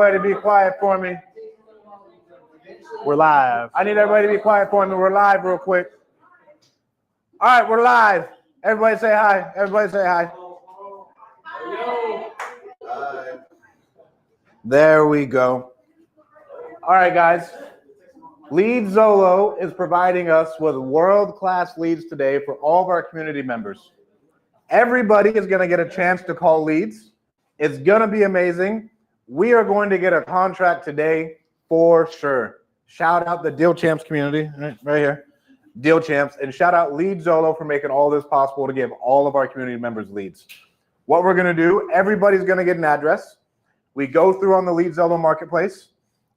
Everybody be quiet for me. We're live. I need everybody to be quiet for me. We're live real quick. All right, we're live. Everybody say hi. Everybody say hi. There we go. All right, guys. Lead Zolo is providing us with world-class leads today for all of our community members. Everybody is going to get a chance to call leads. It's going to be amazing. We are going to get a contract today for sure. Shout out the Deal Champs community right here. Deal Champs. And shout out Lead Zolo for making all this possible to give all of our community members leads. What we're going to do, everybody's going to get an address. We go through on the Lead Zolo marketplace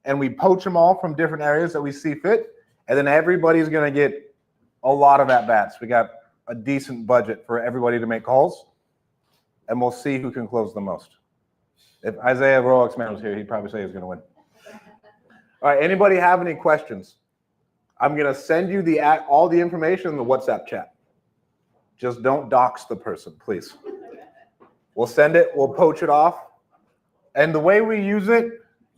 and we poach them all from different areas that we see fit. And then everybody's going to get a lot of at-bats. We got a decent budget for everybody to make calls. And we'll see who can close the most. If Isaiah Roexman was here, he'd probably say he's going to win. All right, anybody have any questions? I'm going to send you all the information in the WhatsApp chat. Just don't dox the person, please. We'll send it. We'll poach it off. And the way we use it,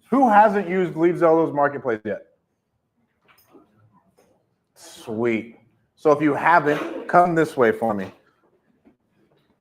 who hasn't used Lead Zolo's marketplace yet? Sweet. So if you haven't, come this way for me.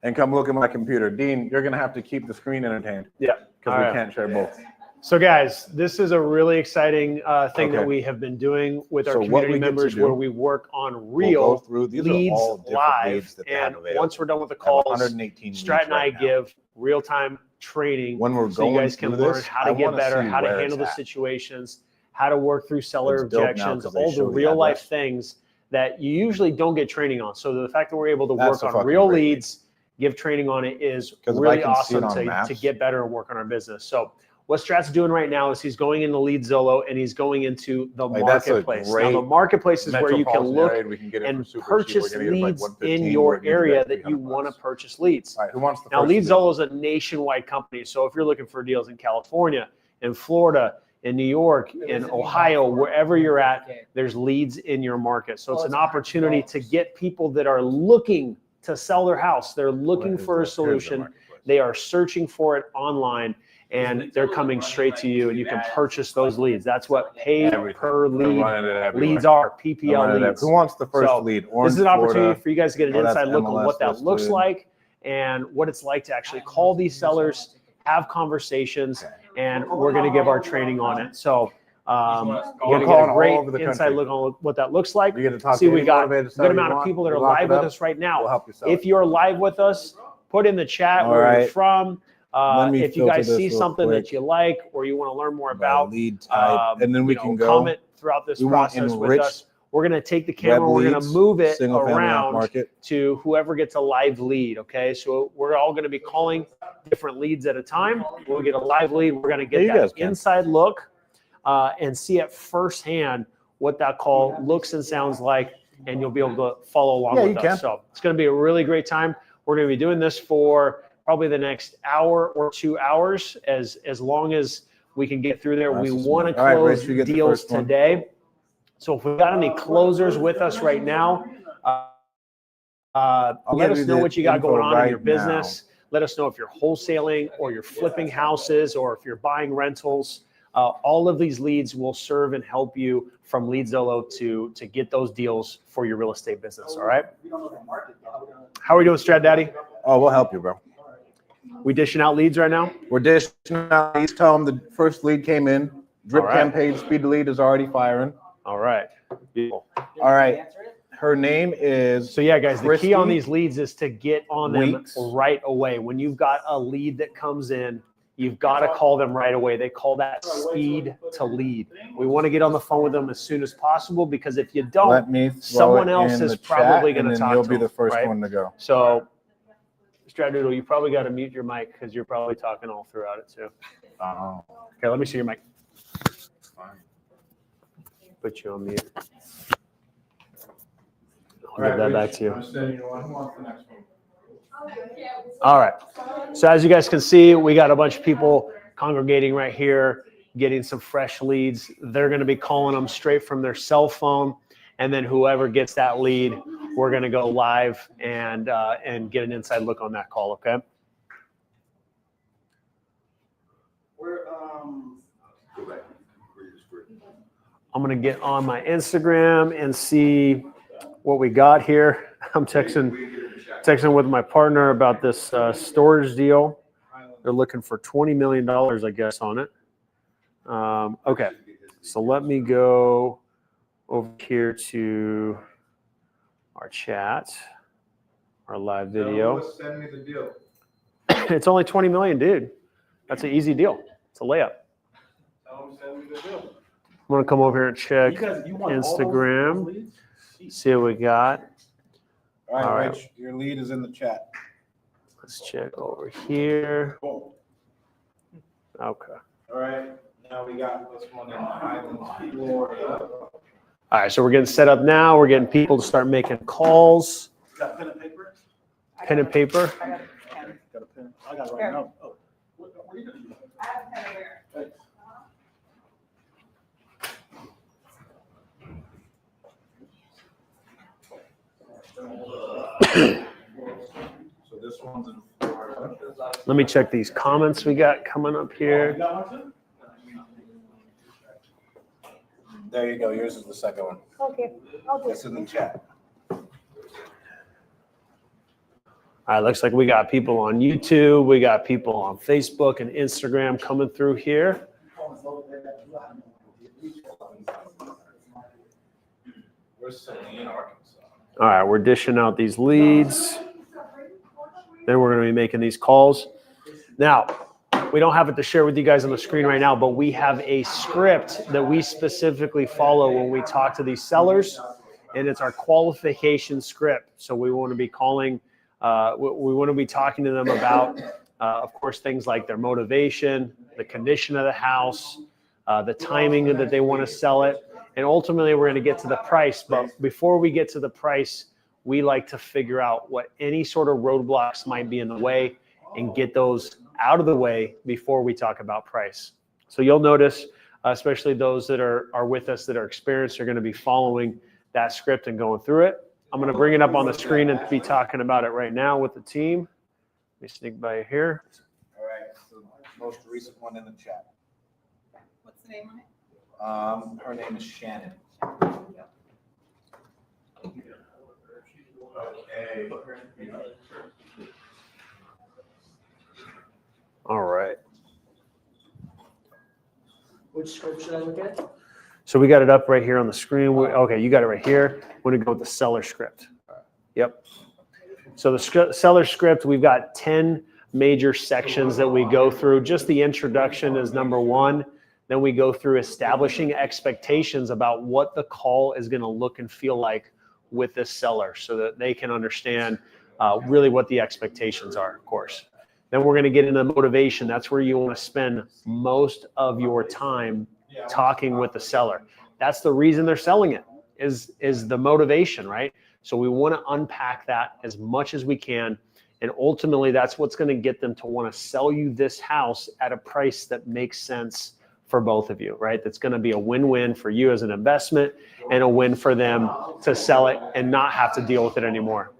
And come look at my computer. Dean, you're going to have to keep the screen entertained. Yeah. Because we can't share both. So guys, this is a really exciting thing that we have been doing with our community members where we work on real leads live. And once we're done with the calls, Strat and I give real-time training so you guys can learn how to get better, how to handle the situations, how to work through seller objections, all the real-life things that you usually don't get training on. So the fact that we're able to work on real leads, give training on it is really awesome to get better and work on our business. So what Strat's doing right now is he's going into Lead Zolo and he's going into the marketplace. Now the marketplace is where you can look and purchase leads in your area that you want to purchase leads. All right, who wants the now Lead Zolo is a nationwide company. So if you're looking for deals in California, in Florida, in New York, in Ohio, wherever you're at, there's leads in your market. So it's an opportunity to get people that are looking to sell their house. They're looking for a solution. They are searching for it online and they're coming straight to you and you can purchase those leads. That's what pay per lead leads are, PPL leads. Who wants the first lead? This is an opportunity for you guys to get an inside look on what that looks like and what it's like to actually call these sellers, have conversations, and we're going to give our training on it. So we're going to get a great inside look on what that looks like. See, we got a good amount of people that are live with us right now. If you're live with us, put in the chat where you're from. If you guys see something that you like or you want to learn more about, lead type, and then we can go comment throughout this process with us. We're going to take the camera, we're going to move it around to whoever gets a live lead, okay? So we're all going to be calling different leads at a time. When we get a live lead, we're going to get that inside look and see it firsthand what that call looks and sounds like, and you'll be able to follow along with us. So it's going to be a really great time. We're going to be doing this for probably the next hour or 2 hours, as long as we can get through there. We want to close deals today. So if we've got any closers with us right now, let us know what you got going on in your business. Let us know if you're wholesaling or you're flipping houses or if you're buying rentals. All of these leads will serve and help you from Lead Zolo to get those deals for your real estate business, all right? How are we doing, Strat Daddy? Oh, we'll help you, bro. We dishing out leads right now? We're dishing out leads. Tell them the first lead came in. Drip campaign, speed to lead is already firing. All right. All right. Her name is. So yeah, guys, the key on these leads is to get on them right away. When you've got a lead that comes in, you've got to call them right away. They call that speed to lead. We want to get on the phone with them as soon as possible because if you don't, someone else is probably going to talk to them. You'll be the first one to go. So, Stradoodle, you probably got to mute your mic because you're probably talking all throughout it too. Okay, let me see your mic. Put you on mute. I'll give that back to you. All right. So as you guys can see, we got a bunch of people congregating right here, getting some fresh leads. They're going to be calling them straight from their cell phone. And then whoever gets that lead, we're going to go live and get an inside look on that call, okay? We're I'm going to get on my Instagram and see what we got here. I'm texting with my partner about this storage deal. They're looking for $20 million, I guess, on it. Okay, so let me go over here to our chat, our live video. Send me the deal. It's only 20 million, dude. That's an easy deal. It's a layup. Send me the deal. I'm gonna come over here and check Instagram, see what we got. All right, Rich, your lead is in the chat. Let's check over here. Boom. Okay. All right, now we got this one in Highlands, Florida. All right, so we're getting set up now. We're getting people to start making calls. Got pen and paper? Pen and paper. Got a pen? I got it right now. Oh. What are you gonna do? I have a pen over here. Thanks. So this one's in Florida. Let me check these comments we got coming up here. There you go. Yours is the second one. Okay, I'll do It's in the chat. All right, looks like we got people on YouTube. We got people on Facebook and Instagram coming through here. We're Saline, Arkansas. All right, we're dishing out these leads. Then we're going to be making these calls. Now, we don't have it to share with you guys on the screen right now, but we have a script that we specifically follow when we talk to these sellers, and it's our qualification script. So we want to be calling, we want to be talking to them about, of course, things like their motivation, the condition of the house, the timing that they want to sell it, and ultimately we're going to get to the price. But before we get to the price, we like to figure out what any sort of roadblocks might be in the way and get those out of the way before we talk about price. So you'll notice, especially those that are with us that are experienced, are going to be following that script and going through it. I'm going to bring it up on the screen and be talking about it right now with the team. Let me sneak by here. All right, so most recent one in the chat. What's the name on it? Her name is Shannon. Okay. All right. Which script should I look at? So we got it up right here on the screen. Okay, you got it right here. We're gonna go with the seller script. Yep. So the seller script, we've got 10 major sections that we go through. Just the introduction is number one. Then we go through establishing expectations about what the call is gonna look and feel like with this seller so that they can understand really what the expectations are, of course. Then we're going to get into motivation. That's where you want to spend most of your time talking with the seller. That's the reason they're selling it, is the motivation, right? So we want to unpack that as much as we can. And ultimately, that's what's going to get them to want to sell you this house at a price that makes sense for both of you, right? That's going to be a win-win for you as an investment and a win for them to sell it and not have to deal with it anymore.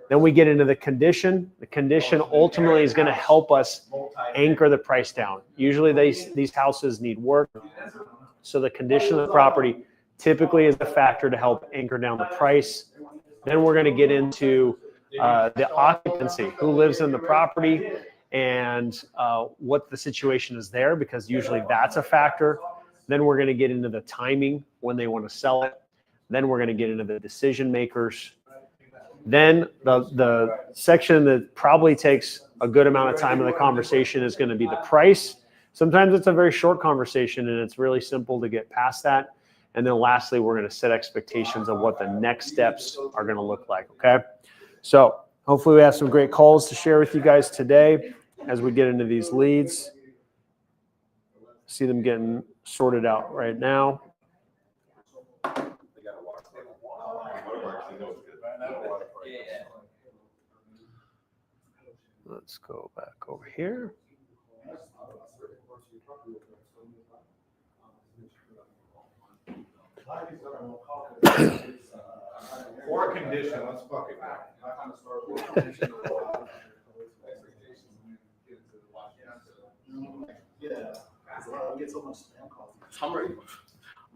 Then we get into the condition. The condition ultimately is going to help us anchor the price down. Usually these houses need work. So the condition of the property typically is a factor to help anchor down the price. Then we're going to get into the occupancy, who lives in the property and what the situation is there, because usually that's a factor. Then we're going to get into the timing when they want to sell it. Then we're going to get into the decision makers. Then the section that probably takes a good amount of time in the conversation is going to be the price. Sometimes it's a very short conversation and it's really simple to get past that. And then lastly, we're going to set expectations of what the next steps are going to look like, okay? So hopefully we have some great calls to share with you guys today as we get into these leads. See them getting sorted out right now. Let's go back over here. Or condition, let's fuck it. Yeah, I get so much spam calls. I'm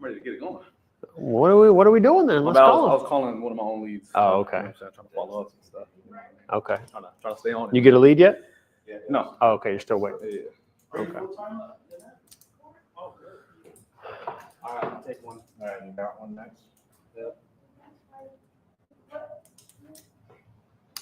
ready to get it going. What are we doing then? Let's I call was him. calling one of my own leads. Oh, okay. You know what I'm saying? Trying to follow up and stuff. Okay. Trying to stay on it. You get a lead yet? No. Oh, okay. You're still waiting. Yeah. Okay. All right, I'll take one. All right, you got one next?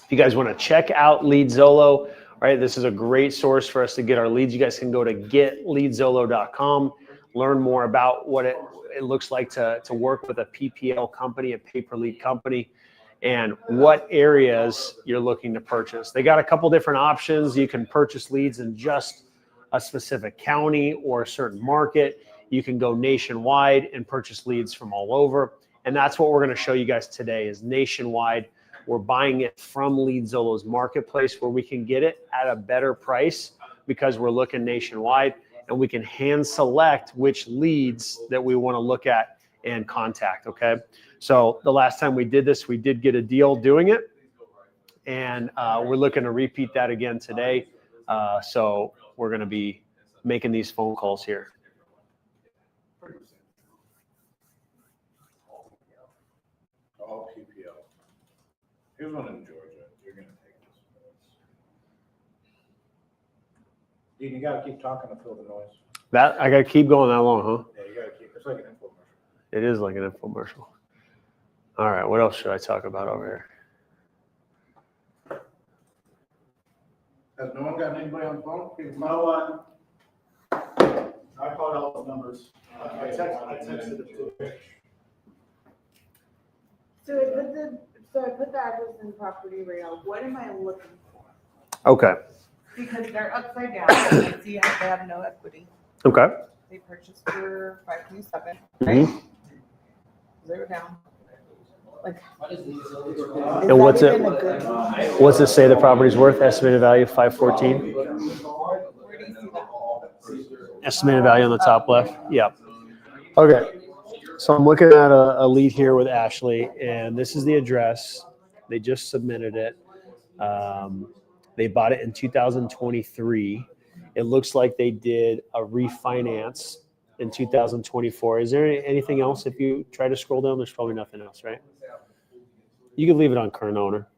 If you guys want to check out Lead Zolo, right, this is a great source for us to get our leads. You guys can go to getleadzolo.com, learn more about what it looks like to work with a PPL company, a pay-per-lead company, and what areas you're looking to purchase. They got a couple different options. You can purchase leads in just a specific county or a certain market. You can go nationwide and purchase leads from all over. And that's what we're going to show you guys today is nationwide. We're buying it from Lead Zolo's marketplace where we can get it at a better price because we're looking nationwide and we can hand select which leads that we want to look at and contact. Okay. So the last time we did this, we did get a deal doing it. And we're looking to repeat that again today. So we're going to be making these phone calls here. All PPL. Here's one in Georgia. You're gonna take this. Dean, you gotta keep talking to fill the noise. That I got to keep going that long, huh? Yeah, you gotta keep. It's like an infomercial. It is like an infomercial. All right, what else should I talk about over here? Has no one got anybody on the phone? No one. I called all the numbers. I texted it to her. So I put the address in property rail. What am I looking for? Okay. Because they're upside down. I see how they have no equity. Okay. They purchased for 527, Mhm. right? Zero down. Like. And what's it? What's it say the property's worth? Estimated value 514. Where do you see that? Estimated value on the top left. Yep. Okay. So I'm looking at a lead here with Ashley, and this is the address. They just submitted it. They bought it in 2023. It looks like they did a refinance in 2024. Is there anything else? If you try to scroll down, there's probably nothing else, right? You can leave it on current owner.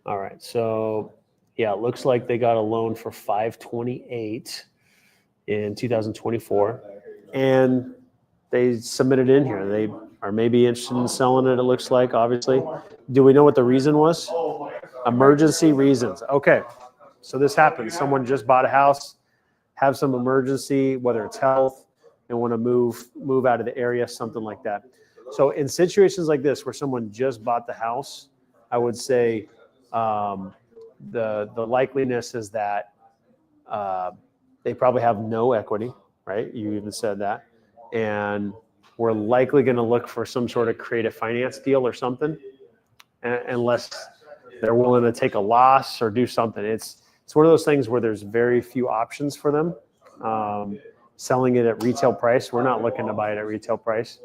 All right. So yeah, it looks like they got a loan for 528 in 2024, and they submitted in here. They are maybe interested in selling it. It looks like, obviously. Do we know what the reason was? Emergency reasons. Okay. So this happens. Someone just bought a house, have some emergency, whether it's health, they want to move out of the area, something like that. So in situations like this, where someone just bought the house, I would say the likeliness is that they probably have no equity, right? You even said that. And we're likely going to look for some sort of creative finance deal or something, unless they're willing to take a loss or do something. It's one of those things where there's very few options for them. Selling it at retail price, we're not looking to buy it at retail price.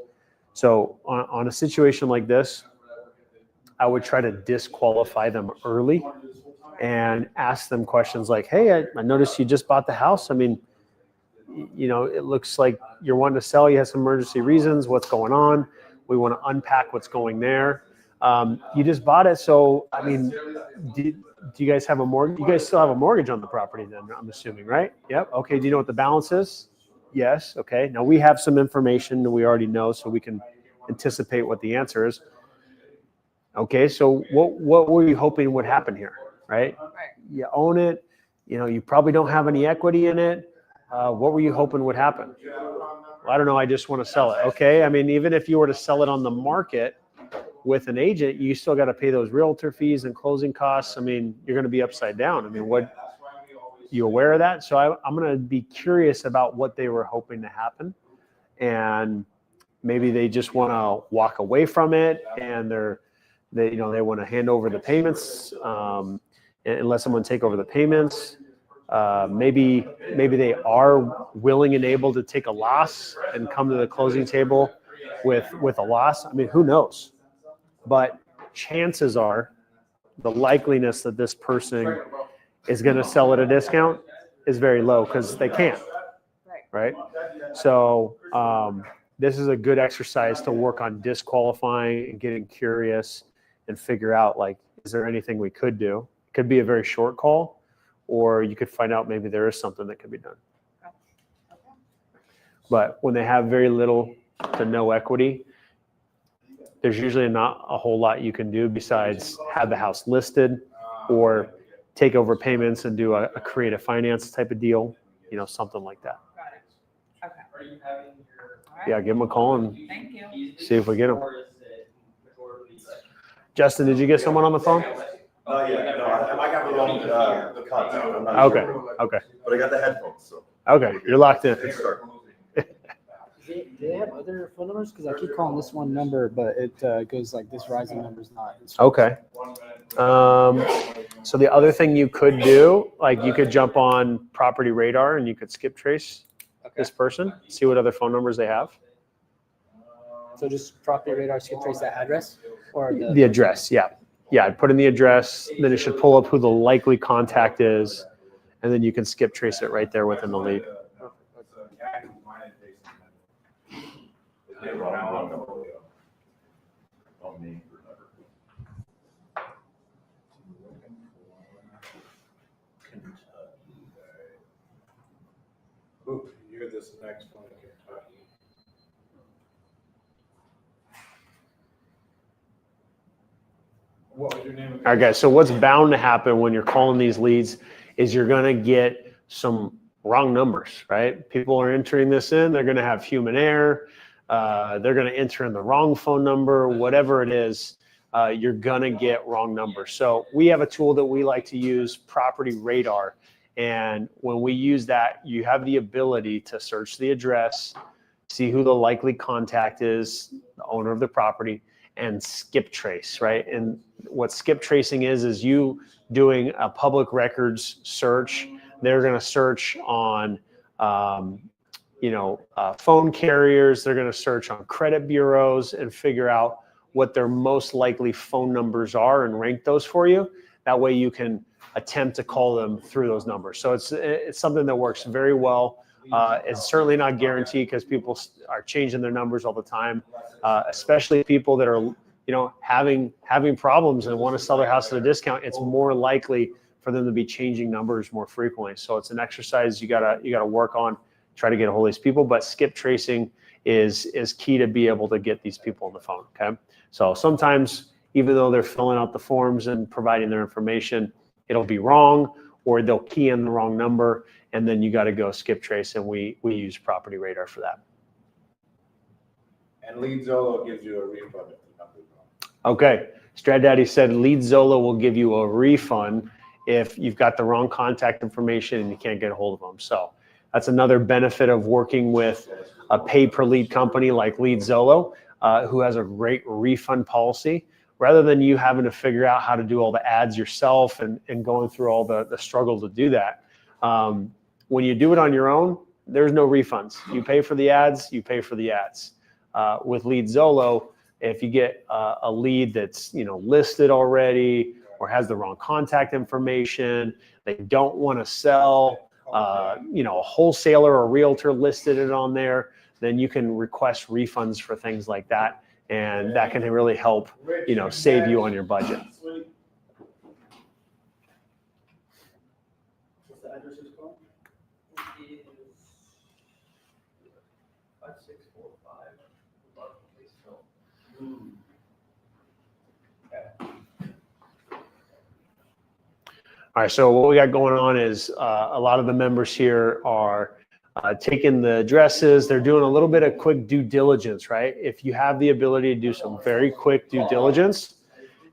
So on a situation like this, I would try to disqualify them early and ask them questions like, hey, I noticed you just bought the house. I mean, you know, it looks like you're wanting to sell. You have some emergency reasons. What's going on? We want to unpack what's going there. You just bought it. So, I mean, do you guys have a mortgage? You guys still have a mortgage on the property then, I'm assuming, right? Yep. Okay. Do you know what the balance is? Yes. Okay. Now we have some information that we already know, so we can anticipate what the answer is. Okay. So what were you hoping would happen here? Right? You own it. You know, you probably don't have any equity in it. What were you hoping would happen? Well, I don't know. I just want to sell it. Okay. I mean, even if you were to sell it on the market with an agent, you still got to pay those realtor fees and closing costs. I mean, you're going to be upside down. I mean, you aware of that? So I'm going to be curious about what they were hoping to happen. And maybe they just want to walk away from it, and they want to hand over the payments, and let someone take over the payments. Maybe they are willing and able to take a loss and come to the closing table with a loss. I mean, who knows? But chances are, the likeliness that this person is going to sell at a discount is very low, because they can't. right? So this is a good exercise to work on disqualifying and getting curious and figure out, like, is there anything we could do? It could be a very short call, or you could find out maybe there is something that could be done. But when they have very little to no equity, there's usually not a whole lot you can do besides have the house listed or take over payments and do a creative finance type of deal, you know, something like that. Got it. Okay. Yeah, give them a call and Thank you. see if we get them. Justin, did you get someone on the phone? Yeah, no, I might have the wrong contact. I'm not Okay, sure. okay, But I got the headphones, so. okay, you're locked in. Good start. Do they have other phone numbers? Because I keep calling this one number, but it goes like this Verizon number's not. Okay. So the other thing you could do, like you could jump on Property Radar and you could skip trace this person, see what other phone numbers they have. So just Property Radar skip trace that address or The address, yeah. Yeah, I'd put in the address, then it should pull up who the likely contact is, and then you can skip trace it right there within the lead. Ooh, you're this next one, Kentucky. What was your name? All right, guys, so what's bound to happen when you're calling these leads is you're going to get some wrong numbers, right? People are entering this in, they're going to have human error, they're going to enter in the wrong phone number, whatever it is, you're going to get wrong numbers. So we have a tool that we like to use, Property Radar. And when we use that, you have the ability to search the address, see who the likely contact is, the owner of the property, and skip trace, right? And what skip tracing is you doing a public records search. They're going to search on, phone carriers. They're going to search on credit bureaus and figure out what their most likely phone numbers are and rank those for you. That way you can attempt to call them through those numbers. So it's something that works very well. It's certainly not guaranteed because people are changing their numbers all the time, especially people that are, having problems and want to sell their house at a discount. It's more likely for them to be changing numbers more frequently. So it's an exercise you gotta work on, try to get a hold of these people. But skip tracing is key to be able to get these people on the phone. Okay, so sometimes even though they're filling out the forms and providing their information, it'll be wrong, or they'll key in the wrong number, and then you got to go skip trace, and we use Property Radar for that. And Lead Zolo gives you a refund. Okay, Strat Daddy said Lead Zolo will give you a refund if you've got the wrong contact information and you can't get a hold of them. So that's another benefit of working with a pay per lead company like Lead Zolo, who has a great refund policy. Rather than you having to figure out how to do all the ads yourself and going through all the struggle to do that. When you do it on your own, there's no refunds. You pay for the ads, you pay for the ads. With Lead Zolo, if you get a lead that's listed already or has the wrong contact information, they don't want to sell, a wholesaler or realtor listed it on there, then you can request refunds for things like that. And that can really help, save you on your budget. What's the address is called? It is 5645 All right, so what we got going on is a lot of the members here are taking the addresses. They're doing a little bit of quick due diligence, right? If you have the ability to do some very quick due diligence,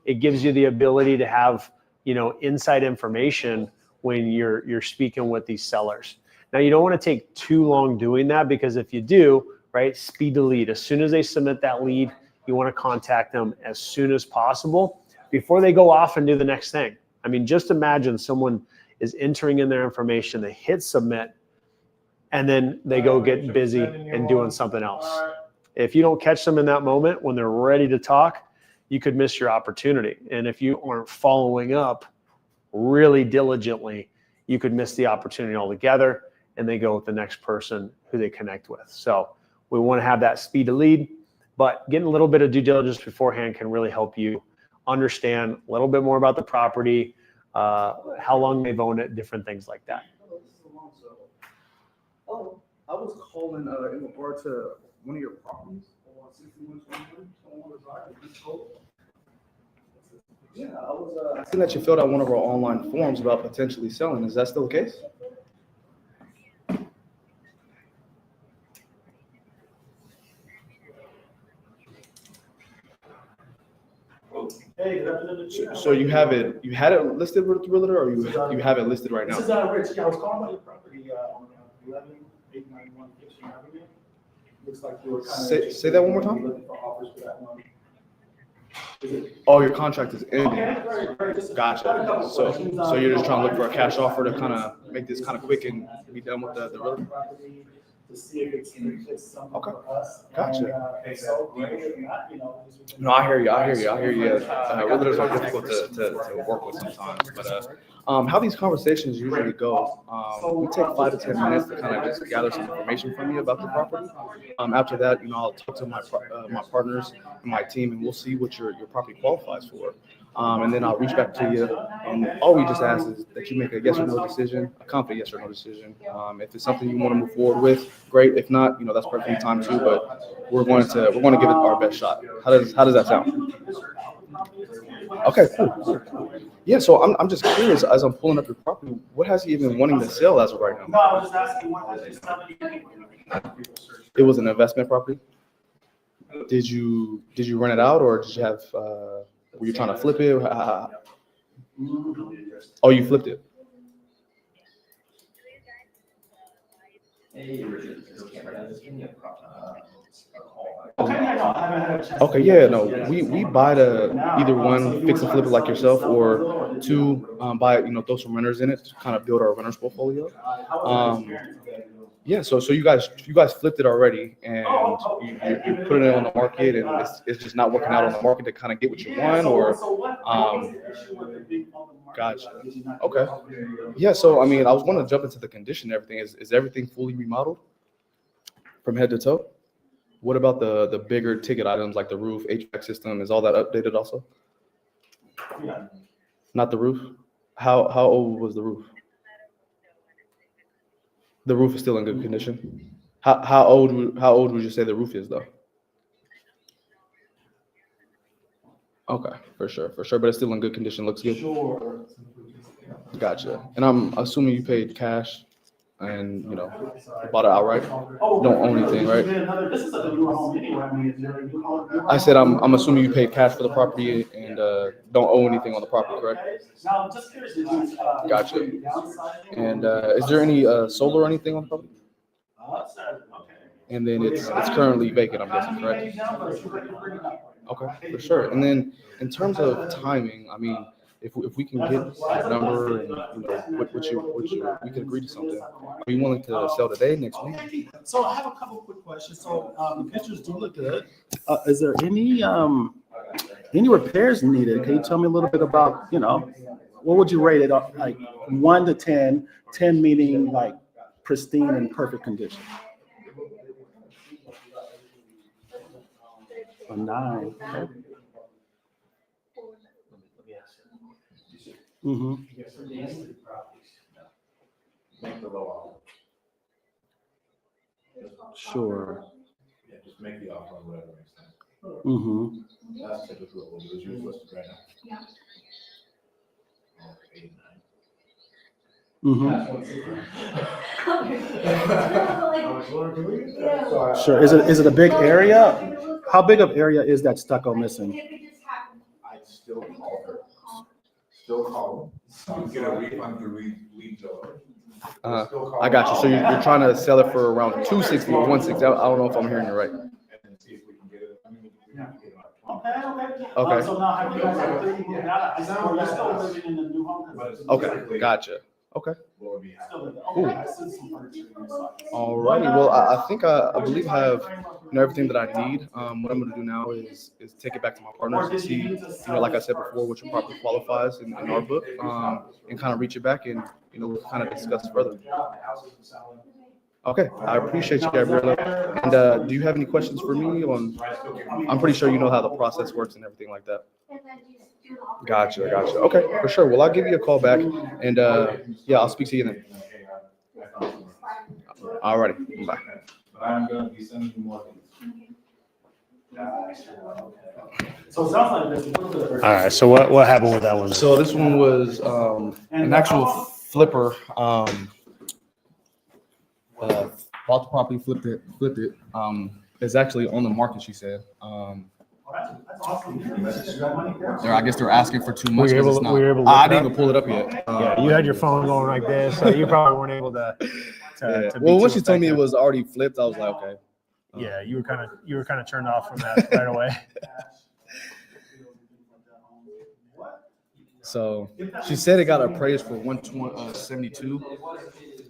it gives you the ability to have, inside information when you're speaking with these sellers. Now, you don't want to take too long doing that, because if you do, right, speed the lead. As soon as they submit that lead, you want to contact them as soon as possible before they go off and do the next thing. I mean, just imagine someone is entering in their information, they hit submit, and then they go get busy and doing something else. If you don't catch them in that moment when they're ready to talk, you could miss your opportunity. And if you aren't following up really diligently, you could miss the opportunity altogether. and they go with the next person who they connect with. So we want to have that speed to lead, but getting a little bit of due diligence beforehand can really help you understand a little bit more about the property, how long they've owned it, different things like that. Oh, I was calling in regard to one of your properties on 6121. Yeah, I seen that you filled out one of our online forms about potentially selling. Is that still the case? So you had it listed with the realtor, or you have it listed right now? This is Rich. Yeah, I was calling about your property on 11891 Gibson Avenue. Looks like you were kind of Say that one more time. looking for offers for that one. Oh, your contract is ending. Okay, very. Gotcha. So you're just trying to look for a cash offer to kind of make this kind of quick and be done with the realtor? To see if it's something Okay. for us. Gotcha. And so, if not, No, I hear you. Realtors are difficult to work with sometimes, but how these conversations usually go, we take 5 to 10 minutes to kind of just gather some information from you about the property. After that, I'll talk to my partners and my team, and we'll see what your property qualifies for. And then I'll reach back to you. All we just ask is that you make a yes or no decision, a confident yes or no decision. If it's something you want to move forward with, great. If not, that's perfectly fine too. But we're going to give it our best shot. How does that sound? Okay, cool. Yeah, so I'm just curious, as I'm pulling up your property, what has you even wanting to sell as of right now? No, I was just asking what has you selling? It was an investment property. Did you rent it out, or did you have? Were you trying to flip it? Oh, you flipped it. Okay, yeah, no, we buy to either one, fix and flip it like yourself, or two, buy, throw some renters in it to kind of build our renters portfolio. Yeah, so you guys flipped it already, and you put it on the market, and it's just not working out on the market to kind of get what you want, or gotcha. Okay. Yeah, so I was going to jump into the condition and everything. Is everything fully remodeled from head to toe? What about the bigger ticket items like the roof, HVAC system? Is all that updated also? Yeah. Not the roof? How old was the roof? The roof is still in good condition. How old would you say the roof is though? Okay, for sure. But it's still in good condition. Looks good. Sure. Gotcha. And I'm assuming you paid cash, and bought it outright. Don't own anything, right? This is a new home anyway. Is there a new home? I said I'm assuming you paid cash for the property and don't owe anything on the property, correct? Now, I'm just curious. Gotcha. And is there any solar or anything on the property? Okay. And then it's currently vacant, I'm guessing, correct? Okay, for sure. And then in terms of timing, if we can get a number and what we could agree to something. Are you willing to sell today, next week? Okay, so I have a couple quick questions. So the pictures do look good. Is there any repairs needed? Can you tell me a little bit about, what would you rate it like 1 to 10, 10 meaning like pristine and perfect condition? A 9. Mm-hmm. Sure. Yeah, just make the offer on whatever makes sense. Mm-hmm. That's typically what we'll do, is yours listed right now. Oh, 8, 9. Mm-hmm. Sure. Is it a big area? How big of area is that stucco missing? I'd still call her. Still call them. You get a refund through lead Zolo. I got you. So you're trying to sell it for around 260 or 160. I don't know if I'm hearing you right. And then see if we can get it. Okay. So now have you guys completely moved out? You're still living in the new home? Okay. Gotcha. Okay. What would be happy? Still living. Okay. I see some furniture inside. Alrighty. Well, I think I believe I have everything that I need. What I'm going to do now is take it back to my partners and see, like I said before, which properly qualifies in our book, and kind of reach it back and, we'll kind of discuss further. Okay, I appreciate you, Gabriella. And do you have any questions for me on? I'm pretty sure you know how the process works and everything like that. Gotcha. Okay, for sure. Well, I'll give you a call back, and yeah, I'll speak to you then. Alrighty, bye. I'm gonna be sending you more things. So it sounds like there's a little bit of. All right. So what happened with that one? So this one was an actual flipper. Bought the property, flipped it. It's actually on the market, she said. I guess they're asking for too much. Were you able to look I it didn't up? even pull it up yet. Yeah, you had your phone going like this, so you probably weren't able to. Well, when she told me it was already flipped, I was like, okay. Yeah, you were kind of turned off from that right away. So she said it got appraised for 172.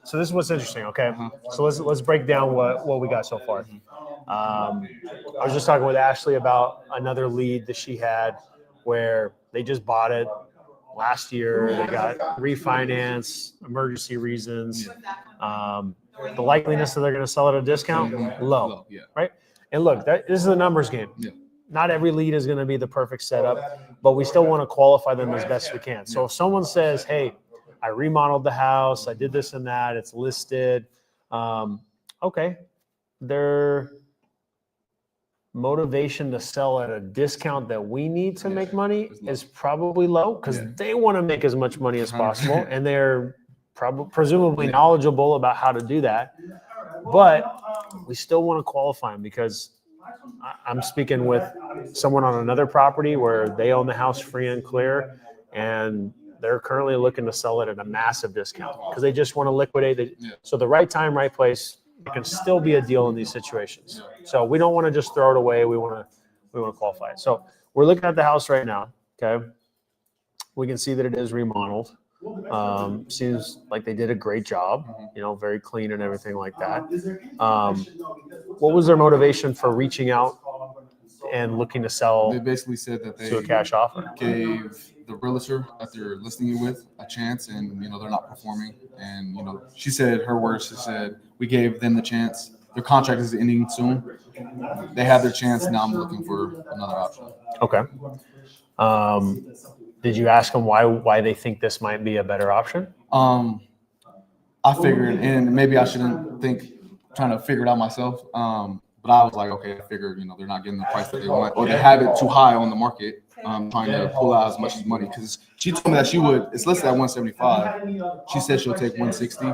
So this is what's interesting, okay? So let's break down what we got so far. I was just talking with Ashley about another lead that she had where they just bought it last year. They got refinance, emergency reasons. The likeliness that they're going to sell at a discount, low, Yeah. right? And look, this is a numbers game. Yeah. Not every lead is going to be the perfect setup, but we still want to qualify them as best we can. So if someone says, hey, I remodeled the house, I did this and that, it's listed. Okay. Their motivation to sell at a discount that we need to make money is probably low because they want to make as much money as possible. And they're presumably knowledgeable about how to do that. But we still want to qualify them because I'm speaking with someone on another property where they own the house free and clear, and they're currently looking to sell it at a massive discount because they just want to liquidate it. So the right time, right place, it can still be a deal in these situations. So we don't want to just throw it away. We want to qualify it. So we're looking at the house right now. Okay. We can see that it is remodeled. Seems like they did a great job, very clean and everything like that. What was their motivation for reaching out and looking to sell? They basically said that they to a cash offer. Gave the realtor that they're listing it with a chance, and they're not performing. And she said, her words, she said, we gave them the chance. Their contract is ending soon. They had their chance. Now I'm looking for another option. Okay. Did you ask them why they think this might be a better option? I figured, and maybe I shouldn't trying to figure it out myself. But I was like, okay, I figured, they're not getting the price that they want, or they have it too high on the market, trying to pull out as much as money. Because she told me that it's listed at 175. She said she'll take 160.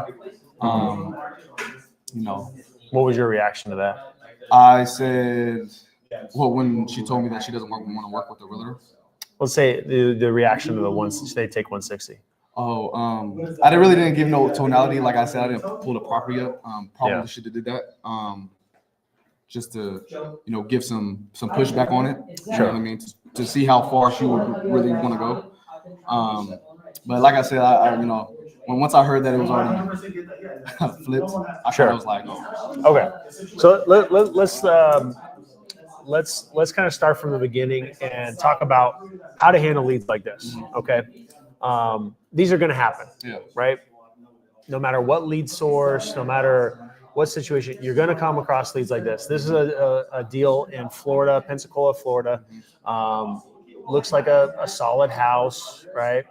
What was your reaction to that? I said, well, when she told me that she doesn't want to work with the realtor. Let's say the reaction to the ones they take 160. I really didn't give no tonality. Like I said, I didn't pull the property up. Probably should have did that. Just to, give some pushback on it. You know what I mean? To see how far she would really want to go. But like I said, once I heard that it was already flipped, I was like, oh. Okay. So let's kind of start from the beginning and talk about how to handle leads like this. Okay. These are going to happen, right? No matter what lead source, no matter what situation, you're going to come across leads like this. This is a deal in Florida, Pensacola, Florida. Looks like a solid house, right?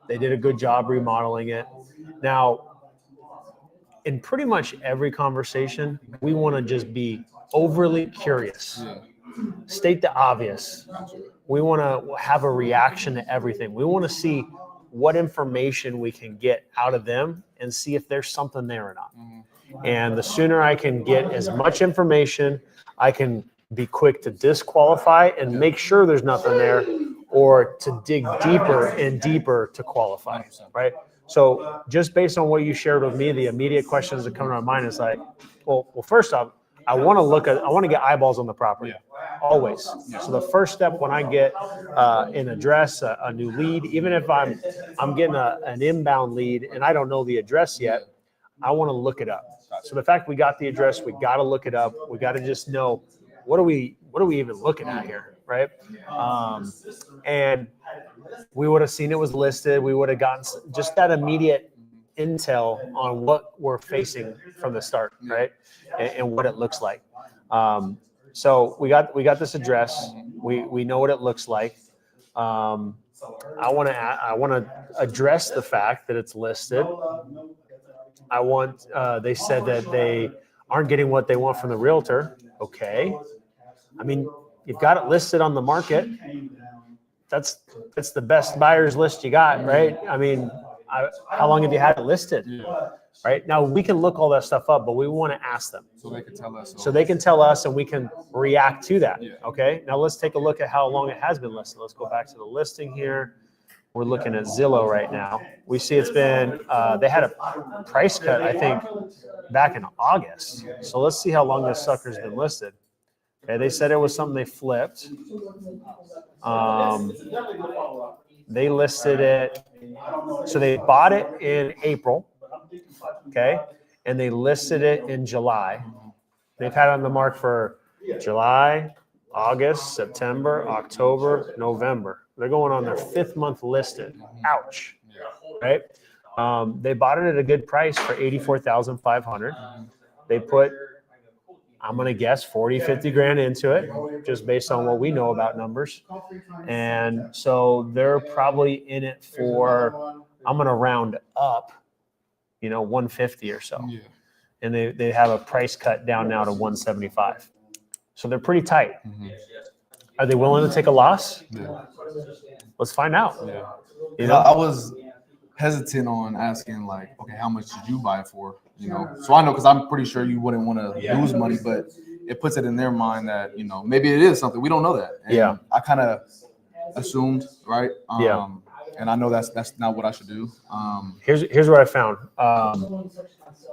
They did a good job remodeling it. Now, in pretty much every conversation, we want to just be overly curious. State the obvious. We want to have a reaction to everything. We want to see what information we can get out of them and see if there's something there or not. And the sooner I can get as much information, I can be quick to disqualify and make sure there's nothing there, or to dig deeper and deeper to qualify, right? So just based on what you shared with me, the immediate questions that come to my mind is like, well, first off, I want to get eyeballs on the property, always. So the first step when I get an address, a new lead, even if I'm getting an inbound lead and I don't know the address yet, I want to look it up. So the fact we got the address, we got to look it up. We got to just know what are we even looking at here, right? And we would have seen it was listed. We would have gotten just that immediate intel on what we're facing from the start, right? And what it looks like. So we got this address. We know what it looks like. I want to address the fact that it's listed. They said that they aren't getting what they want from the realtor. Okay. I mean, you've got it listed on the market. That's the best buyer's list you got, right? I mean, how long have you had it listed? Right now, we can look all that stuff up, but we want to ask them So they can tell us. so they can tell us, and we can react to that. Okay. Now let's take a look at how long it has been listed. Let's go back to the listing here. We're looking at Zillow right now. We see it's been, they had a price cut, I think, back in August. So let's see how long this sucker's been listed. Okay, they said it was something they flipped. They listed it, so they bought it in April, okay, and they listed it in July. They've had it on the market for July, August, September, October, November. They're going on their 5th month listed. Ouch. Right? They bought it at a good price for $84,500. They put, I'm going to guess, 40, 50 grand into it, just based on what we know about numbers. And so they're probably in it for, I'm going to round up, 150 or so. Yeah. And they have a price cut down now to 175. So they're pretty tight. Mm-hmm. Are they willing to take a loss? Yeah. Let's find out. Yeah. I was hesitant on asking, like, okay, how much did you buy it for? So I know, because I'm pretty sure you wouldn't want to lose money, but it puts it in their mind that, maybe it is something. We don't know that. And I kind of assumed, right? And I know that's not what I should do. Here's what I found.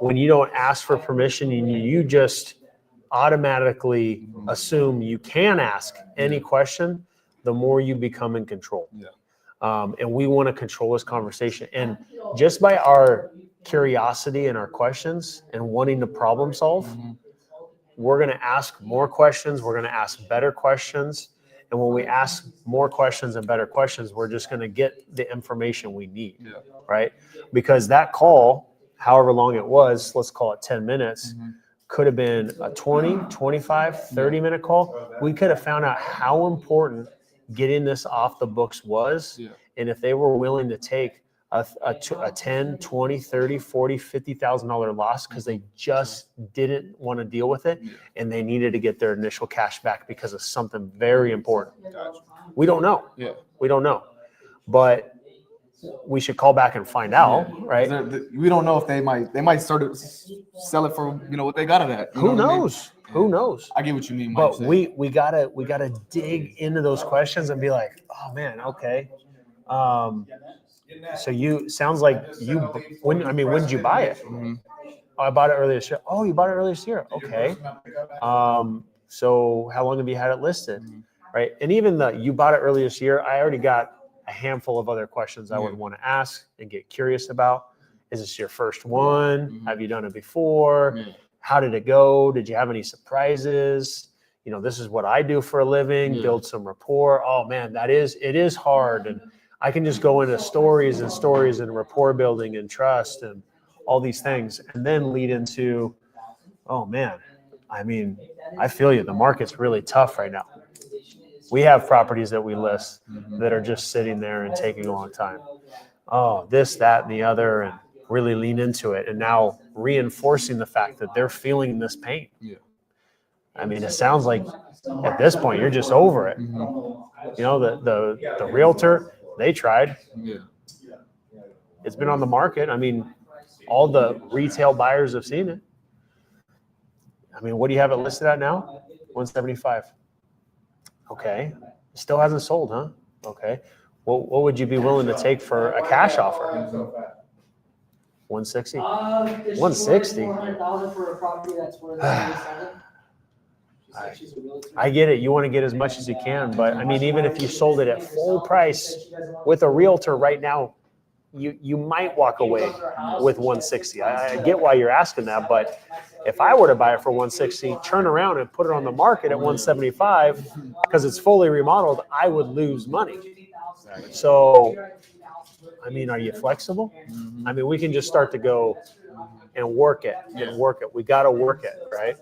When you don't ask for permission and you just automatically assume you can ask any question, the more you become in control. And we want to control this conversation. And just by our curiosity and our questions and wanting to problem solve, we're going to ask more questions. We're going to ask better questions. And when we ask more questions and better questions, we're just going to get the information we need, right? Because that call, however long it was, let's call it 10 minutes, could have been a 20, 25, 30-minute call. We could have found out how important getting this off the books was. And if they were willing to take a 10, 20, 30, 40, $50,000 loss because they just didn't want to deal with it and they needed to get their initial cash back because of something very important. We don't know. We don't know. But we should call back and find out, right? We don't know if they might start to sell it for what they got it at. Who knows? Who knows? I get what you mean. But we gotta dig into those questions and be like, oh man, okay. So sounds like when did you buy it? Oh, I bought it earlier this year. Oh, you bought it earlier this year. Okay. So how long have you had it listed? Right. And even you bought it earlier this year, I already got a handful of other questions I would want to ask and get curious about. Is this your first one? Have you done it before? How did it go? Did you have any surprises? This is what I do for a living, build some rapport. Oh man, it is hard. And I can just go into stories and rapport building and trust and all these things, and then lead into, oh man, I feel you. The market's really tough right now. We have properties that we list that are just sitting there and taking a long time. Oh, this, that, and the other, and really lean into it. And now reinforcing the fact that they're feeling this pain. It sounds like at this point, you're just over it. The realtor, they tried. It's been on the market. All the retail buyers have seen it. What do you have it listed at now? 175. Okay. Still hasn't sold, huh? Okay. Well, what would you be willing to take for a cash offer? 160? 160? For a property that's worth I get it. You want to get as much as you can, but even if you sold it at full price with a realtor right now, you might walk away with 160. I get why you're asking that, but if I were to buy it for 160, turn around and put it on the market at 175 because it's fully remodeled, I would lose money. So, I mean, are you flexible? I mean, we can just start to go and work it and work it. We got to work it, right?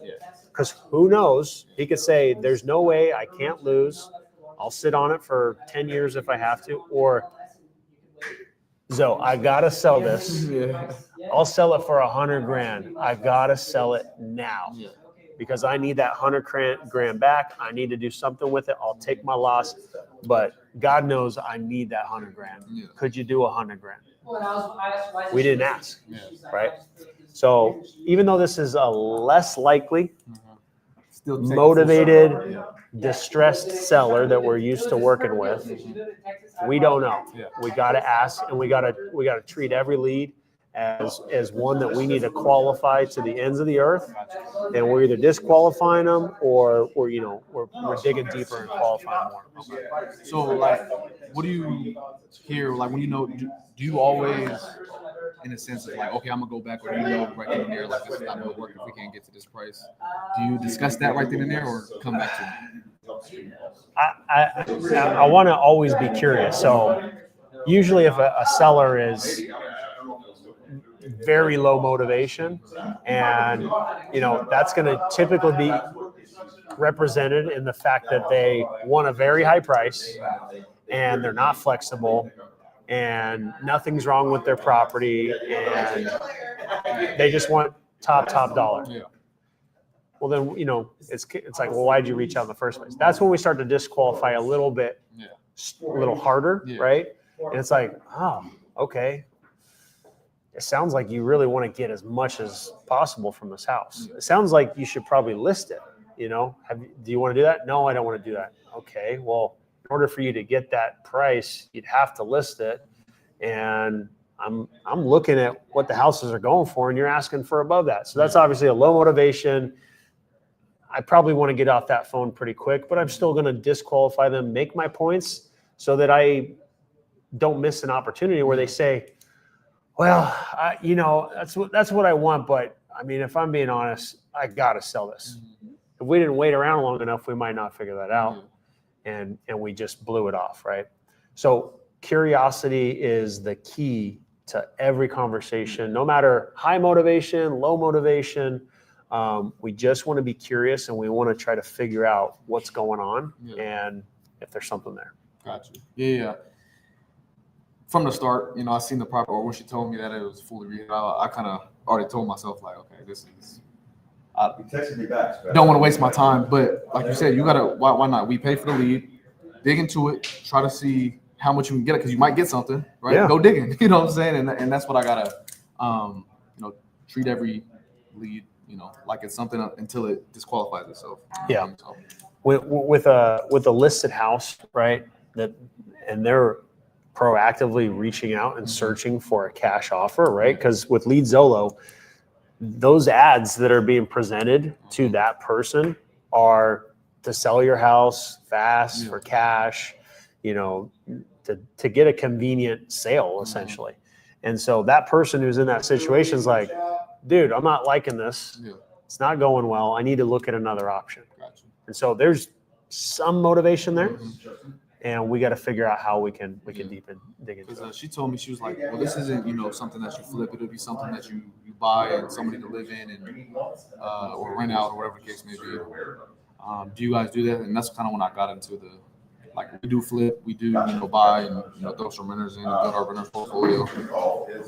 Because who knows? He could say, there's no way, I can't lose. I'll sit on it for 10 years if I have to. Or, Zoe, I got to sell this. I'll sell it for $100,000. I got to sell it now because I need that $100,000 back. I need to do something with it. I'll take my loss, but God knows I need that $100,000. Could you do $100,000? We didn't ask, right? So even though this is a less likely, motivated, distressed seller that we're used to working with, we don't know. We got to ask, and we got to treat every lead as one that we need to qualify to the ends of the earth, and we're either disqualifying them or we're digging deeper and qualifying more. So like, what do you hear? Like when do you always, in a sense of like, okay, I'm gonna go back, or do you know right then and there, like this is not gonna work if we can't get to this price? Do you discuss that right then and there, or come back to it? I want to always be curious. So usually if a seller is very low motivation, and that's going to typically be represented in the fact that they want a very high price and they're not flexible and nothing's wrong with their property and they just want top dollar. Well, then, it's like, well, why'd you reach out in the first place? That's when we start to disqualify a little bit, a little harder, right? And it's like, oh, okay. It sounds like you really want to get as much as possible from this house. It sounds like you should probably list it. Do you want to do that? No, I don't want to do that. Okay, well, in order for you to get that price, you'd have to list it. And I'm looking at what the houses are going for, and you're asking for above that. So that's obviously a low motivation. I probably want to get off that phone pretty quick, but I'm still going to disqualify them, make my points so that I don't miss an opportunity where they say, well, that's what I want, but I mean, if I'm being honest, I got to sell this. If we didn't wait around long enough, we might not figure that out, and we just blew it off, right? So curiosity is the key to every conversation, no matter high motivation, low motivation. We just want to be curious, and we want to try to figure out what's going on and if there's something there. Gotcha. Yeah. From the start, I seen the property, or when she told me that it was fully rehabbed, I kind of already told myself, like, okay, this is, I don't want to waste my time. But like you said, you gotta, why not? We pay for the lead, dig into it, try to see how much you can get it, because you might get something, right? Yeah. Go digging, you know what I'm saying? And that's what I gotta, treat every lead, like it's something until it disqualifies itself. Yeah. So. With a listed house, right? And they're proactively reaching out and searching for a cash offer, right? Because with Lead Zolo, those ads that are being presented to that person are to sell your house fast for cash, to get a convenient sale essentially. And so that person who's in that situation is like, dude, I'm not liking this. It's not going well. I need to look at another option. And so there's some motivation there. And we got to figure out how we can dig into it. She told me, she was like, well, this isn't, something that you flip. It'll be something that you buy and somebody to live in and or rent out or whatever the case may be. Do you guys do that? And that's kind of when I got into we do flip, we do, buy and, throw some renters in and build our renters portfolio.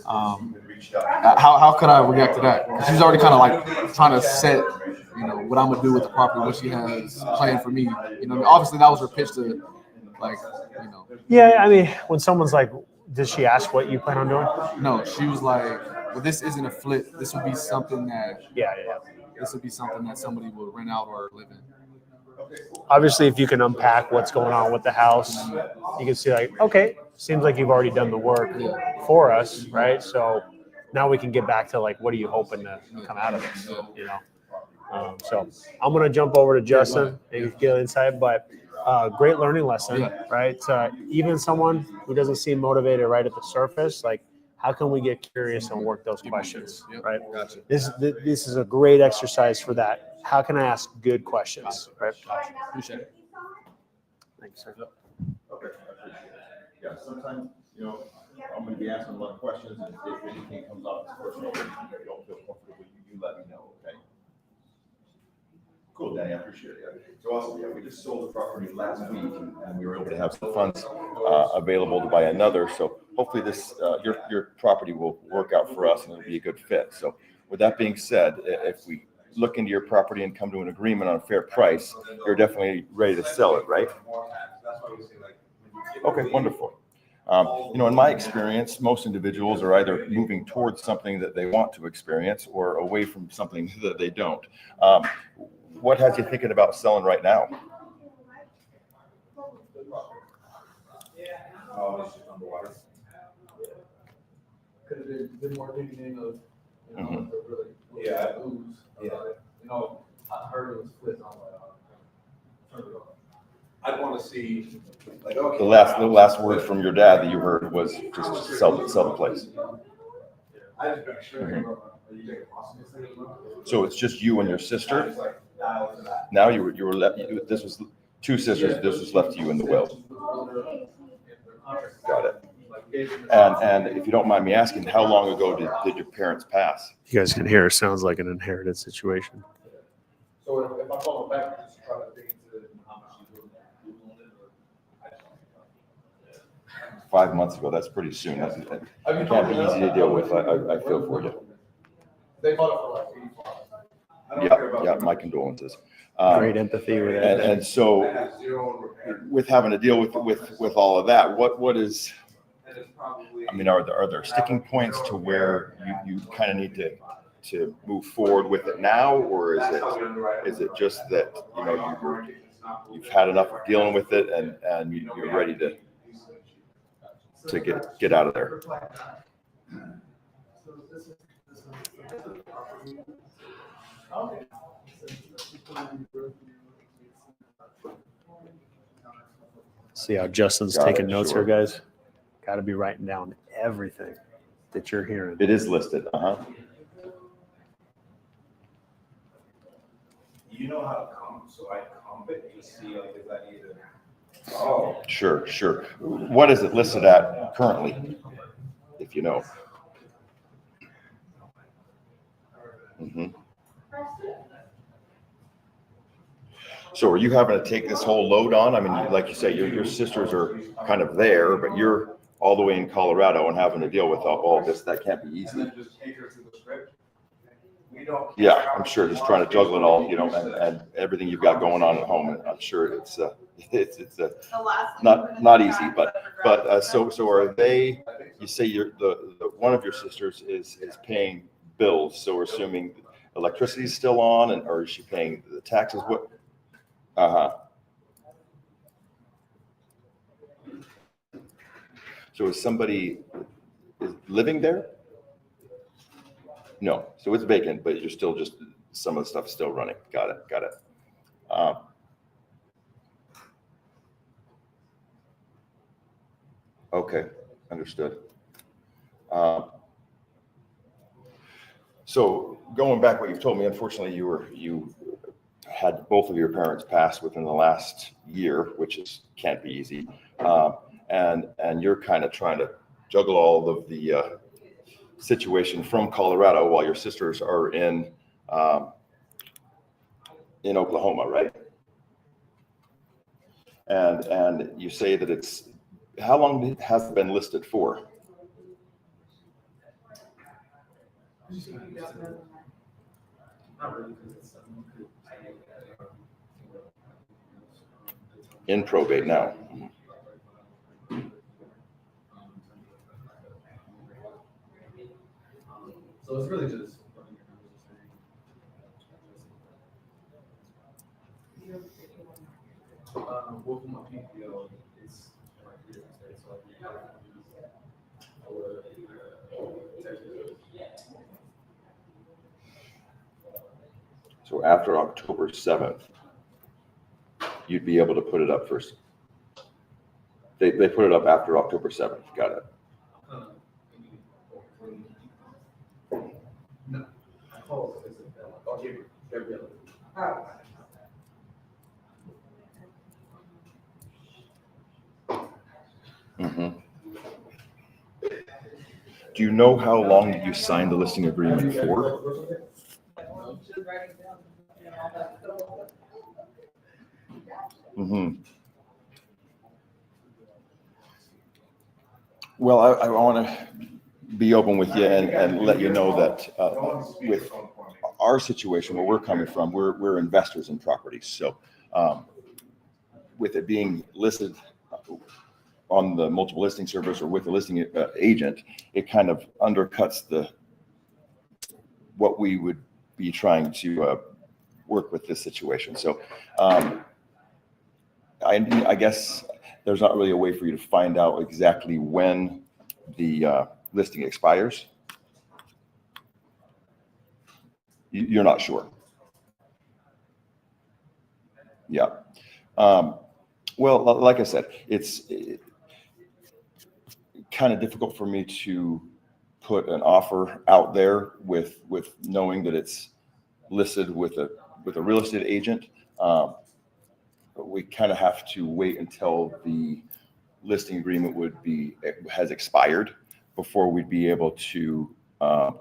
How could I react to that? Because she's already kind of trying to set, what I'm going to do with the property, what she has planned for me. Obviously that was her pitch to, Yeah, I mean, when someone's like, did she ask what you plan on doing? No, she was like, well, this isn't a flip. This would be something that this would be something that somebody would rent out or live in. Obviously, if you can unpack what's going on with the house, you can see okay, seems like you've already done the work for us, right? So now we can get back to what are you hoping to come out of this, So I'm going to jump over to Justin and get insight, but great learning lesson, right? Even someone who doesn't seem motivated right at the surface, How can we get curious and work those questions, Yep. right? Gotcha. This is a great exercise for that. How can I ask good questions, right? Appreciate it. Thanks, sir. Okay. Yeah, sometimes, I'm gonna be asking a lot of questions, and if anything comes up, of course, you don't feel comfortable, you let me know, okay? Cool, Danny, I appreciate it. So also, yeah, we just sold the property last week, and we were able to have some funds available to buy another. So hopefully this, your property will work out for us and it'll be a good fit. So with that being said, if we look into your property and come to an agreement on a fair price, you're definitely ready to sell it, right? Okay, wonderful. In my experience, most individuals are either moving towards something that they want to experience or away from something that they don't. What has you thinking about selling right now? Oh, it's just underwater. Could have been more digging of, Mhm. the really, Yeah. ooze. I heard it was flipped on turn it off. I'd want to see, like, okay. the last word from your dad that you heard was just sell the place. I just got sure. Mhm. Are you taking a So it's just you and your sister? Now you were left, this was two sisters, this was left to you in the will. Got it. And if you don't mind me asking, how long ago did your parents pass? You guys can hear, it sounds like an inherited situation. So if I call them back, just try to dig into how much you do. 5 months ago, that's pretty soon. It can't be easy to deal with, I feel for you. They bought it for like 85. Yeah, my condolences. Great empathy with And, that. and so with having to deal with all of that, what is, I mean, are there sticking points to where you kind of need to move forward with it now? Or is it just that, you've had enough of dealing with it and you're ready to get out of there? See how Justin's Got it, taking notes sure. here, guys? Got to be writing down everything that you're hearing. It is listed, You know how to comp, so I comp it to see like if I need to. Oh. Sure. What is it listed at currently, if you know? Mhm. So are you having to take this whole load on? I mean, like you say, your sisters are kind of there, but you're all the way in Colorado and having to deal with all this. That can't be easy. Yeah, I'm sure, just trying to juggle it all, and everything you've got going on at home. And I'm sure it's not easy, but so are they? You say the one of your sisters is paying bills, so we're assuming electricity's still on, or is she paying the taxes? What? So is somebody living there? No, so it's vacant, but you're still just, some of the stuff's still running. Got it. Okay, understood. So going back what you've told me, unfortunately, you had both of your parents pass within the last year, which can't be easy. And you're kind of trying to juggle all of the situation from Colorado while your sisters are in Oklahoma, right? And you say that how long has it been listed for? In probate now. So it's really just. Both of my PPO is like real estate, so So after October 7th, you'd be able to put it up first. They put it up after October 7th. Got it. Mhm. Do you know how long you signed the listing agreement for? Mhm. Well, I want to be open with you and let you know that with our situation, where we're coming from, we're investors in properties. So with it being listed on the multiple listing service or with the listing agent, it kind of undercuts what we would be trying to work with this situation. So I guess there's not really a way for you to find out exactly when the listing expires. You're not sure. Yeah. Well, like I said, it's kind of difficult for me to put an offer out there with knowing that it's listed with a real estate agent. We kind of have to wait until the listing agreement has expired before we'd be able to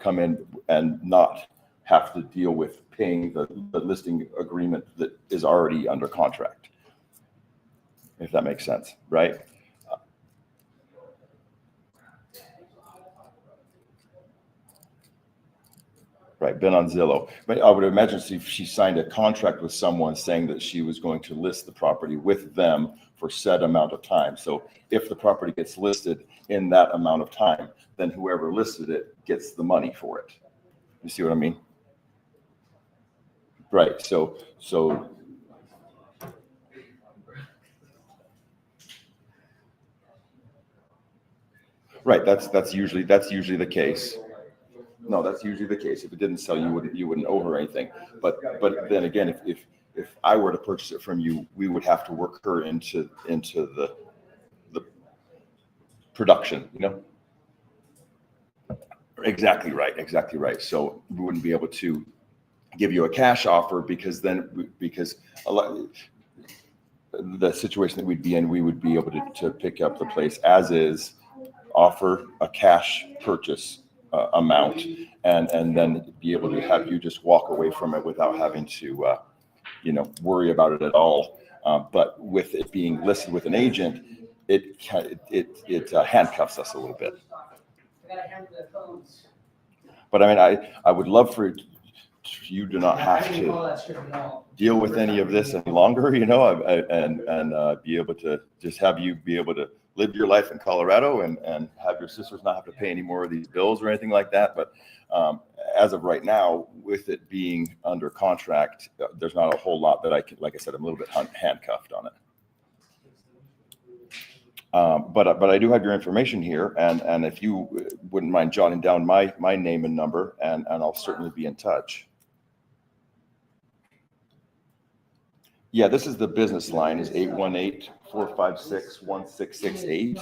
come in and not have to deal with paying the listing agreement that is already under contract, if that makes sense, right? Right, been on Zillow. But I would imagine she signed a contract with someone saying that she was going to list the property with them for set amount of time. So if the property gets listed in that amount of time, then whoever listed it gets the money for it. You see what I mean? Right, so right, that's usually the case. No, that's usually the case. If it didn't sell, you wouldn't owe her anything. But then again, if I were to purchase it from you, we would have to work her into the production, you know? Exactly right. So we wouldn't be able to give you a cash offer because the situation that we'd be in, we would be able to pick up the place as is, offer a cash purchase amount, and then be able to have you just walk away from it without having to worry about it at all. But with it being listed with an agent, it handcuffs us a little bit. But I mean, I would love for you to not have to deal with any of this any longer, and be able to just have you be able to live your life in Colorado and have your sisters not have to pay any more of these bills or anything like that. But as of right now, with it being under contract, there's not a whole lot that I can, like I said, I'm a little bit handcuffed on it. But I do have your information here, and if you wouldn't mind jotting down my name and number, and I'll certainly be in touch. Yeah, this is the business line, is 818-456-1668.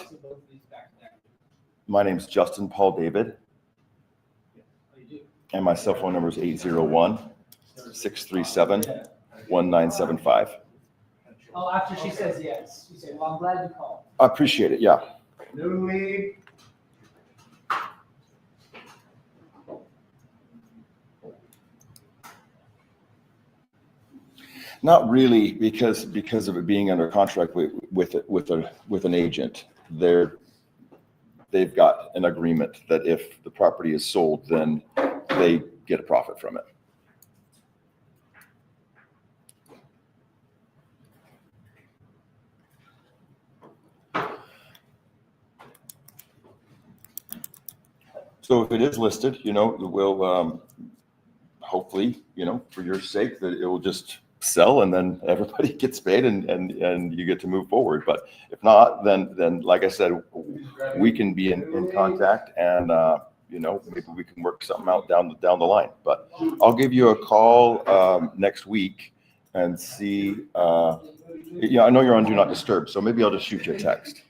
My name's Justin Paul David, and my cell phone number is 801-637-1975. Oh, after she says yes, you say, well, I'm glad you called. I appreciate it, yeah. New lead. Not really, because of it being under contract with an agent. They've got an agreement that if the property is sold, then they get a profit from it. So if it is listed, we'll hopefully, for your sake, that it will just sell and then everybody gets paid and you get to move forward. But if not, then like I said, we can be in contact, and maybe we can work something out down the line. But I'll give you a call next week and see. I know you're on Do Not Disturb, so maybe I'll just shoot you a text,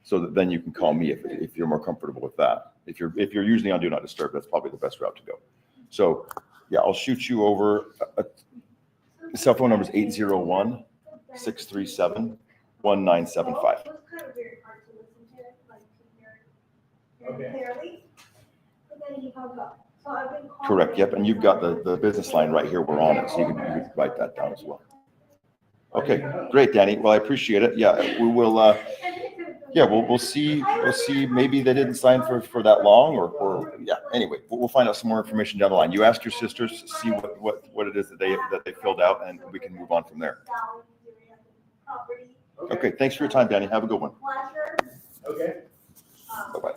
so that then you can call me if you're more comfortable with that. If you're usually on Do Not Disturb, that's probably the best route to go. So Yeah, I'll shoot you over. Cell phone number is 801-637-1975. Correct, yep, and you've got the business line right here, we're on it, so you can write that down as well. Okay, great, Danny, well, I appreciate it, yeah, we will, we'll see, maybe they didn't sign for that long, or, yeah, anyway, we'll find out some more information down the line. You ask your sisters, see what it is that they filled out, and we can move on from there. Okay, thanks for your time, Danny, have a good one. Okay. Bye-bye.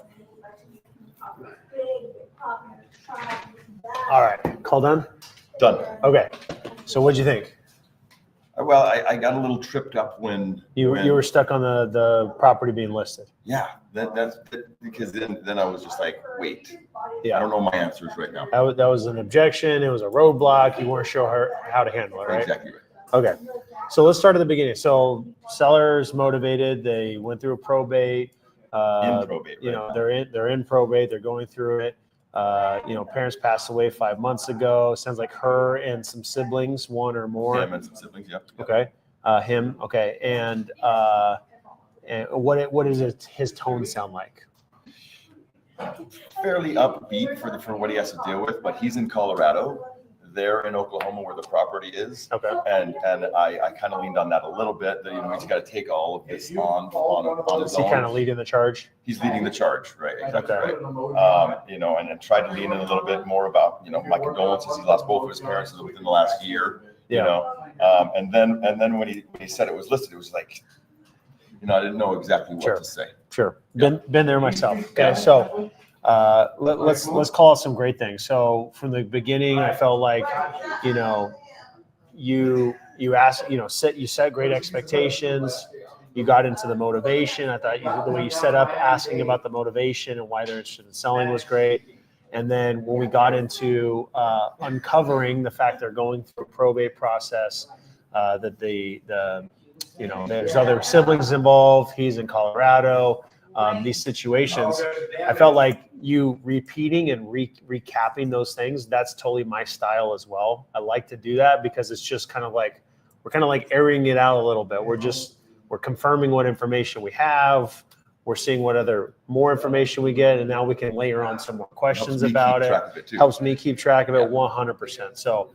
All right, call done? Done. Okay, so what'd you think? Well, I got a little tripped up when You were stuck on the property being listed. yeah, that's because then I was just like, wait, Yeah. I don't know my answers right now. That was an objection. It was a roadblock. You weren't sure how to handle it, right? Exactly right. Okay, so let's start at the beginning. So sellers motivated. They went through a probate. In probate, You right? know, they're in probate. They're going through it. You know, parents passed away 5 months ago. Sounds like her and some siblings, one or more. Him and some siblings, yeah. Okay, him. Okay, and what is his tone sound like? Fairly upbeat for what he has to deal with, but he's in Colorado. They're in Oklahoma where the property is. Okay. And I kind of leaned on that a little bit, that, you know, he's got to take all of this on his Is he kind of own. leading the charge? He's leading the charge, right? Exactly Okay. right. You know, and tried to lean in a little bit more about, you know, my condolences. He lost both of his parents within the last year. You Yeah. know, and then when he said it was listed, it was like, you know, I didn't know exactly what Sure. to say. Sure. Been there myself. Okay, so let's call it some great things. So from the beginning, I felt like, you know, you asked, you know, you set great expectations. You got into the motivation. I thought the way you set up asking about the motivation and why they're interested in selling was great. And then when we got into uncovering the fact they're going through a probate process, that you know, there's other siblings involved. He's in Colorado. These situations, I felt like you repeating and recapping those things. That's totally my style as well. I like to do that because it's just kind of like we're kind of like airing it out a little bit. We're confirming what information we have. We're seeing what more information we get, and now we can layer on some more questions about it. Helps me keep track of it 100%. So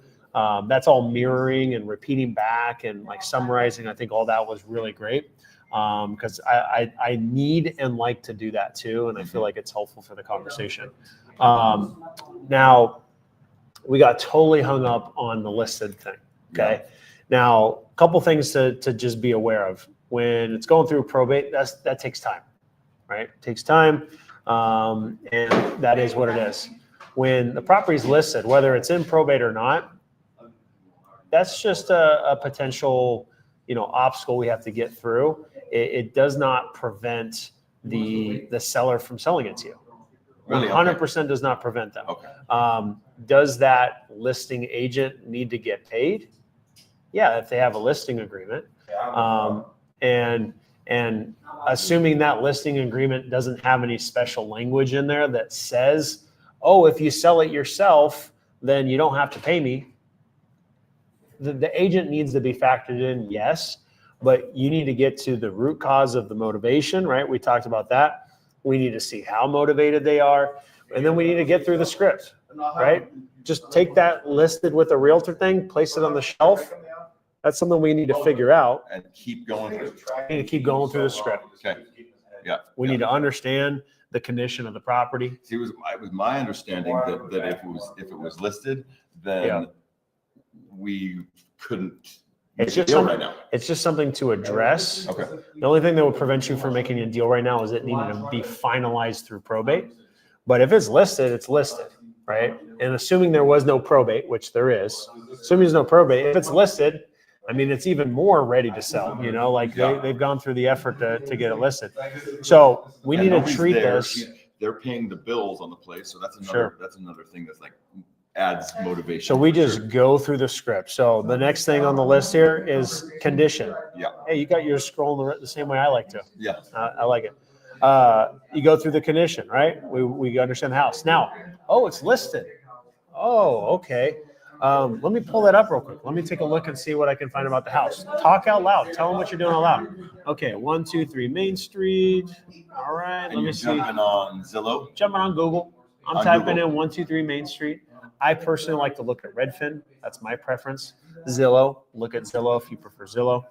that's all mirroring and repeating back and like summarizing. I think all that was really great because I need and like to do that too, and I feel like it's helpful for the conversation. Now, we got totally hung up on the listed thing. Okay. Yeah. Now, a couple things to just be aware of. When it's going through probate, that takes time, right? It takes time, and that is what it is. When the property is listed, whether it's in probate or not, that's just a potential, you know, obstacle we have to get through. It does not prevent the seller from selling it to you. Really? 100% does not prevent them. Okay. Does that listing agent need to get paid? Yeah, if they have a listing agreement. And assuming that listing agreement doesn't have any special language in there that says, oh, if you sell it yourself, then you don't have to pay me. The agent needs to be factored in, yes, but you need to get to the root cause of the motivation, right? We talked about that. We need to see how motivated they are, and then we need to get through the script, right? Just take that listed with a realtor thing, place it on the shelf. That's something we need to figure out. And keep going through. We need to keep going through the script. Okay. Yeah. We need to understand the condition of the property. See, it was my understanding that if it was listed, then we couldn't. It's just right now. It's just something to address. Okay. The only thing that would prevent you from making a deal right now is it needing to be finalized through probate. But if it's listed, it's listed, right? And assuming there was no probate, which there is, assuming there's no probate, if it's listed, I mean, it's even more ready to sell, you know, like they've gone through the effort to get it listed. So we need to treat this. They're paying the bills on the place. So that's another thing that's like adds motivation. So we just go through the script. So the next thing on the list here is condition. Yeah. Hey, you got yours scrolling the same way I like to. Yeah. I like it. You go through the condition, right? We understand the house. Now, oh, it's listed. Oh, okay. Let me pull that up real quick. Let me take a look and see what I can find about the house. Talk out loud. Tell them what you're doing out loud. Okay, 123 Main Street. All right, let me see. Jumping on Zillow. Jumping on Google. I'm On typing Google. in 123 Main Street. I personally like to look at Redfin. That's my preference. Zillow. Look at Zillow if you prefer Zillow.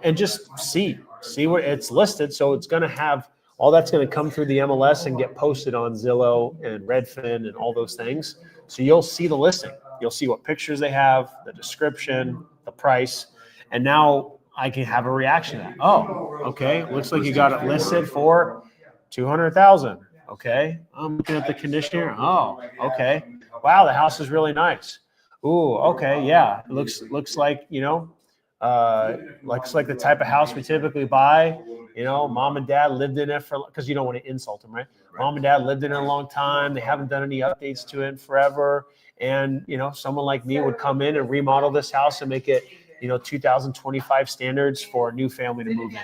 And just see where it's listed. So it's going to have all that's going to come through the MLS and get posted on Zillow and Redfin and all those things. So you'll see the listing. You'll see what pictures they have, the description, the price. And now I can have a reaction to that. Oh, okay. Looks like you got it listed for $200,000. Okay. I'm looking at the condition here. Oh, okay. Wow, the house is really nice. Ooh, okay. Yeah. It looks like, looks like the type of house we typically buy. Mom and dad lived in it because you don't want to insult them, right? Mom and dad lived in it a long time. They haven't done any updates to it in forever. And, someone like me would come in and remodel this house and make it, 2025 standards for a new family to move in.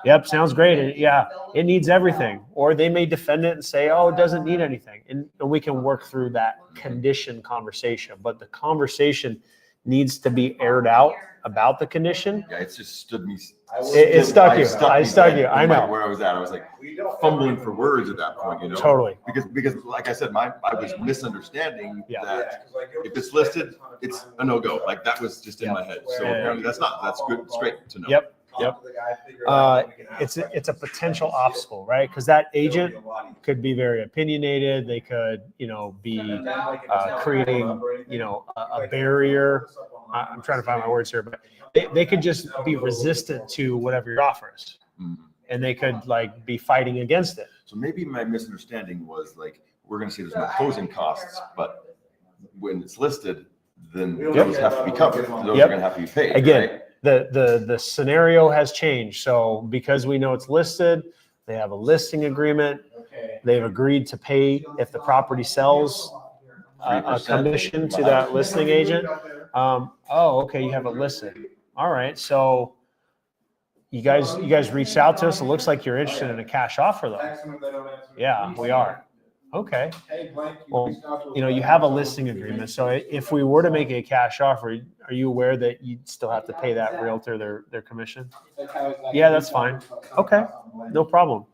Yep, sounds great. And yeah, it needs everything. Or they may defend it and say, oh, it doesn't need anything. And we can work through that condition conversation. But the conversation needs to be aired out about the condition. Yeah, it's just stood me. It stuck you. I stuck you. I know. Where I was at, I was like fumbling for words at that point, Totally. Because like I said, I was misunderstanding Yeah. that if it's listed, it's a no-go. Like that was just in my head. So apparently that's good. It's great to know. Yep. It's a potential obstacle, right? Because that agent could be very opinionated. They could, be creating, a barrier. I'm trying to find my words here, but they could just be resistant to whatever your offer is, and they could be fighting against it. So maybe my misunderstanding was we're going to say there's no closing costs, but when it's listed, then those have to be covered. Those are going to have to be paid. Again, right? the scenario has changed. So because we know it's listed, they have a listing agreement. They've agreed to pay if the property sells a commission to that listing agent. Okay, you have it listed. All right, so you guys reached out to us. It looks like you're interested in a cash offer, though. Yeah, we are. Okay. Well, you have a listing agreement. So if we were to make a cash offer, are you aware that you'd still have to pay that realtor their commission? Yeah, that's fine. Okay, no problem.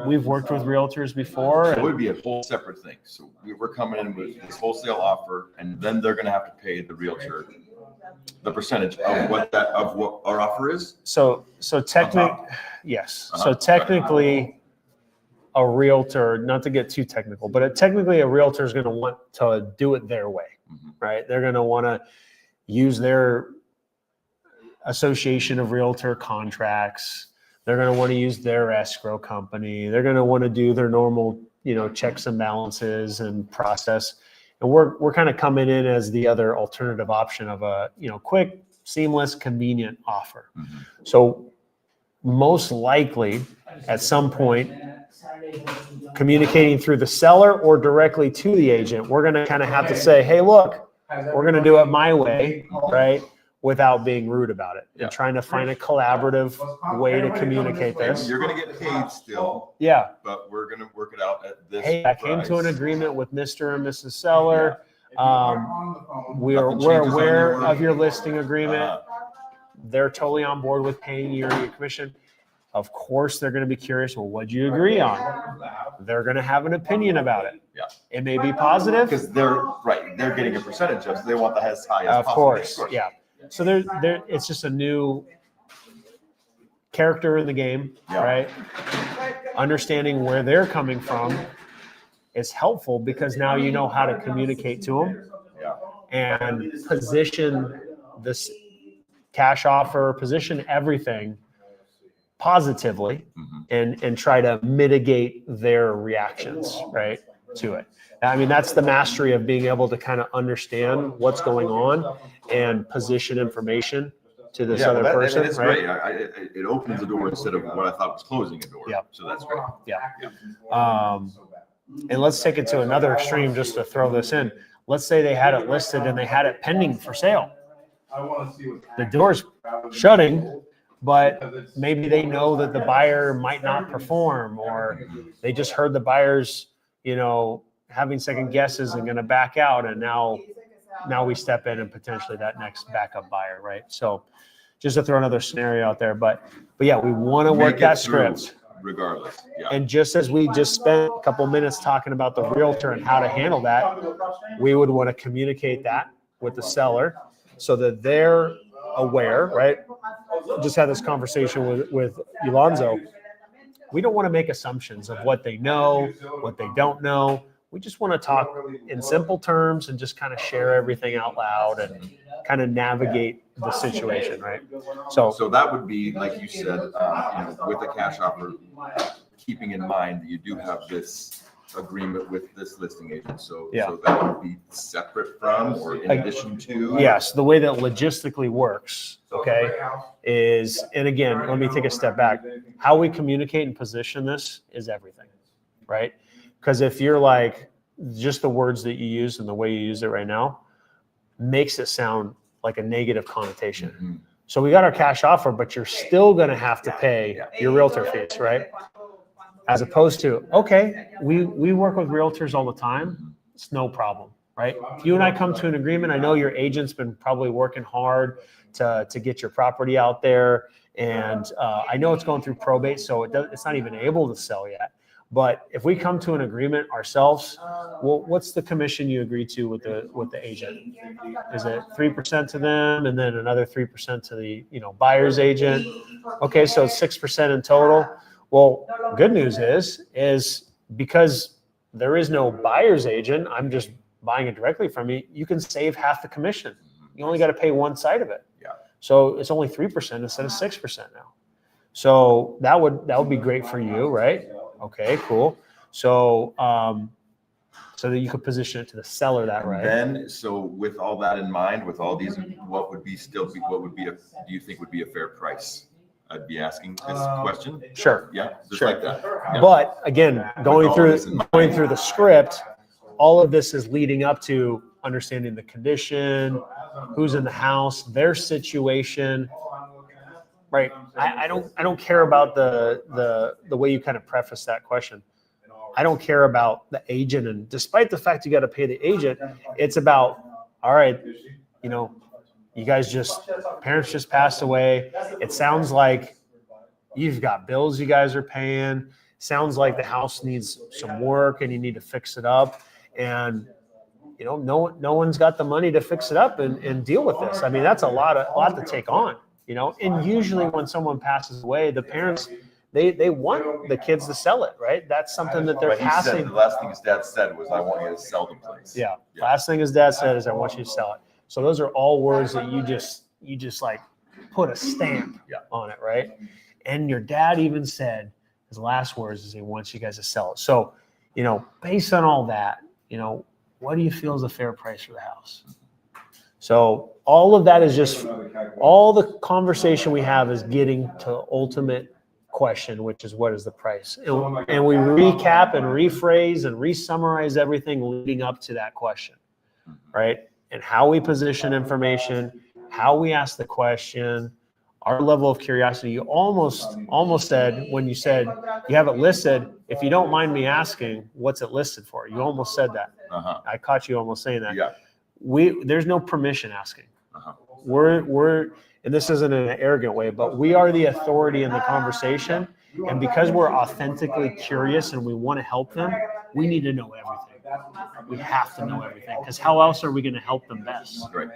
We've worked with realtors before. So it would be a whole separate thing. So we're coming in with this wholesale offer, and then they're going to have to pay the realtor the percentage of what our offer is. So technically, yes. So technically, a realtor, not to get too technical, but technically a realtor is going to want to do it their way, right? They're going to want to use their association of realtor contracts. They're going to want to use their escrow company. They're going to want to do their normal, checks and balances and process. And we're kind of coming in as the other alternative option of a, quick, seamless, convenient offer. So most likely at some point, communicating through the seller or directly to the agent, we're going to kind of have to say, hey, look, we're going to do it my way, right? Without being rude about it and trying to find a collaborative way to communicate this. You're going to get paid still. Yeah. But we're going to work it out at this Hey, I came to an agreement with Mr. and Mrs. Seller. We're aware of your listing agreement. They're totally on board with paying your commission. Of course, they're going to be curious. Well, what'd you agree on? They're going to have an opinion about it. Yeah. It may be positive. Because they're getting a percentage of, so they want the as high as Of possible. course, yeah. So there, it's just a new character in the game, right? Understanding where they're coming from is helpful because now you know how to communicate to them and position this cash offer, position everything positively and try to mitigate their reactions, right, to it. I mean, that's the mastery of being able to kind of understand what's going on and position information to this other person. It's right? great. It opens the door instead of what I thought was closing a door. Yep. So that's great. Yeah. And let's take it to another extreme just to throw this in. Let's say they had it listed and they had it pending for sale. The door's shutting, but maybe they know that the buyer might not perform, or they just heard the buyer's, having second guesses and going to back out. And now now we step in and potentially that next backup buyer, right? So just to throw another scenario out there, but yeah, we want to work Make it that through script. regardless. Yeah. And just as we just spent a couple minutes talking about the realtor and how to handle that, we would want to communicate that with the seller so that they're aware, right? Just had this conversation with Alonzo. We don't want to make assumptions of what they know, what they don't know. We just want to talk in simple terms and just kind of share everything out loud and kind of navigate the situation, right? So that would be, like you said, with a cash offer, keeping in mind that you do have this agreement with this listing agent. So that would be separate from or in addition to? Yes, the way that logistically works, okay, is, and again, let me take a step back. How we communicate and position this is everything, right? Because if you're like, just the words that you use and the way you use it right now makes it sound like a negative connotation. Mm-hmm. So we got our cash offer, but you're still going to have to pay your realtor fees, right? As opposed to, okay, we work with realtors all the time. It's no problem, right? If you and I come to an agreement, I know your agent's been probably working hard to get your property out there. And I know it's going through probate, so it's not even able to sell yet. But if we come to an agreement ourselves, well, what's the commission you agree to with the agent? Is it 3% to them and then another 3% to the buyer's agent? Okay, so 6% in total. Well, good news is because there is no buyer's agent, I'm just buying it directly from you. You can save half the commission. You only got to pay one side of it. Yeah. So it's only 3% instead of 6% now. So that would be great for you, right? Okay, cool. So so that you could position it to the seller that way. Then, so with all that in mind, with all these, what would do you think would be a fair price? I'd be asking this question. Sure. Yeah, just Sure. like that. Yeah. But again, going all through this in the script, all of this is leading up to understanding the condition, who's in the house, their situation. Right. I don't care about the way you kind of preface that question. I don't care about the agent, and despite the fact you got to pay the agent, it's about, all right, you guys parents just passed away. It sounds like you've got bills you guys are paying. Sounds like the house needs some work and you need to fix it up. And no one's got the money to fix it up and deal with this. I mean, that's a lot to take on. And usually when someone passes away, the parents, they want the kids to sell it, right? That's something that they're passing. The last thing his dad said was, "I want you to sell the place." Yeah. Last thing his dad said is, "I want you to sell it." So those are all words that you just like put a stamp on it, right? And your dad even said his last words is he wants you guys to sell it. So, based on all that, what do you feel is a fair price for the house? So all of that is just, all the conversation we have is getting to ultimate question, which is what is the price? And we recap and rephrase and re-summarize everything leading up to that question, right? And how we position information, how we ask the question, our level of curiosity. You almost said, when you said you have it listed, if you don't mind me asking, what's it listed for? You almost said that. Uh-huh. I caught you almost saying that. Yeah. There's no permission asking. Uh-huh. We're, and this isn't in an arrogant way, but we are the authority in the conversation. And because we're authentically curious and we want to help them, we need to know everything. We have to know everything, because how else are we going to help them best? Right.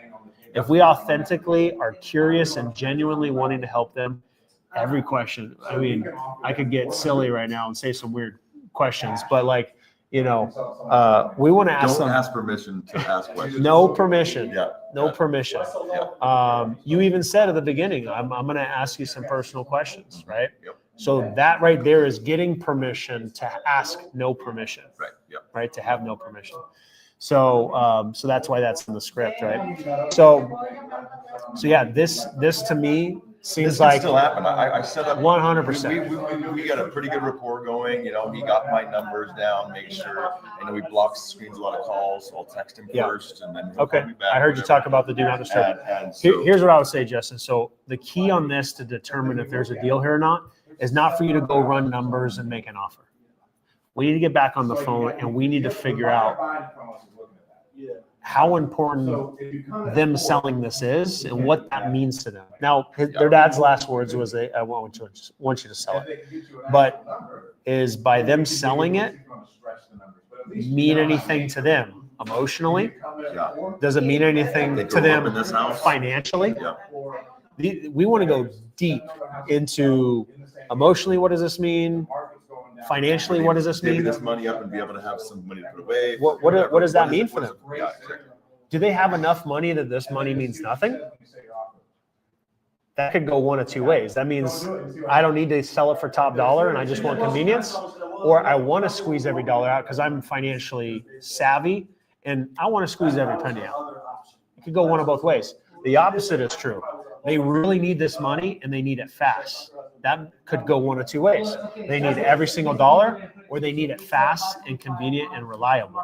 If we authentically are curious and genuinely wanting to help them, every question, I mean, I could get silly right now and say some weird questions, but we want to ask Don't them. ask permission to ask questions. No permission. Yeah. No permission. Yeah. You even said at the beginning, I'm going to ask you some personal questions, right? Yep. So that right there is getting permission to ask no permission. Right. Yep. Right? To have no permission. So that's why that's in the script, right? So yeah, this to me seems This can like still happen. I set up 100%. We got a pretty good rapport going. He got my numbers down, make sure. He blocks, screens a lot of calls. So I'll text him first, and then he'll Okay. call me back, I heard you whatever. talk about the do not disturb. And so, Here's what I would say, Justin. So the key on this to determine if there's a deal here or not is not for you to go run numbers and make an offer. We need to get back on the phone and we need to figure out how important them selling this is and what that means to them. Now, their dad's last words was, "I want you to sell it," but is by them selling it mean anything to them emotionally? Yeah. Does it mean anything They to grew up in them this house. financially? Yeah. We want to go deep into emotionally. What does this mean? Financially, what does this Divvy mean? this money up and be able to have some money to put away. What does that mean for them? Yeah, exactly. Do they have enough money that this money means nothing? That could go one of two ways. That means I don't need to sell it for top dollar and I just want convenience, or I want to squeeze every dollar out because I'm financially savvy and I want to squeeze every penny out. It could go one of both ways. The opposite is true. They really need this money and they need it fast. That could go one of two ways. They need every single dollar, or they need it fast and convenient and reliable.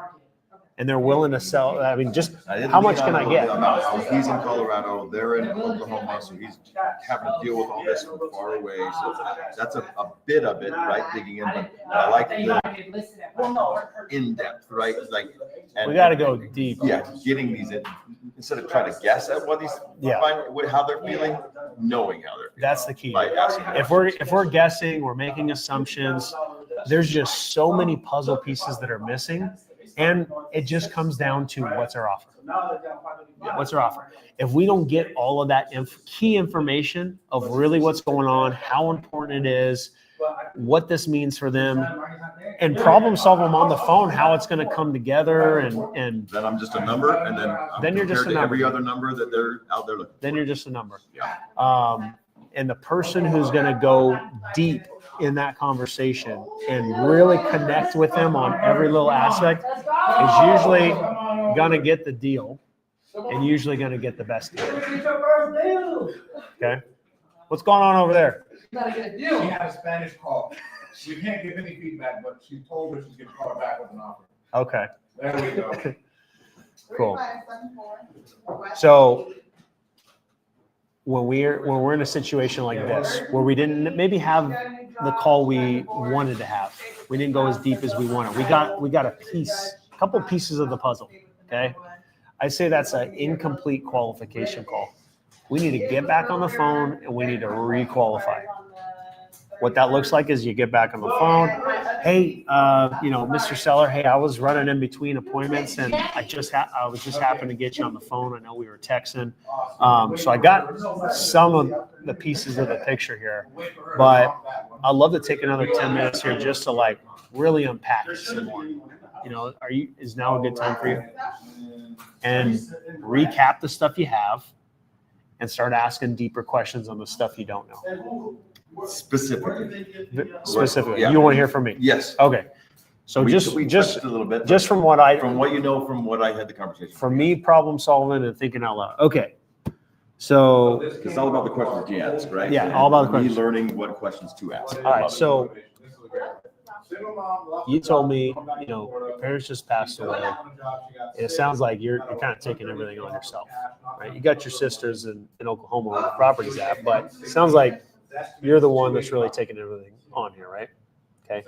And they're willing to sell. I mean, just how much can I get? About how he's in Colorado, they're in Oklahoma, so he's having to deal with all this from far away. So that's a bit of it, right? Digging in, but I like the in-depth, right? Like, and We got to go deep. yeah, getting these in instead of trying to guess at what these, how they're feeling, knowing how they're feeling. That's the key. By asking If we're guessing, we're making assumptions. There's just so many puzzle pieces that are missing. And it just comes down to what's our offer. What's our offer? If we don't get all of that key information of really what's going on, how important it is, what this means for them, and problem solve them on the phone, how it's going to come together, and then I'm just a number, and then you're just a number. Every other number that they're out there looking. Then you're just a number. Yeah. And the person who's going to go deep in that conversation and really connect with them on every little aspect is usually going to get the deal and usually going to get the best deal. Okay. What's going on over there? She had a Spanish call. We can't give any feedback, but she told her she's going to call her back with an offer. Okay. There we go. Cool. So when we're in a situation like this, where we didn't maybe have the call we wanted to have, we didn't go as deep as we wanted. We got a couple pieces of the puzzle. Okay, I say that's an incomplete qualification call. We need to get back on the phone and we need to re-qualify. What that looks like is you get back on the phone. Hey, Mr. Seller. Hey, I was running in between appointments, and I was just happened to get you on the phone. I know we were texting, so I got some of the pieces of the picture here, but I'd love to take another 10 minutes here just to really unpack some more. Is now a good time for you? And recap the stuff you have, and start asking deeper questions on the stuff you don't know. Specifically. Yeah. You want to hear from me? Yes. Okay. So We just touched a little bit. just from what I had the conversation. For me, problem solving and thinking out loud. Okay. So It's all about the questions you ask, right? Yeah, all about the questions. Me learning what questions to ask. all right. So you told me, your parents just passed away. And it sounds like you're kind of taking everything on yourself, right? You got your sisters in Oklahoma where the property's at, but it sounds like you're the one that's really taking everything on here, right? Okay.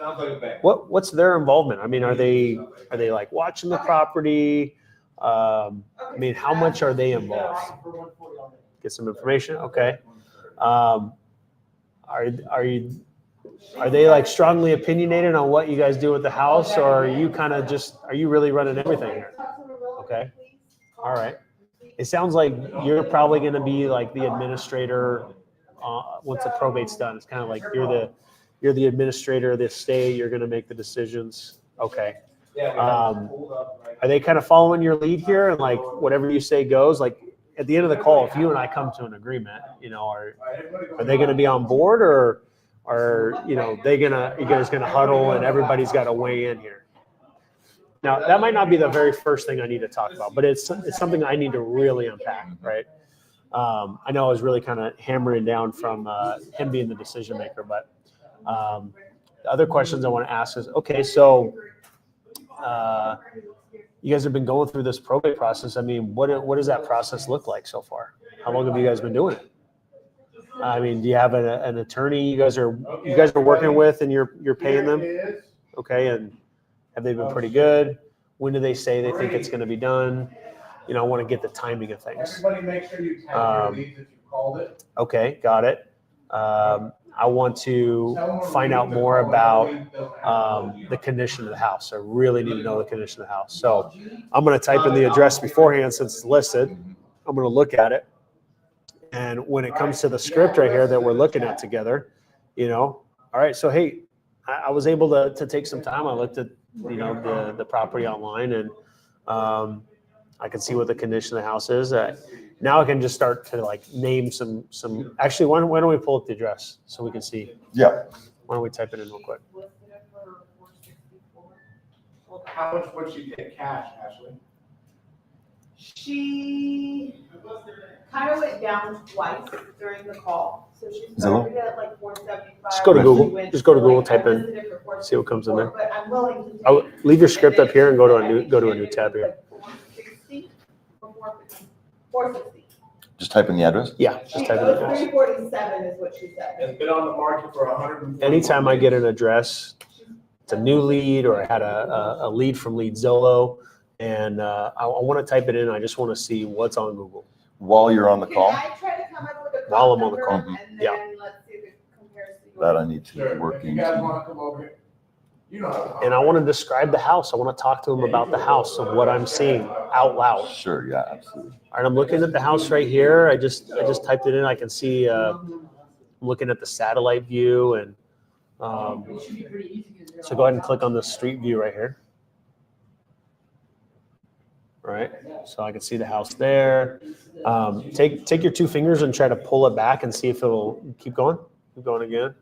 What's their involvement? I mean, are they like watching the property? I mean, how much are they involved? Get some information. Okay. Are they like strongly opinionated on what you guys do with the house, or are you kind of are you really running everything here? Okay. All right. It sounds like you're probably going to be like the administrator once the probate's done. It's kind of like you're the administrator of the estate. You're going to make the decisions. Okay. Are they kind of following your lead here, and like whatever you say goes? Like at the end of the call, if you and I come to an agreement, are they going to be on board, or are you guys gonna huddle and everybody's got to weigh in here? Now that might not be the very first thing I need to talk about, but it's something I need to really unpack, right? I know I was really kind of hammering down from him being the decision maker, but the other questions I want to ask is, okay, so you guys have been going through this probate process. I mean, what does that process look like so far? How long have you guys been doing it? I mean, do you have an attorney you guys are working with and you're paying them? Okay, and have they been pretty good? When do they say they think it's going to be done? I want to get the timing of things. Everybody make sure you tag your leads if you called it. Okay, got it. I want to find out more about the condition of the house. I really need to know the condition of the house. So I'm going to type in the address beforehand since it's listed. I'm going to look at it. And when it comes to the script right here that we're looking at together, all right, so hey, I was able to take some time. I looked at, the property online, and I can see what the condition of the house is. Now I can just start to like name some, actually, why don't we pull up the address so we can see? Yeah. Why don't we type it in real quick? How much would she take cash, Ashley? She kind of went down twice during the call. So she Zillow? started at like 475. Just go to She Google. went Just go to Google, like, type I in, listed it for see what comes in there. 464, But I'm willing to take. Oh, leave your script and up here and go to a then new I think new she tab here. like 460 or 450, 460. Just type in the address. Yeah, just She type in goes the address. 347 is what she said. It's been on the market for 100. Anytime I get an address, it's a new lead, or I had a lead from Lead Zolo, and I want to type it in. I just want to see what's on Google. While you're on the Can call, I try to come up with a While call I'm on the number call. and Yeah. then let's see if it compares to yours? that I need to Sure, work if you guys into. want to come over here, you know. how to And I want to describe the house. I want to talk to them about the house and what I'm seeing out loud. Sure, yeah, absolutely. All right, I'm looking at the house right here. I just typed it in. I can see. I'm looking at the satellite view, and so go ahead and click on the street view right here. All right, so I can see the house there. Take your two fingers and try to pull it back and see if it'll keep going. Keep going again.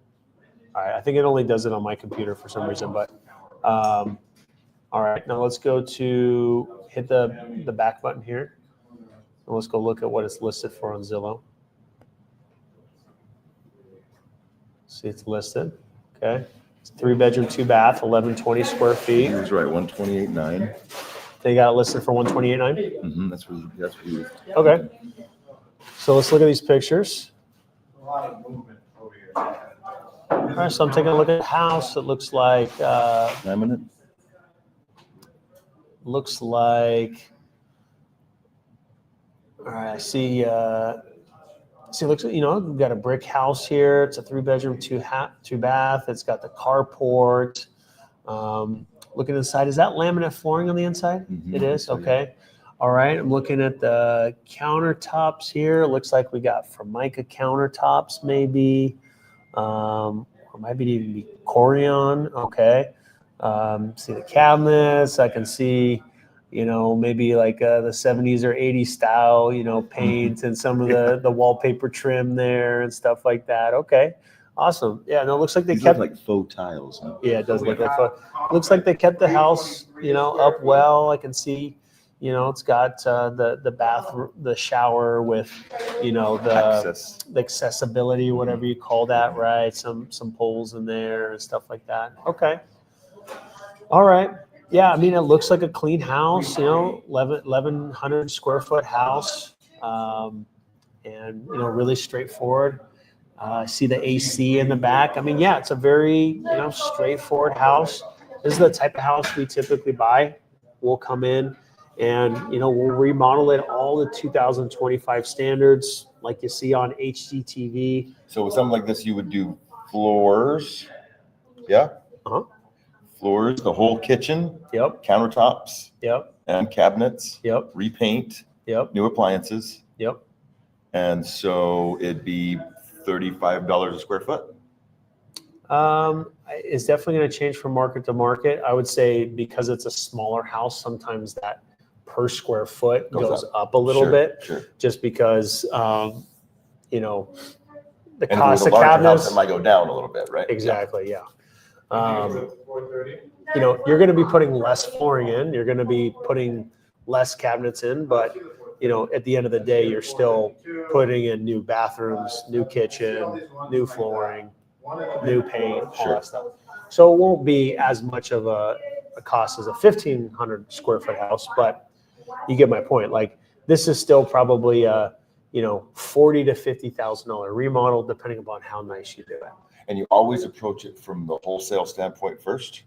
All right, I think it only does it on my computer for some reason, but all right, now let's go to hit the back button here. And let's go look at what it's listed for on Zillow. See, it's listed. Okay, it's 3-bedroom, 2-bath, 1120 square feet. He was right, 128.9. They got it listed for 128.9. Mm-hmm, that's what he. Okay, so let's look at these pictures. A lot of movement over here. All right, so I'm taking a look at the house. It looks like 9 minutes. All right, I see. See, it looks like, we've got a brick house here. It's a 3-bedroom, 2-bath. It's got the carport. Looking inside, is that laminate flooring on the inside? Mhm, It is. so, yeah. Okay. All right. I'm looking at the countertops here. Looks like we got Formica countertops, maybe, or maybe even be Corian. Okay. See the cabinets. I can see, maybe like the 70s or 80s style, paint and some of the wallpaper trim there and stuff like that. Okay. Awesome. Yeah. No, it looks like they These kept. look like faux tiles. Huh? Yeah, it does look like fun. Looks like they kept the house, up well. I can see, it's got the bathroom, the shower with, the Access. the accessibility, whatever you call that, right? Some poles in there and stuff like that. Okay. All right. Yeah, I mean, it looks like a clean house, 1,100 square foot house, and really straightforward. I see the AC in the back. I mean, yeah, it's a very, straightforward house. This is the type of house we typically buy. We'll come in and, we'll remodel it all the 2025 standards like you see on HGTV. So with something like this, you would do floors. Yeah. Uh-huh. Floors, the whole kitchen, Yep, countertops, yep, and cabinets. yep, Repaint, yep, new appliances, yep. and so it'd be $35 a square foot. It's definitely going to change from market to market. I would say because it's a smaller house, sometimes that per square foot goes up a little Sure, bit, Sure. just because, the And cost with of a larger house, cabinets. it might go down a little bit, right? Exactly, yeah. 430. You're going to be putting less flooring in. You're going to be putting less cabinets in, but at the end of the day, you're still putting in new bathrooms, new kitchen, new flooring, new paint, all Sure. that stuff. So it won't be as much of a cost as a 1,500 square foot house, but you get my point. Like, this is still probably a $40,000 to $50,000 remodel, depending upon how nice you do it. And you always approach it from the wholesale standpoint first?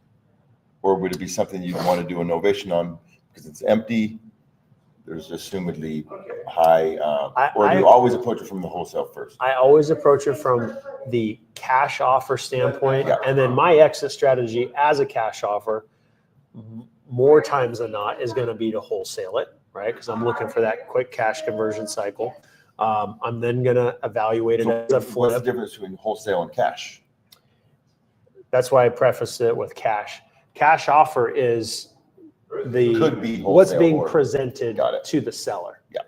Or would it be something you'd want to do a novation on because it's empty? there's assumedly high, or do you always approach it from the wholesale first? I always approach it from the cash offer standpoint. Yeah. And then my exit strategy as a cash offer, more times than not, is going to be to wholesale it, right? Because I'm looking for that quick cash conversion cycle. I'm then going to evaluate it as a What's the flip. difference between wholesale and cash? That's why I preface it with cash. Cash offer is Could be what's wholesale being or- presented Got it. to the seller. Yeah.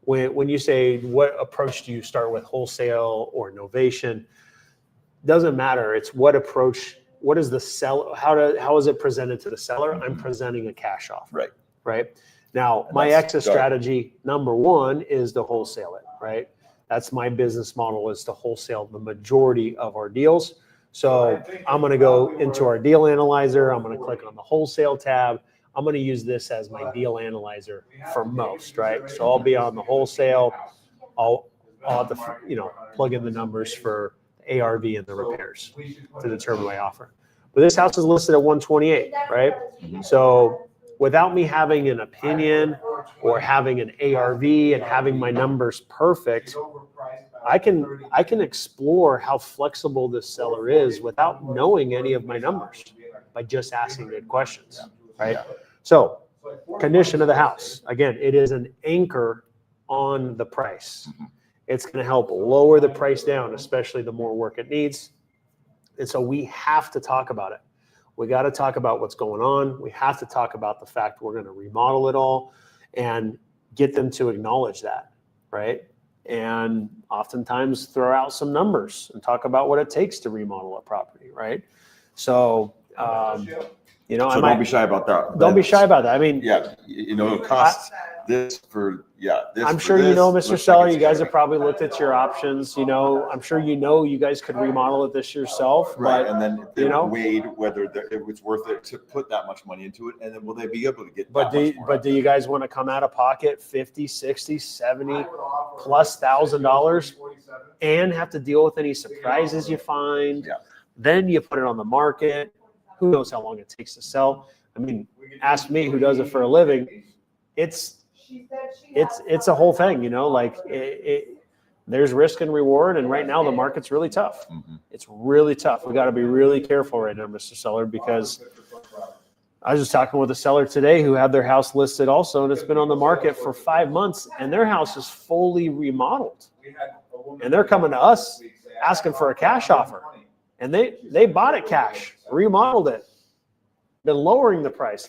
When you say what approach do you start with, wholesale or novation, doesn't matter. It's what approach. What is the seller? How is it presented to the seller? I'm presenting a cash offer. Right. Right. Now, And my that's- exit go ahead. strategy number one is to wholesale it. Right. That's my business model, is to wholesale the majority of our deals. So I'm going to go into our deal analyzer. I'm going to click on the wholesale tab. I'm going to use this as my deal analyzer for most, right? So I'll be on the wholesale. I'll have to, plug in the numbers for ARV and the repairs to determine my offer. But this house is listed at 128, right? So without me having an opinion or having an ARV and having my numbers perfect, I can explore how flexible this seller is without knowing any of my numbers by just asking good questions, right? So condition of the house, again, it is an anchor on the price. It's going to help lower the price down, especially the more work it needs. And so we have to talk about it. We got to talk about what's going on. We have to talk about the fact we're going to remodel it all and get them to acknowledge that, right? And oftentimes throw out some numbers and talk about what it takes to remodel a property, right? So, So don't be shy about that. Don't be shy about that. I mean, Yeah, it costs this for, this. I'm for sure this. Mr. Looks like Seller, it's you guys good. have probably looked at your options. I'm sure you guys could remodel it this yourself. Right, But, and then they you know- weighed whether it was worth it to put that much money into it, and then will they be able to get But that much more? do you guys want to come out of pocket 50, 60, 70 plus $1,000 and have to deal with any surprises you find? Yeah. Then you put it on the market. Who knows how long it takes to sell? I mean, ask me who does it for a living. It's a whole thing, there's risk and reward. And right now the market's really tough. It's really tough. We got to be really careful right now, Mr. Seller, because I was just talking with a seller today who had their house listed also, and it's been on the market for 5 months, and their house is fully remodeled. And they're coming to us asking for a cash offer. And they bought it cash, remodeled it, been lowering the price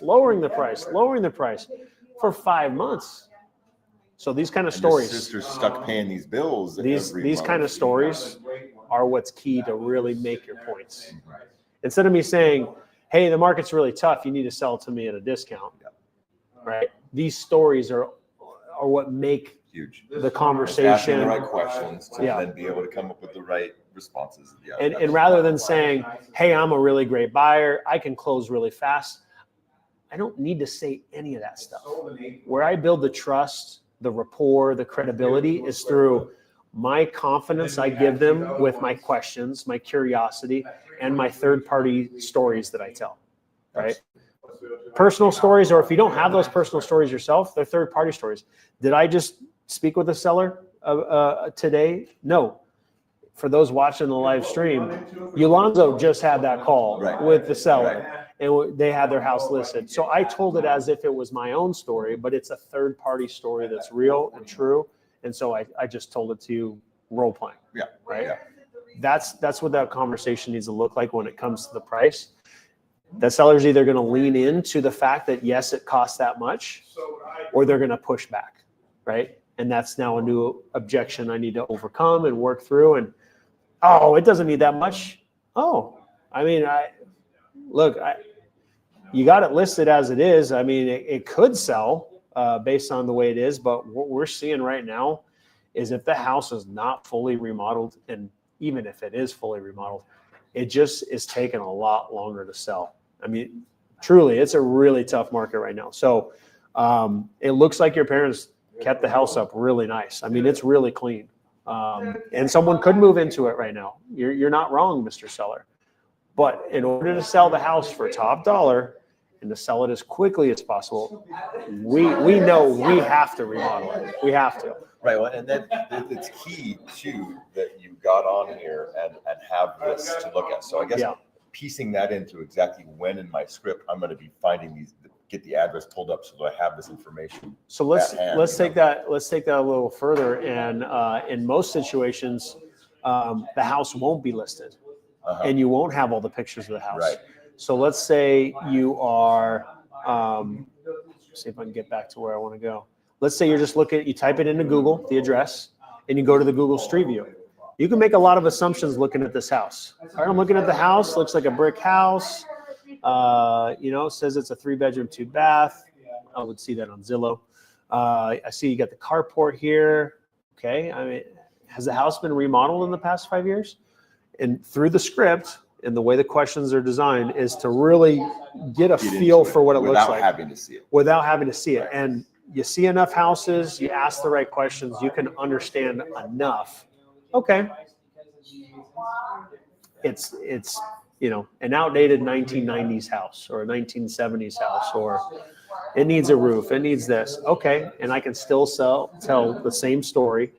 for 5 months. So these kind of And the stories, sister's stuck paying these bills. these kind of stories are what's key to really make your points. Instead of me saying, hey, the market's really tough, you need to sell it to me at a discount, right? These stories are what make Huge. the Asking conversation. the right questions to Yeah. then be able to come up with the right responses. Yeah, And rather than saying, hey, I'm a really great buyer, I can close really fast, I don't need to say any of that stuff. Where I build the trust, the rapport, the credibility is through my confidence I give them with my questions, my curiosity, and my third-party stories that I tell, right? Personal stories, or if you don't have those personal stories yourself, they're third-party stories. Did I just speak with a seller today? No. For those watching the live stream, Yolonzo just had that call with the seller, and they had their house listed. So I told it as if it was my own story, but it's a third-party story that's real and true. And so I just told it to you role playing. Yeah. Right. Yeah. That's what that conversation needs to look like when it comes to the price. The seller's either going to lean into the fact that, yes, it costs that much, or they're going to push back. Right. And that's now a new objection I need to overcome and work through. And, oh, it doesn't need that much. Oh, I mean, you got it listed as it is. I mean, it could sell based on the way it is, but what we're seeing right now is if the house is not fully remodeled, and even if it is fully remodeled, it just is taking a lot longer to sell. I mean, truly, it's a really tough market right now. So it looks like your parents kept the house up really nice. I mean, it's really clean. And someone could move into it right now. You're not wrong, Mr. Seller. But in order to sell the house for top dollar and to sell it as quickly as possible, we know we have to remodel it. We have to. Right, well, and then it's key too that you got on here and have this to look at. So I guess Yeah. piecing that into exactly when in my script I'm going to be finding these, get the address pulled up so that I have this information. So let's at hand, take that a little further. And in most situations, the house won't be listed, and you won't have all the pictures of the house. Right. So let's say you are. See if I can get back to where I want to go. Let's say you're just looking. You type it into Google, the address, and you go to the Google Street View. You can make a lot of assumptions looking at this house. All right, I'm looking at the house. Looks like a brick house. It says it's a 3-bedroom, 2-bath. I would see that on Zillow. I see you got the carport here. Okay. I mean, has the house been remodeled in the past 5 years? And through the script and the way the questions are designed is to really get a feel for what it looks like. Without having to see it. Without having to see it. And you see enough houses, you ask the right questions, you can understand enough. Okay. It's an outdated 1990s house or a 1970s house, or it needs a roof, it needs this. Okay. And I can still tell the same story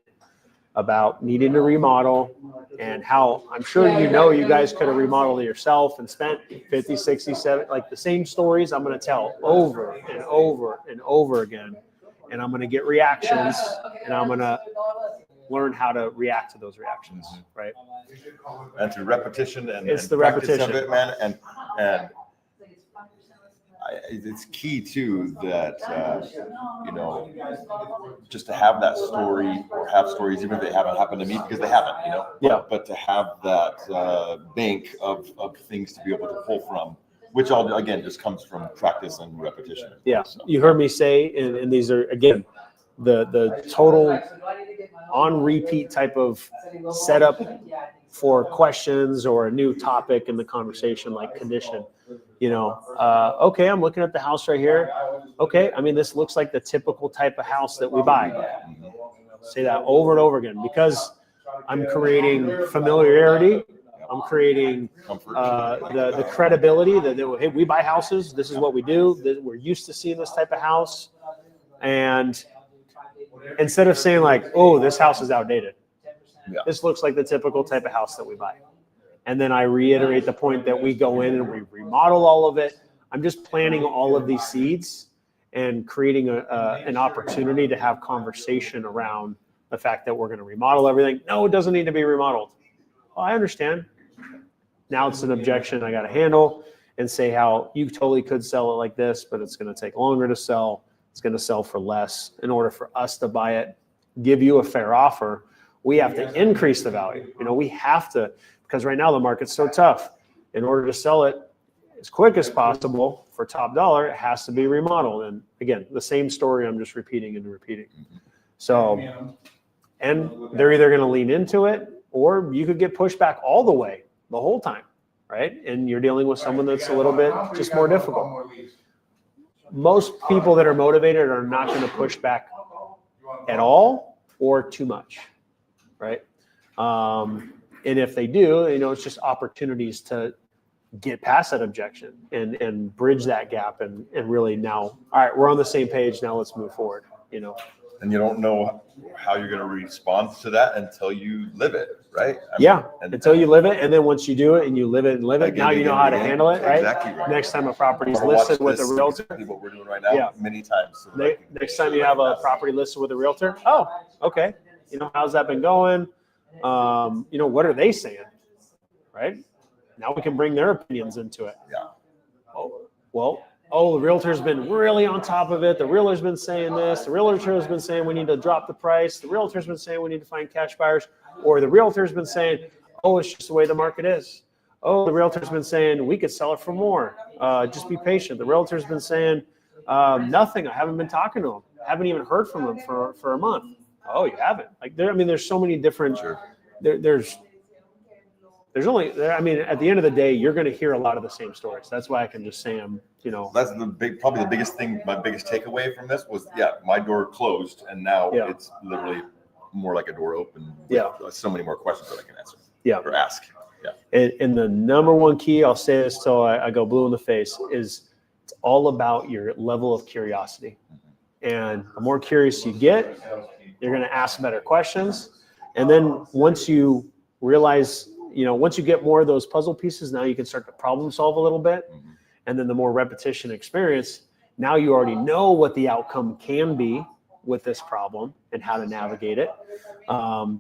about needing to remodel and how I'm sure you guys could have remodeled it yourself and spent 50, 60, 70, like the same stories I'm going to tell over and over and over again. And I'm going to get reactions, and I'm going to learn how to react to those reactions, right? And through repetition It's the practice repetition. of it, man, and it's key too that just to have that story or have stories, even if they haven't happened to me, because they haven't, Yeah. But to have that bank of things to be able to pull from, which all again just comes from practice and repetition. Yeah, So, you heard me say, and these are again the total on repeat type of setup for questions or a new topic in the conversation, like condition. Okay, I'm looking at the house right here. Okay, I mean, this looks like the typical type of house that we buy. Say that over and over again, because I'm creating familiarity. I'm creating the credibility that hey, we buy houses. This is what we do. We're used to seeing this type of house. And instead of saying like, oh, this house is outdated. Yeah. This looks like the typical type of house that we buy. And then I reiterate the point that we go in and we remodel all of it. I'm just planting all of these seeds and creating an opportunity to have conversation around the fact that we're going to remodel everything. No, it doesn't need to be remodeled. Oh, I understand. Now it's an objection I got to handle and say how you totally could sell it like this, but it's going to take longer to sell. It's going to sell for less. In order for us to buy it, give you a fair offer, we have to increase the value. We have to, because right now the market's so tough. In order to sell it as quick as possible for top dollar, it has to be remodeled. And again, the same story I'm just repeating and repeating. So, and they're either going to lean into it, or you could get pushed back all the way the whole time, right? And you're dealing with someone that's a little bit just more difficult. Most people that are motivated are not going to push back at all or too much, right? And if they do, it's just opportunities to get past that objection and bridge that gap and really now, all right, we're on the same page. Now let's move forward, And you don't know how you're going to respond to that until you live it, right? Until you live it. And then once you do it and you live it and live it, now you know how to handle it, right? Exactly right. Next time a property is listed with a realtor. Exactly what we're doing right now, many times. So Next time you have a property listed with a realtor, oh, okay. How's that been going? What are they saying, right? Now we can bring their opinions into it. Yeah. The realtor's been really on top of it. The realtor's been saying this. The realtor's been saying we need to drop the price. The realtor's been saying we need to find cash buyers. Or the realtor's been saying, oh, it's just the way the market is. Oh, the realtor's been saying we could sell it for more. Just be patient. The realtor's been saying nothing. I haven't been talking to him. I haven't even heard from him for a month. Oh, you haven't? There's so many different. Sure. There's only. At the end of the day, you're going to hear a lot of the same stories. That's why I can just say them. That's probably the biggest thing. My biggest takeaway from this was, my door closed, and now it's literally more like a door open. With so many more questions that I can answer. Or ask. Yeah. And the number one key, I'll say this till I go blue in the face, is it's all about your level of curiosity. And the more curious you get, you're going to ask better questions. And then once you realize, once you get more of those puzzle pieces, now you can start to problem solve a little bit. And then the more repetition experience, now you already know what the outcome can be with this problem and how to navigate it.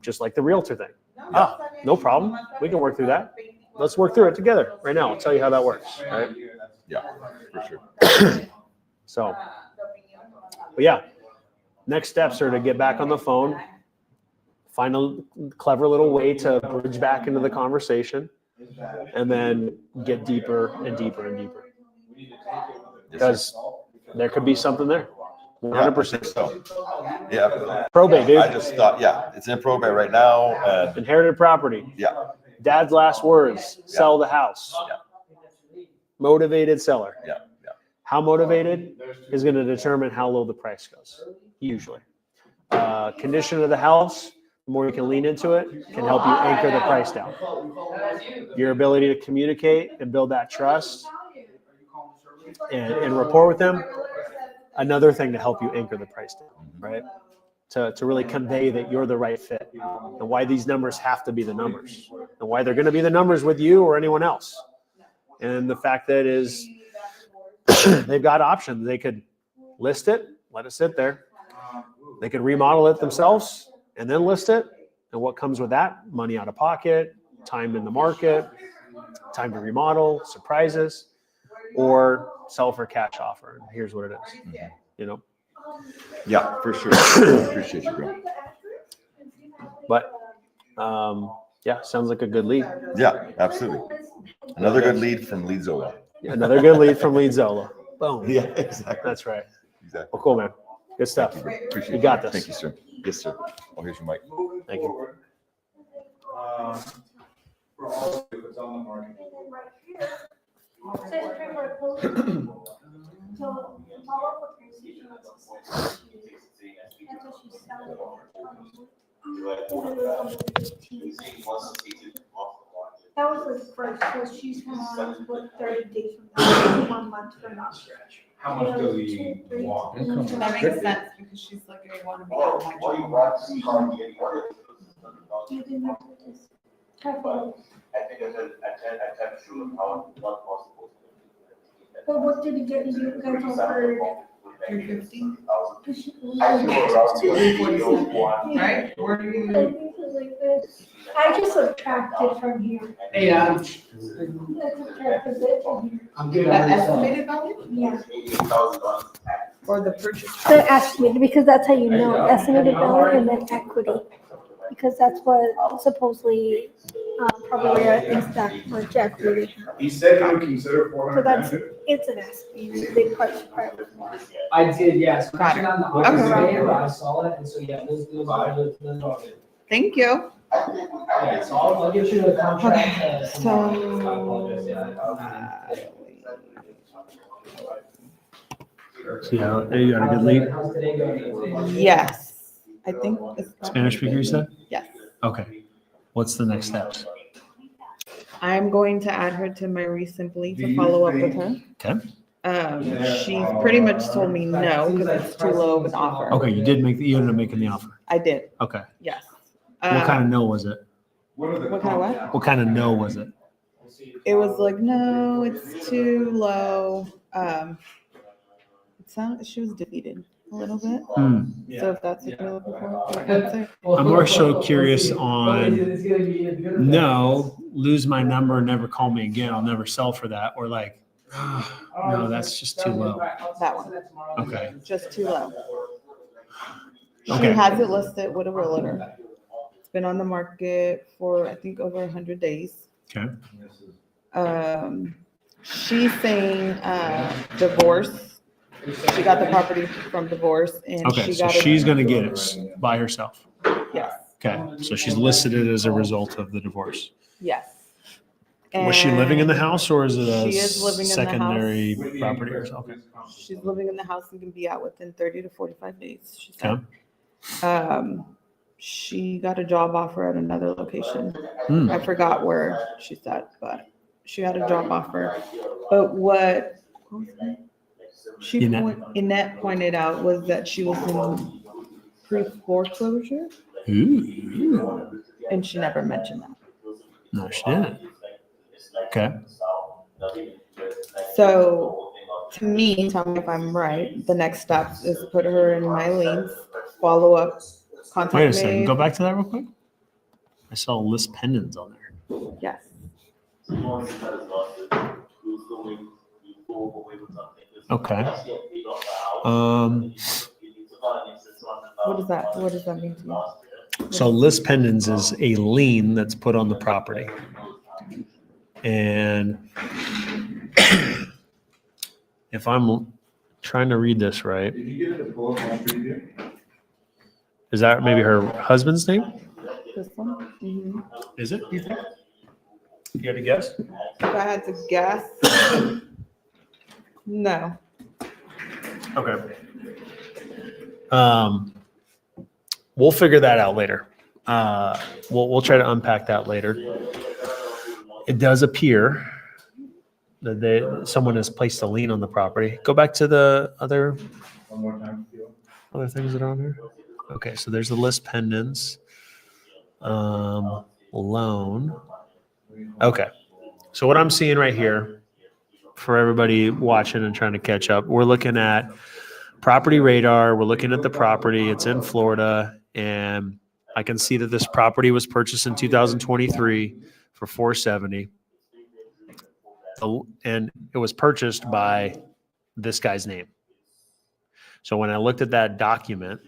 Just like the realtor thing. No problem. We can work through that. Let's work through it together right now. I'll tell you how that works. Right? Yeah, for sure. So, but yeah, next steps are to get back on the phone, find a clever little way to bridge back into the conversation, and then get deeper and deeper and deeper. Because there could be something there. 100%. So, yeah. Probate, dude. I just thought, yeah, it's in probate right now. And Inherited property. yeah. Dad's last words, sell the house. Yeah. Motivated seller. Yeah. Yeah. How motivated is going to determine how low the price goes, usually. Condition of the house, the more you can lean into it, can help you anchor the price down. Your ability to communicate and build that trust and rapport with them, another thing to help you anchor the price down, right? To really convey that you're the right fit and why these numbers have to be the numbers and why they're going to be the numbers with you or anyone else. And the fact that is they've got options. They could list it, let it sit there. They could remodel it themselves and then list it. And what comes with that? Money out of pocket, time in the market, time to remodel, surprises, or sell for cash offer. And here's what it is, Yeah, for sure. Appreciate you, bro. But yeah, sounds like a good lead. Yeah, absolutely. Another good lead from Lead Zolo. Another good lead from Lead Zolo. Boom. Yeah, exactly. That's right. Exactly. Well, cool, man. Good stuff. Thank you, bro. Appreciate You got this. Thank you, sir. Yes, sir. Oh, here's your mic. Thank you. That was the first, so she's on 30 days from now, 1 month from now. How much do we want? That makes sense because she's like, I want to be out of my job. You didn't have to just careful. But what did it get you guys offered? 350. Right? Where do you? I just subtracted from here. Hey, I subtracted it from here. I'm good The on this. estimated value Yeah. or the purchase? The estimated, because that's how you know, estimated value and then equity. Because that's what supposedly, probably is that much equity. He said he would consider So that's, 400. it's an estimated, they part. I did, yes. Got it. On the Okay. office day, I saw it, and so yeah, those are the. Thank you. Yeah, so I'll get you the contract. Okay, so. So yeah, you got a good lead. Yes, I think. Spanish speaker, you said? Yes. Okay. What's the next steps? I'm going to add her to my recently to follow up with her. Okay. She's pretty much told me no because it's too low of an offer. Okay, you ended up making the offer. I did, Okay. yes. What kind of no was it? What kind of what? What kind of no was it? It was like, no, it's too low. It sounded, she was defeated a little bit. So if that's what you're looking for, that's it. I'm more so curious on no, lose my number, never call me again. I'll never sell for that. Or like, no, that's just too low. That one, Okay. just too low. She Okay. has it listed with a realtor. It's been on the market for, I think, over 100 days. Okay. She's saying divorce. She got the property from divorce and Okay. she So got it. she's going to get it by herself. Yes, Okay. So she's listed it as a result of the divorce. yes. Was she living in the And house or is it a She is living in the secondary house. property or something? She's living in the house and can be out within 30 to 45 days, she Okay. said. She got a job offer at another location. Hmm. I forgot where she said, but she had a job offer. But what was it? Annette pointed out was that she was in pre-foreclosure, Ooh. and she never mentioned that. No, she didn't. Okay. So, to me, tell me if I'm right, the next step is put her in my leads, follow up, contact me. Wait a second. Go back to that real quick. I saw list pendants on there. Yes. Okay. What does that mean to you? So list pendants is a lien that's put on the property. And if I'm trying to read this right, Did you get it to pull up on Street View? is that maybe her husband's name? This one? Mm-hmm. Is it, you think? You had a guess? If I had to guess, no. Okay. We'll figure that out later. We'll try to unpack that later. It does appear that someone has placed a lien on the property. Go back to the other One more time. other things that are on here. Okay, so there's the list pendants, loan. Okay, so what I'm seeing right here for everybody watching and trying to catch up, we're looking at property radar. We're looking at the property. It's in Florida, and I can see that this property was purchased in 2023 for $470, and it was purchased by this guy's name. So when I looked at that document,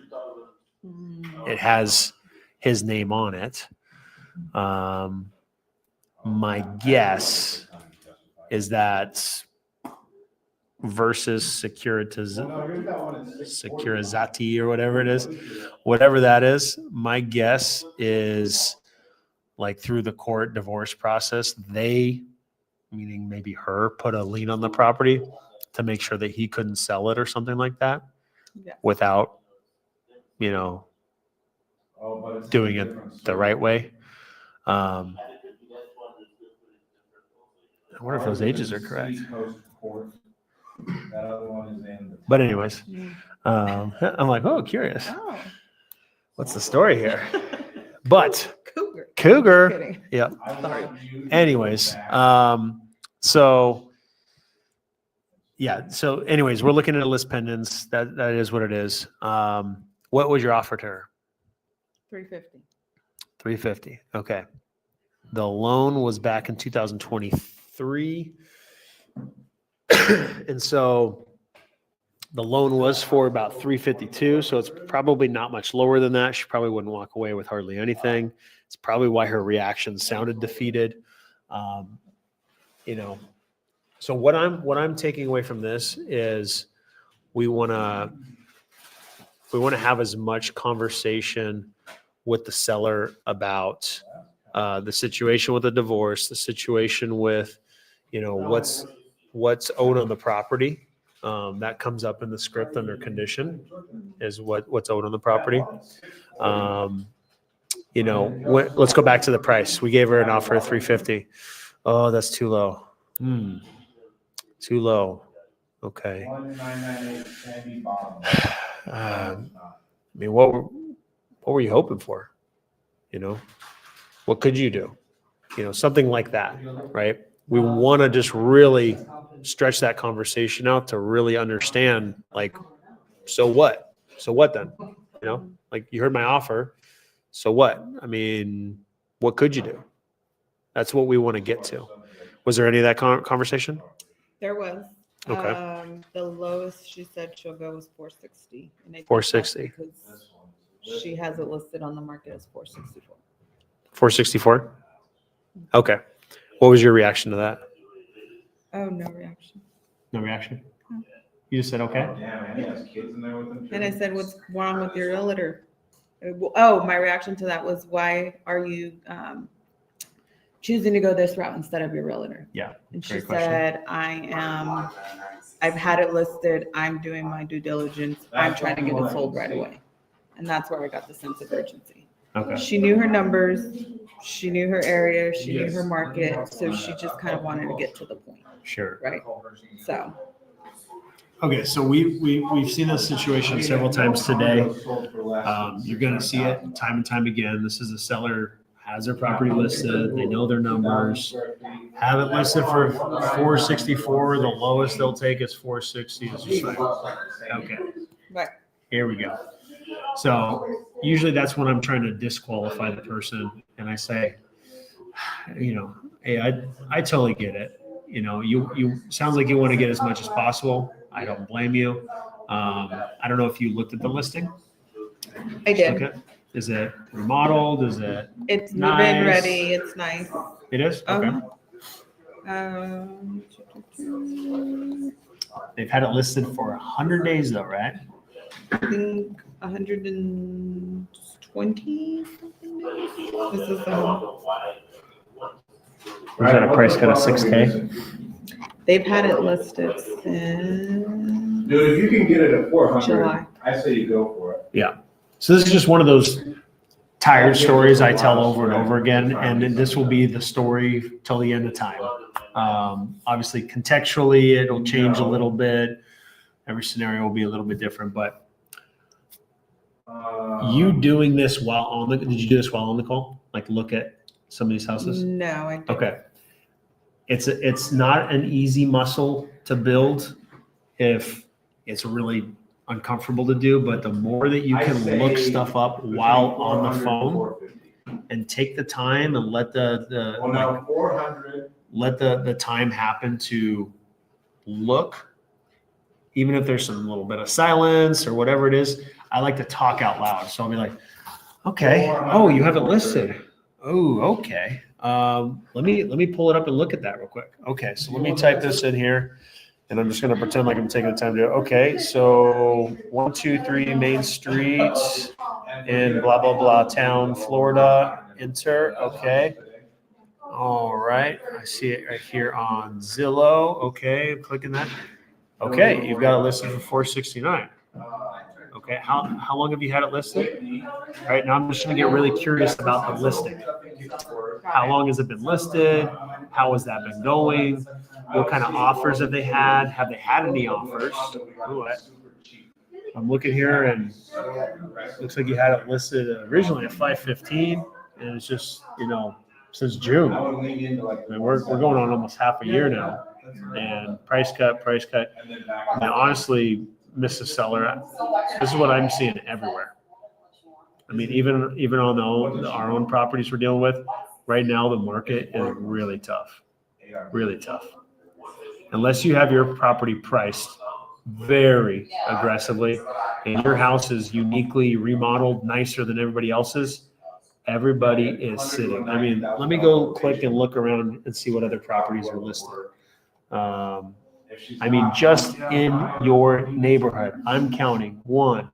it has his name on it. My guess is that versus securizati or whatever it is, whatever that is, my guess is like through the court divorce process, they, meaning maybe her, put a lien on the property to make sure that he couldn't sell it or something like that without, doing it the right way. I wonder if those ages are correct. But anyways, I'm like, oh, curious. Oh. What's the story here? But Cougar. Cougar. Just kidding. Yeah. Anyways, so yeah. So anyways, we're looking at a list pendants. That is what it is. What was your offer to her? $350. $350. Okay. The loan was back in 2023. And so the loan was for about $352. So it's probably not much lower than that. She probably wouldn't walk away with hardly anything. It's probably why her reaction sounded defeated. So what I'm taking away from this is we want to have as much conversation with the seller about the situation with the divorce, the situation with, what's owed on the property. That comes up in the script under condition is what's owed on the property. Let's go back to the price. We gave her an offer of $350. Oh, that's too low. Too low. Okay. What were you hoping for? What could you do? Something like that, right? We want to just really stretch that conversation out to really understand, like, so what? So what then? Like you heard my offer. So what? What could you do? That's what we want to get to. Was there any of that conversation? There was. Okay. The lowest she said she'll go was $460. And I think $460. that's because she has it listed on the market as $464. $464? Okay. What was your reaction to that? Oh, no reaction. No reaction? You just said okay? And I said, what's wrong with your realtor? Oh, my reaction to that was, why are you choosing to go this route instead of your realtor? Yeah. And she Great question. said, I've had it listed. I'm doing my due diligence. I'm trying to get it sold right away. And that's where I got the sense of urgency. Okay. She knew her numbers. She knew her area. She knew her market. So she just kind of wanted to get to the point. Sure. Right. So. Okay, so we've seen this situation several times today. You're gonna see it time and time again. This is a seller has their property listed, they know their numbers, have it listed for 464, the lowest they'll take is 460. It's just like, okay, Right. here we go. So usually that's when I'm trying to disqualify the person, and I say, hey, I totally get it. You sounds like you want to get as much as possible. I don't blame you. I don't know if you looked at the listing. I did. Okay. Is it remodeled? Is it? It's nice? move-in ready. It's nice. It is? Okay. They've had it listed for 100 days though, right? I think 120 something days. This is Was that a price cut of 6K? they've had it listed since Dude, if you can get it at 400, July. I say you go for it. Yeah. So this is just one of those tired stories I tell over and over again, and this will be the story till the end of time. Obviously, contextually, it'll change a little bit. Every scenario will be a little bit different, but you doing this while on the, did you do this while on the call? Like look at some of these houses? No, I didn't. Okay. It's not an easy muscle to build if it's really uncomfortable to do, but the more that you can look stuff up while on the phone and take the time and let the time happen to look, even if there's some little bit of silence or whatever it is, I like to talk out loud. So I'll be like, okay, oh, you have it listed. Oh, okay. Let me pull it up and look at that real quick. Okay, so let me type this in here, and I'm just gonna pretend like I'm taking the time to. Okay, so 123 Main Street in blah blah blah town, Florida. Enter. Okay. All right, I see it right here on Zillow. Okay, I'm clicking that. Okay, you've got it listed for 469. Okay, how long have you had it listed? All right, now I'm just gonna get really curious about the listing. How long has it been listed? How has that been going? What kind of offers have they had? Have they had any offers? Ooh, I'm looking here and looks like you had it listed originally at 515, and it's just, since June. I mean, we're going on almost half a year now, and price cut. And honestly, Mrs. Seller, this is what I'm seeing everywhere. I mean, even on our own properties we're dealing with right now, the market is really tough. Unless you have your property priced very aggressively and your house is uniquely remodeled, nicer than everybody else's, everybody is sitting. I mean, let me go click and look around and see what other properties are listed. I mean, just in your neighborhood, I'm counting 1,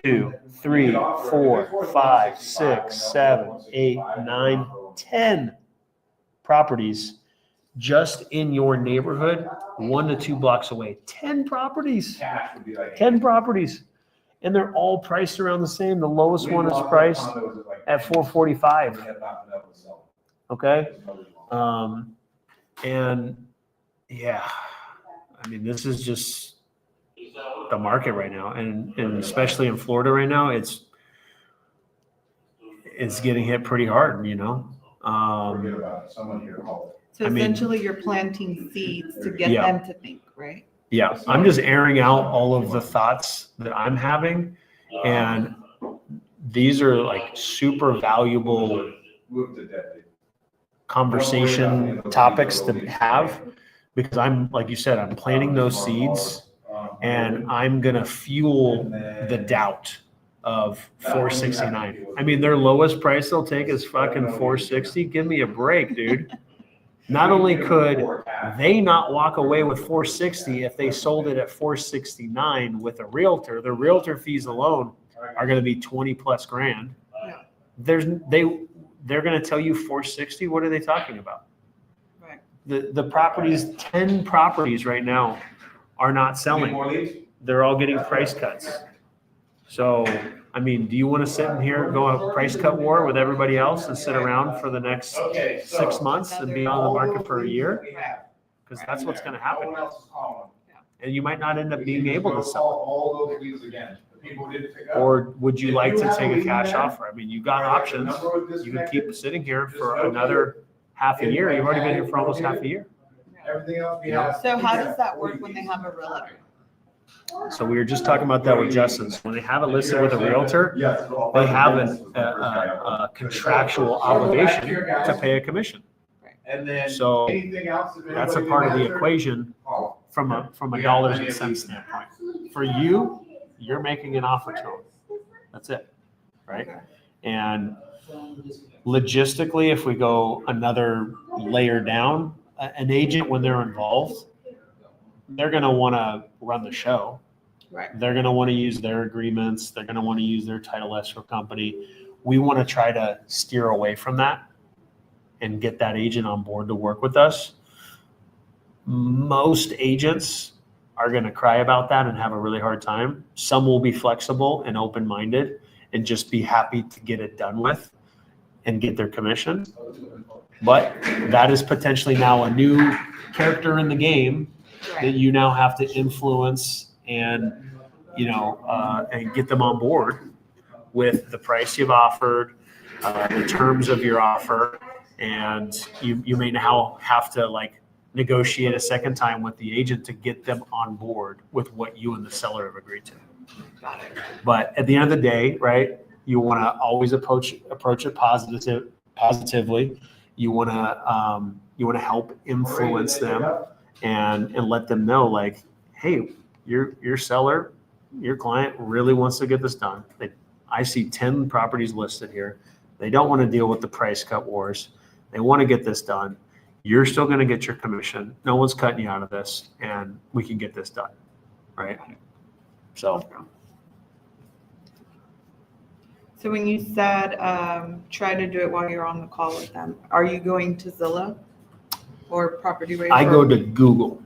2, 3, 4, 5, 6, 7, 8, 9, 10 properties just in your neighborhood, 1 to 2 blocks away. 10 properties. 10 properties. And they're all priced around the same. The lowest one is priced at 445. Okay. And yeah. I mean, this is just the market right now, and especially in Florida right now, it's getting hit pretty hard, So essentially, you're planting seeds to get them to think, right? Yeah, I'm just airing out all of the thoughts that I'm having, and these are like super valuable conversation topics to have. Because I'm, like you said, I'm planting those seeds, and I'm going to fuel the doubt of 469. I mean, their lowest price they'll take is fucking 460. Give me a break, dude. Not only could they not walk away with 460 if they sold it at 469 with a realtor, the realtor fees alone are going to be 20 plus grand. They're going to tell you 460. What are they talking about? The properties, 10 properties right now are not selling. They're all getting price cuts. So, I mean, do you want to sit in here and go on a price cut war with everybody else and sit around for the next 6 months and be on the market for a year? Because that's what's going to happen. and you might not end up being able to sell all those leads again. The people who didn't pick it. up. Or would you like to have take a a lead cash there? offer? I mean, you've got options. The number was You can disconnected. keep sitting here Just for note another half a year. You've already been here for almost half a year. Everything else we have. So how does that work when they have a realtor? So we were just talking about that with Justin. So when they have it listed with a realtor, they have a contractual obligation to pay a commission. And then So anything else. if that's a anybody part of the wants to- equation from a dollars and cents standpoint. For you, you're making an offer to them. That's it, right? And logistically, if we go another layer down, an agent, when they're involved, they're going to want to run the show. Right. They're going to want to use their agreements. They're going to want to use their title escrow company. We want to try to steer away from that and get that agent on board to work with us. Most agents are going to cry about that and have a really hard time. Some will be flexible and open-minded and just be happy to get it done with and get their commission. But that is potentially now a new character in the game that you now have to influence and, and get them on board with the price you've offered, the terms of your offer, and you may now have to negotiate a second time with the agent to get them on board with what you and the seller have agreed to. Got it. But at the end of the day, right, you want to always approach it positively. You want to help influence them and let them know, hey, your seller, your client really wants to get this done. I see 10 properties listed here. They don't want to deal with the price cut wars. They want to get this done. You're still going to get your commission. No one's cutting you out of this, and we can get this done, right? So when you said try to do it while you're on the call with them, are you going to Zillow or Property Rate? I go to Google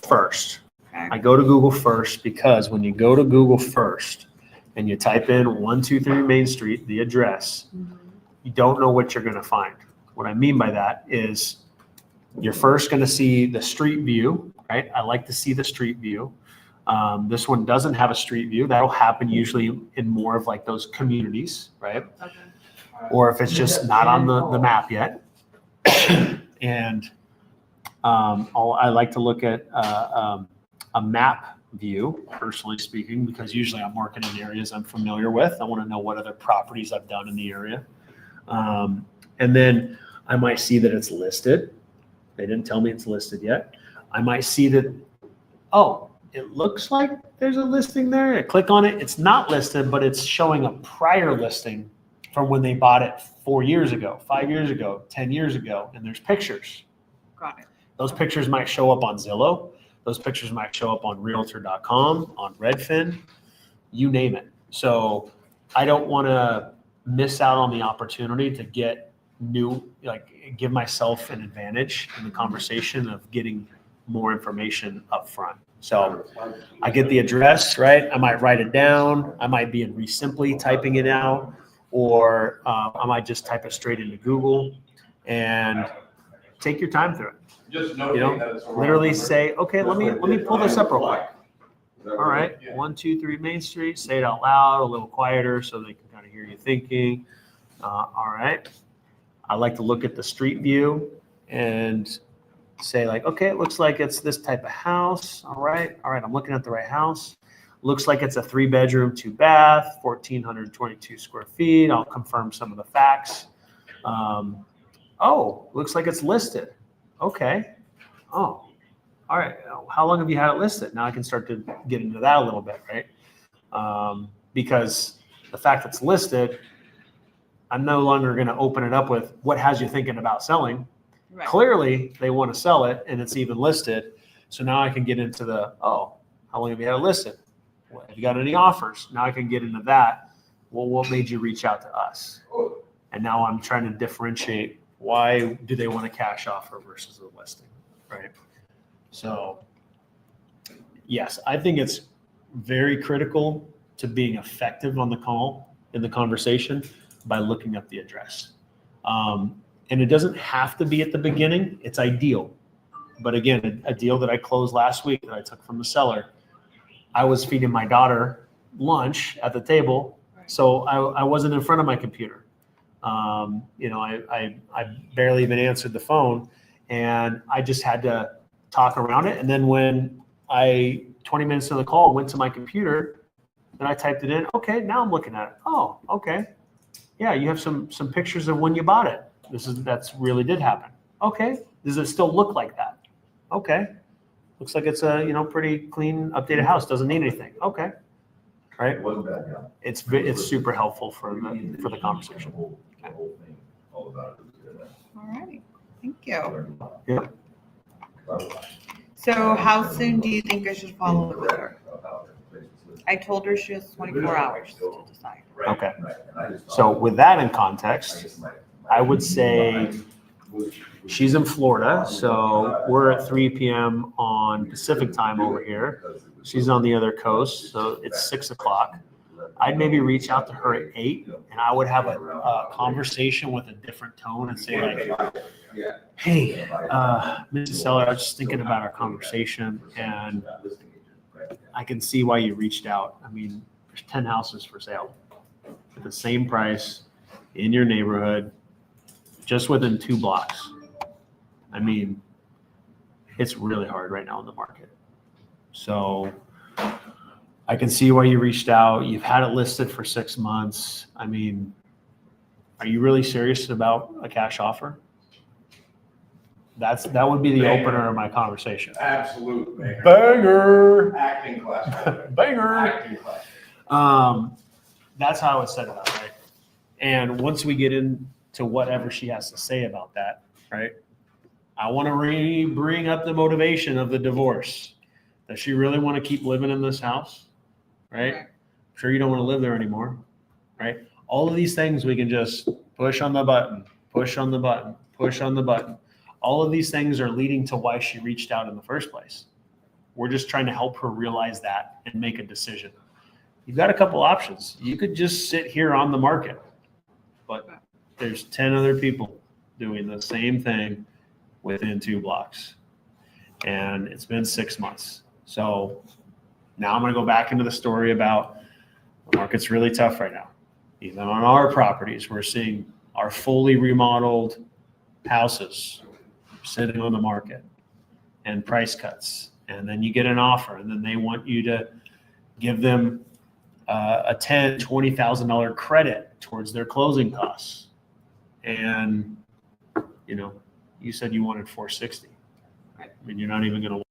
first. Okay. I go to Google first because when you go to Google first and you type in 123 Main Street, the address, you don't know what you're going to find. What I mean by that is you're first going to see the street view, right? I like to see the street view. This one doesn't have a street view. That'll happen usually in more of those communities, right? Okay. Or if it's just not on the map yet. And I like to look at a map view, personally speaking, because usually I'm working in areas I'm familiar with. I want to know what other properties I've done in the area. And then I might see that it's listed. They didn't tell me it's listed yet. I might see that, it looks like there's a listing there. I click on it. It's not listed, but it's showing a prior listing from when they bought it 4 years ago, 5 years ago, 10 years ago, and there's pictures. Got it. Those pictures might show up on Zillow. Those pictures might show up on Realtor.com, on Redfin, you name it. So I don't want to miss out on the opportunity to get give myself an advantage in the conversation of getting more information up front. So I get the address, right? I might write it down. I might be in Resimply typing it out, or I might just type it straight into Google and take your time through it. Just Literally say, okay, let me pull this up real quick. All right, 123 Main Street, say it out loud, a little quieter so they can kind of hear you thinking. All right. I like to look at the street view and say okay, it looks like it's this type of house. All right, I'm looking at the right house. Looks like it's a 3-bedroom, 2-bath, 1,422 square feet. I'll confirm some of the facts. Looks like it's listed. Okay. All right. How long have you had it listed? Now I can start to get into that a little bit, right? Because the fact that it's listed, I'm no longer going to open it up with what has you thinking about selling. Right. Clearly, they want to sell it, and it's even listed. So now I can get into the, how long have you had it listed? Have you got any offers? Now I can get into that. Well, what made you reach out to us? And now I'm trying to differentiate, why do they want a cash offer versus a listing, right? So, yes, I think it's very critical to being effective on the call, in the conversation, by looking up the address. And it doesn't have to be at the beginning. It's ideal. But again, a deal that I closed last week that I took from the seller, I was feeding my daughter lunch at the table, so I wasn't in front of my computer. You know, I barely even answered the phone, and I just had to talk around it. And then when 20 minutes into the call, went to my computer and I typed it in. Okay, now I'm looking at it. Oh, okay. Yeah, you have some pictures of when you bought it. That's really did happen. Okay. Does it still look like that? Okay. Looks like it's a, you know, pretty clean, updated house. Doesn't need anything. Okay. Right. It's super helpful for the conversation. Okay. All right. Thank you. Yeah. So how soon do you think I should follow up with her? I told her she has 24 hours to decide. Okay. So with that in context, I would say she's in Florida, so we're at 3 p.m. on Pacific time over here. She's on the other coast, so it's 6 o'clock. I'd maybe reach out to her at 8, and I would have a conversation with a different tone and say like, hey, Mrs. Seller, I was just thinking about our conversation, and I can see why you reached out. I mean, there's 10 houses for sale at the same price in your neighborhood, just within 2 blocks. I mean, it's really hard right now in the market. So I can see why you reached out. You've had it listed for 6 months. I mean, are you really serious about a cash offer? That would be the opener of my conversation. Absolute Banger. Acting class. Banger. Acting class. That's how I would set it up, right? And once we get into whatever she has to say about that, right? I want to bring up the motivation of the divorce. Does she really want to keep living in this house? Right? I'm sure you don't want to live there anymore, right? All of these things we can just push on the button, push on the button, push on the button. All of these things are leading to why she reached out in the first place. We're just trying to help her realize that and make a decision. You've got a couple options. You could just sit here on the market, but there's 10 other people doing the same thing within 2 blocks. And it's been 6 months. So now I'm going to go back into the story about the market's really tough right now. Even on our properties, we're seeing our fully remodeled houses sitting on the market and price cuts. And then you get an offer, and then they want you to give them a $10,000, $20,000 credit towards their closing costs. And, you know, you said you wanted 460. I mean, you're not even going to.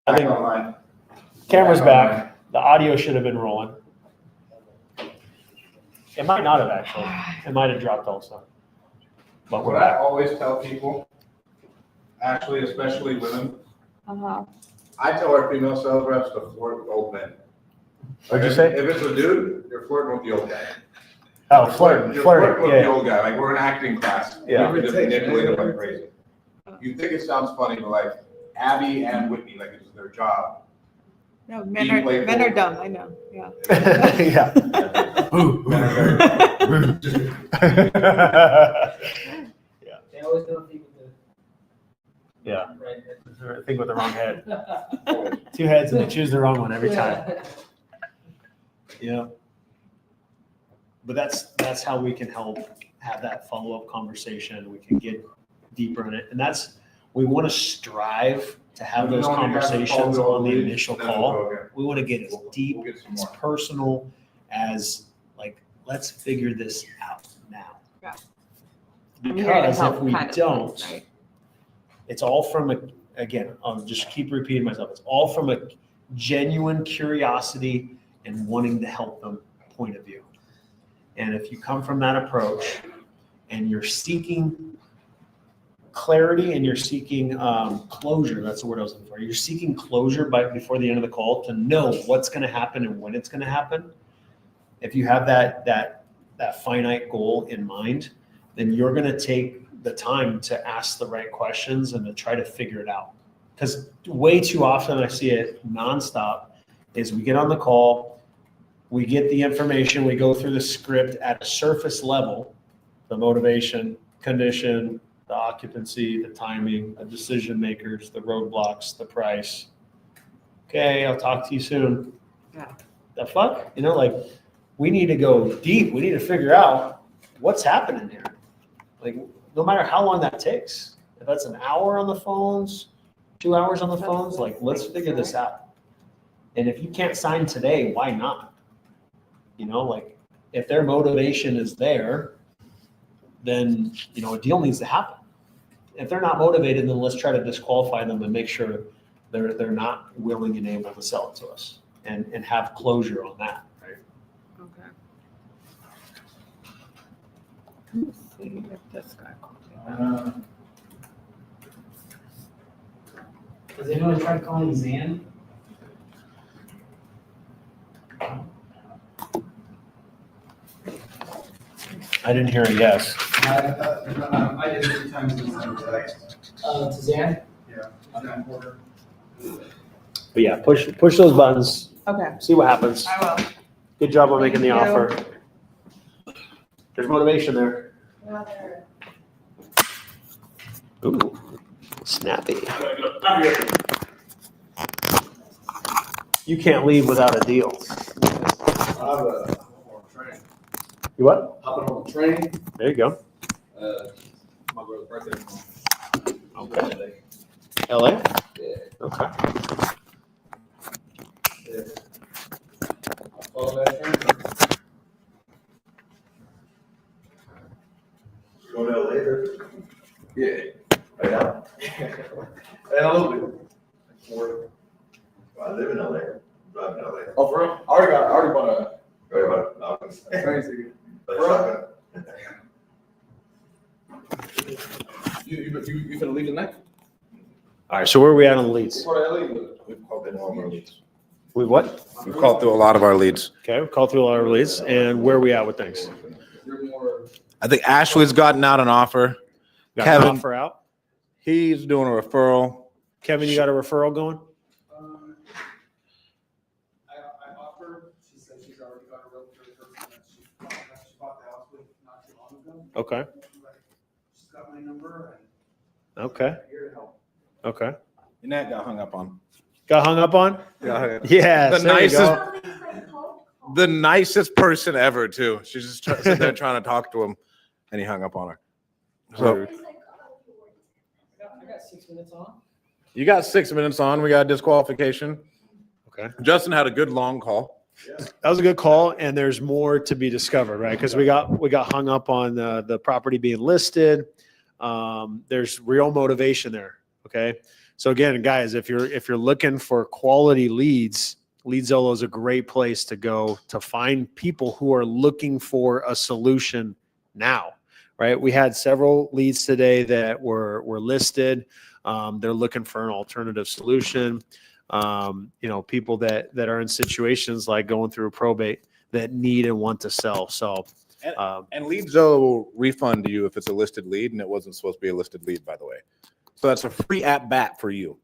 I think camera's back. The audio should have been rolling. It might not have actually. It might have dropped also. But we're What I back. always tell people, actually, especially women, Uh-huh. I tell our female sales reps to flirt with old men. What'd you say? If it's a dude, you're flirting with the old guy. Oh, flirting. You're flirting Flirting. with the Yeah. old guy. Like, we're an acting class. Yeah. We just manipulate them like crazy. You think it sounds funny, but like Abby and Whitney, like it's their job. No, Be men are playful. dumb. I know. Yeah. Yeah. Men are very- They always don't think with Yeah. the right head. I think with the wrong head. 2 heads and they choose the wrong one every time. Yeah. But that's how we can help have that follow-up conversation. We can get deeper in it. And we want to strive to have those conversations on the initial call. We want to get as deep, as personal as let's figure this out now. Yeah. I'm here to Because help if we kind of, don't, right? it's all from again, I'll just keep repeating myself. It's all from a genuine curiosity and wanting to help them point of view. And if you come from that approach and you're seeking clarity and you're seeking closure, that's the word I was looking for. You're seeking closure before the end of the call to know what's going to happen and when it's going to happen. If you have that finite goal in mind, then you're going to take the time to ask the right questions and to try to figure it out. Because way too often I see it nonstop is we get on the call, we get the information, we go through the script at a surface level, the motivation, condition, the occupancy, the timing, the decision makers, the roadblocks, the price. Okay, I'll talk to you soon. Yeah. The fuck? You know, like we need to go deep. We need to figure out what's happening here. Like no matter how long that takes, if that's an hour on the phones, 2 hours on the phones, like let's figure this out. And if you can't sign today, why not? You know, like if their motivation is there, then, you know, a deal needs to happen. If they're not motivated, then let's try to disqualify them and make sure they're not willing and able to sell it to us and have closure on that. Right? Okay. Let's see if this guy called me. Has anyone tried calling Zan? I didn't hear a yes. I did 3 times in the text. To Zan? Yeah. But yeah, push those buttons. Okay, See what happens. I will. Good job on making the Thank you. offer. There's motivation there. Ooh, snappy. You can't leave without a deal. You what? Hopping on the train. There you go. My brother's birthday. Okay. LA? Yeah. Okay. Follow that train. Go to later. Yeah. Right now. And a little bit. I live in LA. Drive in LA. Oh, for real? I already bought a Right about train ticket. shotgun. You finna leave tonight? All right, so where are we at on the leads? For LA? We've called in all of our leads. We what? We've called through a lot of our leads. Okay, we've called through a lot of leads, and where are we at with things? You're more. I think Ashley's gotten out an offer. Got Kevin. an offer out? He's doing a referral. Kevin, you got a referral going? I offered, she said she's already got a realtor person that she bought the house with not too long ago. Okay, She's got my number okay, and I'm here to help. okay. And that got hung up on. Got hung up on? Yeah. Yes, The there you nicest, go. the nicest person ever too. She's just sitting there trying to talk to him, and he hung up on her. So I got 6 minutes on. you got 6 minutes on. We got disqualification. Okay. Justin had a good long call. That was a good call, and there's more to be discovered, right? Because we got hung up on the property being listed. There's real motivation there. Okay, so again, guys, if you're looking for quality leads, Lead Zolo is a great place to go to find people who are looking for a solution now. Right? We had several leads today that were listed. They're looking for an alternative solution. People that are in situations like going through a probate that need and want to sell. So, And Lead Zolo will refund you if it's a listed lead, and it wasn't supposed to be a listed lead, by the way. So that's a free at bat for you.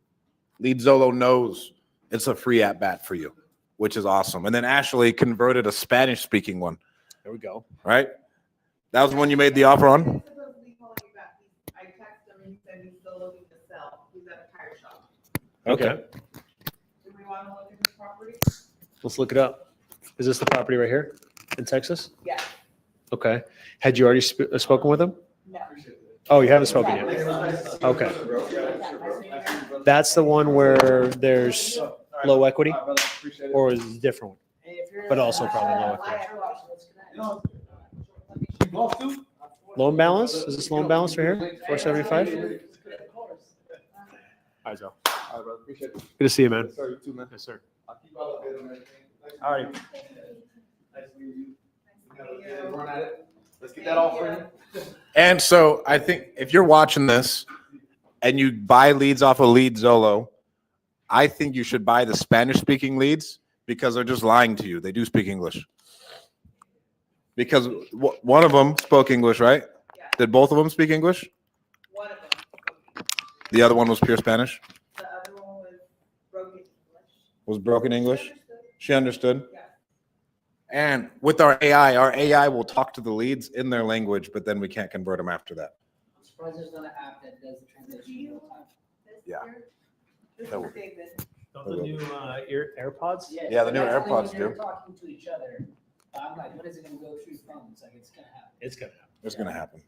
Lead Zolo knows it's a free at bat for you, which is awesome. And then Ashley converted a Spanish speaking one. there we go. Right? That was the one you made the offer on? I texted him and he said he's still looking to sell. He's at a tire shop. Okay. Do we want to look at this property? Let's look it up. Is this the property right here in Texas? Yes. Okay. Had you already spoken with him? No. Oh, you haven't spoken yet. Okay. That's the one where there's low equity, or is it a different one? But also probably low equity. Loan balance? Is this loan balance right here? 475? All right, Joe. All right, brother. Appreciate it. Good to see you, man. Sir, you too, man. Yes, sir. I'll keep you updated on everything. All right. Run at it. Let's get that all for you. And so I think if you're watching this and you buy leads off of Lead Zolo, I think you should buy the Spanish speaking leads because they're just lying to you. They do speak English. Because one of them spoke English, right? Did both of them speak English? One of them. The other one was pure Spanish? The other one was broken English. Was broken English? She understood? Yeah. And with our AI will talk to the leads in their language, but then we can't convert them after that. I'm surprised there's not an app that does the translation in real time. Yeah. This That is would- David. Don't the new AirPods? Yeah, the new that's only AirPods when they're do. talking to each other. I'm like, when is it gonna go through phones? Like, it's gonna happen. It's gonna happen. It's going to happen.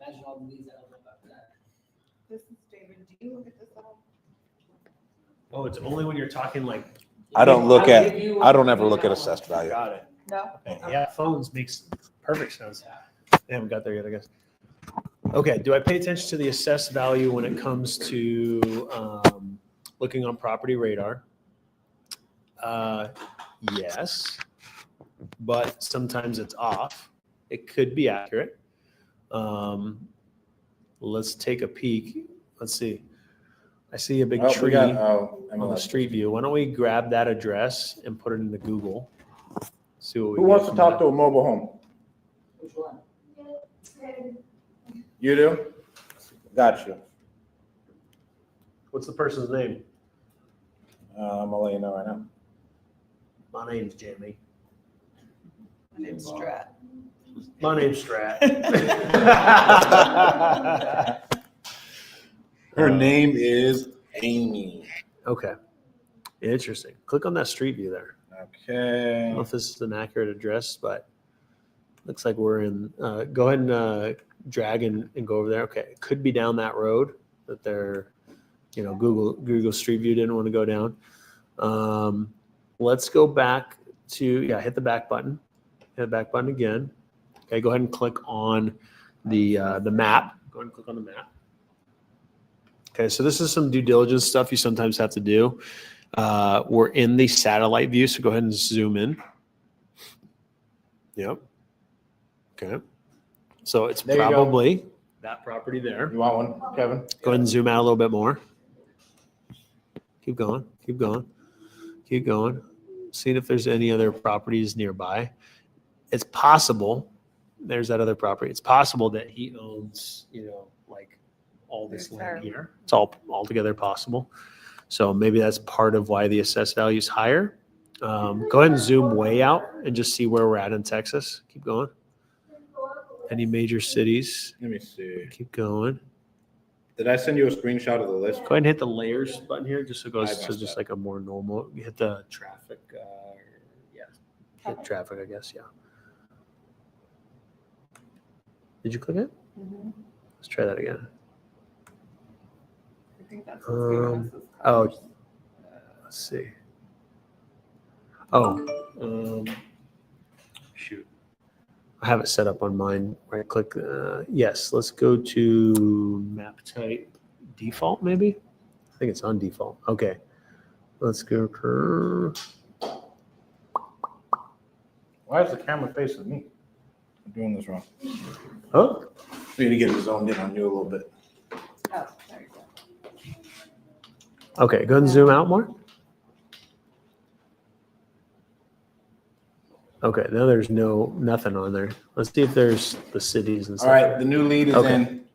Imagine all the leads that don't know about that. This is David. Do you look at this at all? Oh, it's only when you're talking like. I don't I'll give you- I don't ever look at assessed value. Got it. No? Yeah, phones makes perfect sense. They haven't got there yet, I guess. Okay, do I pay attention to the assessed value when it comes to looking on property radar? Yes, but sometimes it's off. It could be accurate. Let's take a peek. Let's see. I see a big tree on the street view. Why don't we grab that address and put it into Google? See what we Who get wants to from talk that. to a mobile home? Which one? You do? Gotcha. What's the person's name? I'm gonna let you know right now. My name's Jimmy. My name's Strat. My name's Strat. Her name is Amy. Okay. Interesting. Click on that street view there. I Okay. don't know if this is an accurate address, but looks like we're in. Go ahead and drag and go over there. Okay. It could be down that road that they're, Google Street View didn't want to go down. Let's go back to, hit the back button. Hit the back button again. Okay. Go ahead and click on the map. Go ahead and click on the map. Okay, so this is some due diligence stuff you sometimes have to do. We're in the satellite view, so go ahead and zoom in. Yep. Okay. So it's There you go. probably that property there. You want one, Kevin? Go ahead and zoom out a little bit more. Keep going, keep going, keep going. Seeing if there's any other properties nearby. It's possible, there's that other property. It's possible that he owns, like all this land here. It's all altogether possible. So maybe that's part of why the assessed value is higher. Go ahead and zoom way out and just see where we're at in Texas. Keep going. Any major cities? Let me see. Keep going. Did I send you a screenshot of the list? Go ahead and hit the layers button here, just so it I goes to messed just up. like a more normal. You hit the traffic. Hit traffic, I guess. Yeah. Did you click it? Mhm. Let's try that again. I think that's what's giving us this oh. colors. Let's see. Oh, shoot. I have it set up on mine. Right click. Yes, let's go to map type default, maybe. I think it's on default. Okay. Let's go to. Why is the camera facing me? I'm doing this wrong. Oh, We need to get it zoned in on you a little bit. Oh, there you go. okay. Go ahead and zoom out more. Okay, now there's nothing on there. Let's see if there's the cities and All stuff. right, the new lead is Okay. in.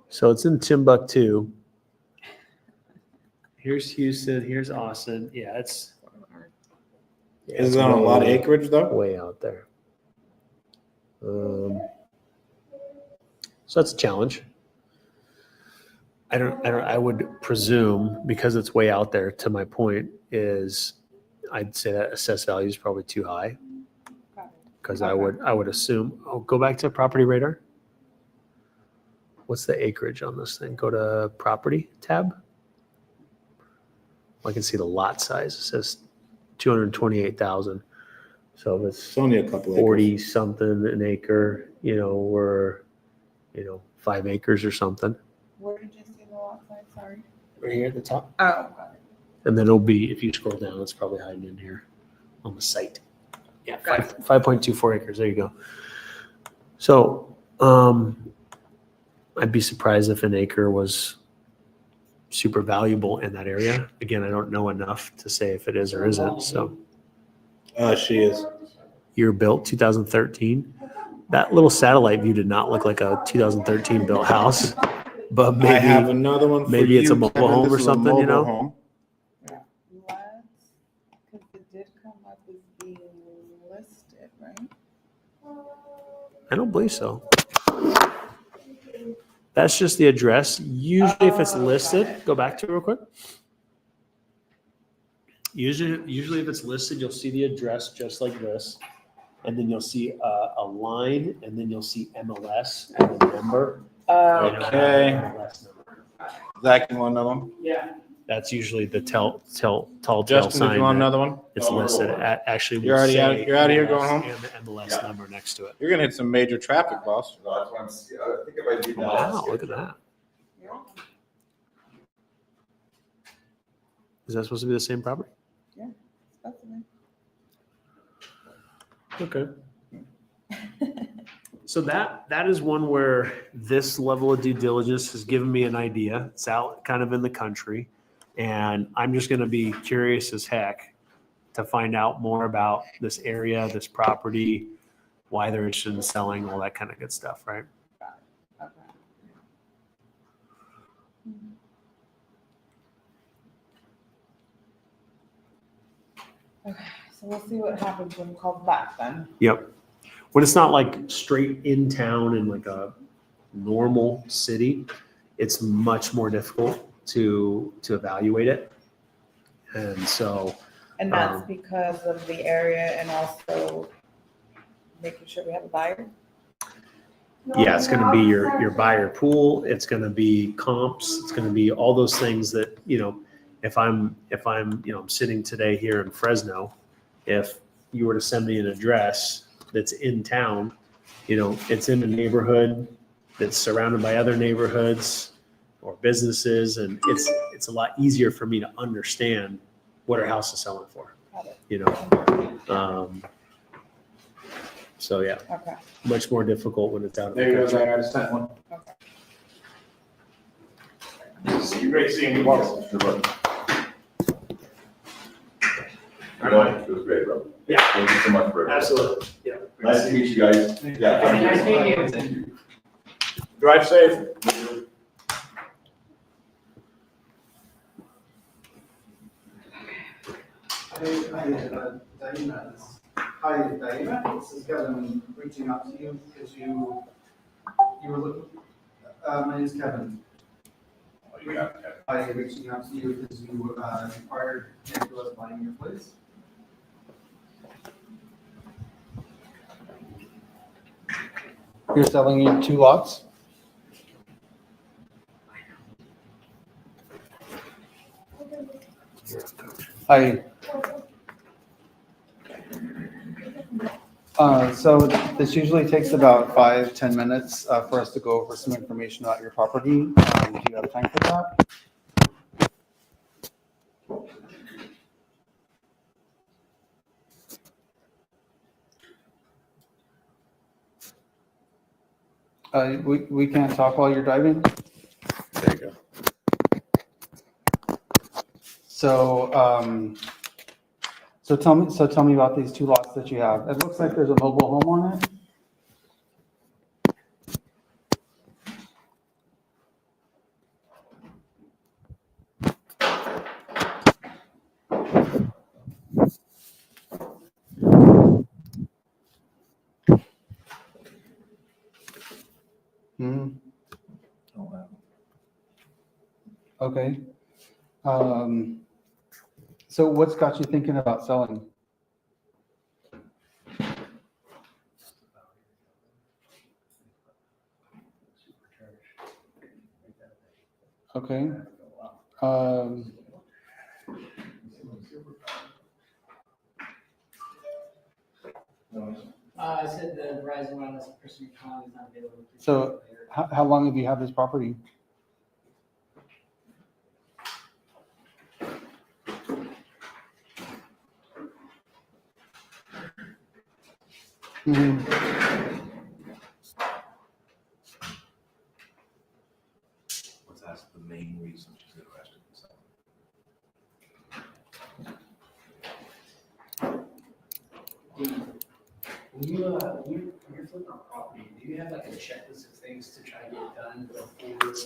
So it's in Timbuktu. Here's Houston. Here's Austin. Yeah, it's. Yeah, Is it's it on a lot of way- acreage though? Way out there. So that's a challenge. I would presume because it's way out there, to my point, is I'd say that assessed value is probably too high. Because I would assume, go back to property radar. What's the acreage on this thing? Go to property tab. I can see the lot size. It says 228,000. So if it's It's only a couple acres. 40 something an acre, we're, 5 acres or something. Where did you see the lot size? Sorry. Right here at the top. Oh, got it. And then it'll be, if you scroll down, it's probably hiding in here on the site. Yeah, 5.24 acres. There you go. So I'd be surprised if an acre was super valuable in that area. Again, I don't know enough to say if it is or isn't. So She is. year built 2013. That little satellite view did not look like a 2013 built house, but I have maybe another one for maybe you, it's a mobile Kevin. home This or is a something, mobile home. Let's, because it did come up as being listed, right? I don't believe so. That's just the address. Usually if it's listed, go back to it real quick. Usually if it's listed, you'll see the address just like this. And then you'll see a line, and then you'll see MLS and the number. Okay. MLS number. Zach, you want another one? Yeah. That's usually the tall tale Justin, did sign. you want that another one? It's listed. Actually, You're already out. say You're out of here MLS going home. And the MLS number next to it. You're gonna hit some major traffic, boss. I think if I do that. Wow, look at that. Is that supposed to be the same property? That's Okay. So that is one where this level of due diligence has given me an idea. It's out kind of in the country, and I'm just going to be curious as heck to find out more about this area, this property, why they're interested in selling, all that kind of good stuff, right? Okay. Okay, so we'll see what happens when called back then. Yep. When it's not like straight in town in like a normal city, it's much more difficult to evaluate it. And so, And that's because of the area and also making sure we have a buyer? yeah, it's going to be your buyer pool. It's going to be comps. It's going to be all those things that, if I'm I'm sitting today here in Fresno, if you were to send me an address that's in town, it's in a neighborhood that's surrounded by other neighborhoods or businesses, and it's a lot easier for me to understand what our house is selling for. Got it. So yeah, Okay. much more difficult when it's out of the There you go, country. Zach. I just sent one. Okay. Great seeing you. Welcome. It was great, bro. Yeah. Thank you so much for it. Absolutely. Yeah. Nice to meet you guys. Yeah. Nice meeting you. Thank you. Drive safe. Hi, Diana. This is Kevin reaching out to you because you were looking. My name is Kevin. I'm reaching out to you because you inquired into us buying your place. You're selling your 2 lots? Hi. So this usually takes about 5-10 minutes for us to go over some information about your property. Do you have time for that? We can't talk while you're driving. There you go. So, so tell me about these 2 lots that you have. It looks like there's a mobile home on it. Hmm. Okay. So what's got you thinking about selling? Okay. I said the Verizon wireless person you're calling is not available. So how long have you had this property? That's the main reason she's interested in selling. When you're flipping on property, do you have like a checklist of things to try to get done before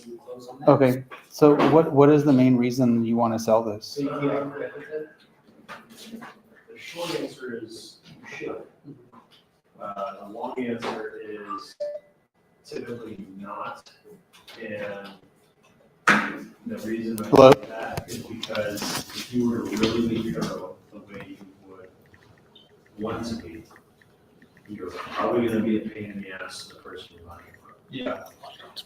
you close on that? Okay, so what is the main reason you want to sell this? So you can't quit with it? The short answer is you should. The long answer is typically not. And the reason I Hello? say that is because if you were really thorough the way you would want to be, you're probably going to be a pain in the ass to the person you're buying from. Yeah.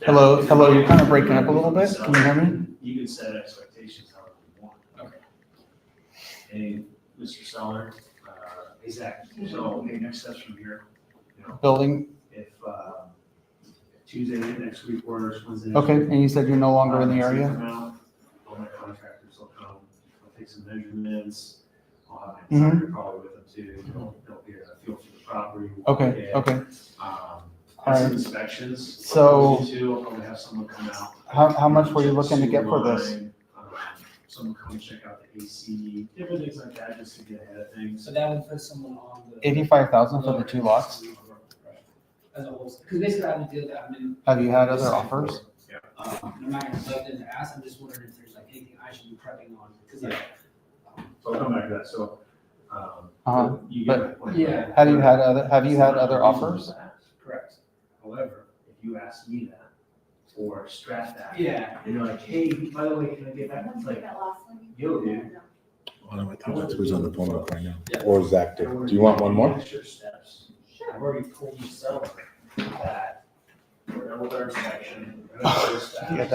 Hello, you're kind of breaking up a little bit. Can you hear me? You can set expectations however you want. Okay. Hey, Mr. Seller, exactly. So, okay, next steps from here. You know, Building, if Tuesday next week orders, Wednesday. next okay, week, and you said you're no longer in the take area? them out, all my contractors will come, I'll take some measurements. I'll have my Mhm. designer probably with them too. They'll get a feel for the property. Okay, okay. And some Alright. inspections. So- I'll probably have someone come out. How much were you looking to get for this? Sewer line, someone come check out the AC, different things like that, just to get ahead of things. So that would put someone on the. 85,000 for the 2 lots? As a whole, because basically I would deal that, I mean. Have you had other offers? I'm not gonna let them to ask, I'm just wondering if there's like anything I should be prepping on, because like. So I'll come back to that, so, Uh-huh, you get my but- point. Yeah. Have you had other offers? Correct. However, if you ask me that, or Strat that. Yeah. And you're like, hey, by the way, can I get that? It's like, yo, dude. Well, I think that's who's on the phone right now. Or Zach, do you want one more? Extra steps. I've already told you seller that we're done with our inspection. we're done with our steps. Yeah,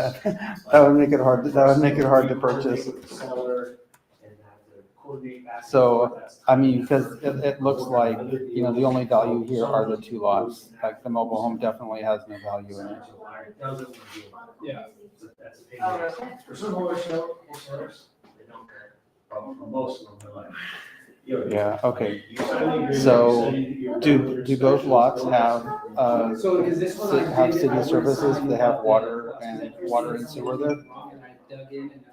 that would make it hard, to purchase. Seller and have to coordinate back and So, forth. I mean, because it looks like, the only value here are the 2 lots. Like, the mobile home definitely has no value in it. Yeah. That's a pain. in the ass. For some wholesalers, they don't care. But for most of them, they're like, yo. Yeah, okay. you signed the agreement, So, you said you're Do done with your both inspection, lots so- have, So, because this one. I have did, city I services? signed They have the- water and sewer there? And I dug in and,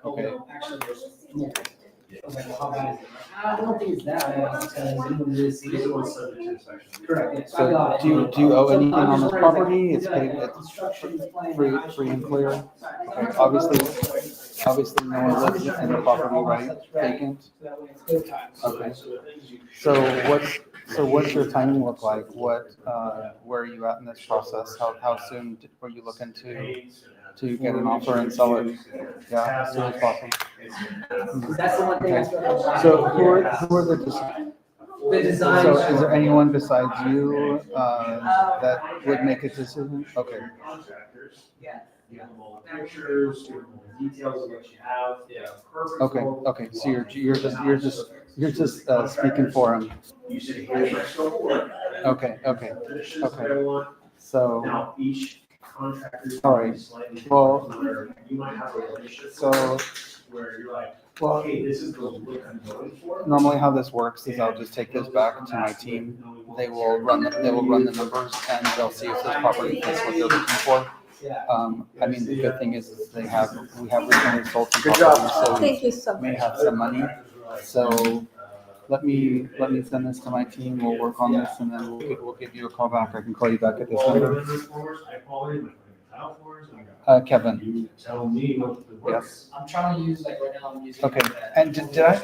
Okay. actually, there's more. I was like, well, how bad is it? I don't think it's that bad, because anyone really sees These it. are ones subject to inspection. Correct, yes, I So got it. do you owe So anything I'm on just this wondering, property? like, It's yeah, pretty- it's construction's planned, free- I free and should- clear? Okay, obviously no one lives in the property, right? Vacant? So that way it's good times. Okay. So the things you. So what's your timing look like? Where are you at in this process? How soon were you looking to get an offer and sell it? Yeah, as soon as possible. That's the one thing I started. So who are the design? The design. So is there anyone besides you that would make a decision? Okay. Contractors. Yeah. Give them all the pictures, give them all the details of what you have. Yeah. Perfect. Okay. So you're just speaking for him. You say, here's your scope of work. Okay. Conditions that I want. So Now, each contractor. is All right. slightly different, Well, where you might have a relationship. so Where you're like, well, okay, this is the look I'm going for. normally how this works is I'll just take this back to my team. They will run the numbers and they'll see if this property fits what they're looking for. I mean, the good thing is we have recently sold some properties, so Thank you so we may much. have some money. So let me send this to my team. We'll work on this and then we'll give you a call back. I can call you back at this number. Kevin. You tell me what the works. I'm trying to use, like, right now, I'm using. Okay. And did I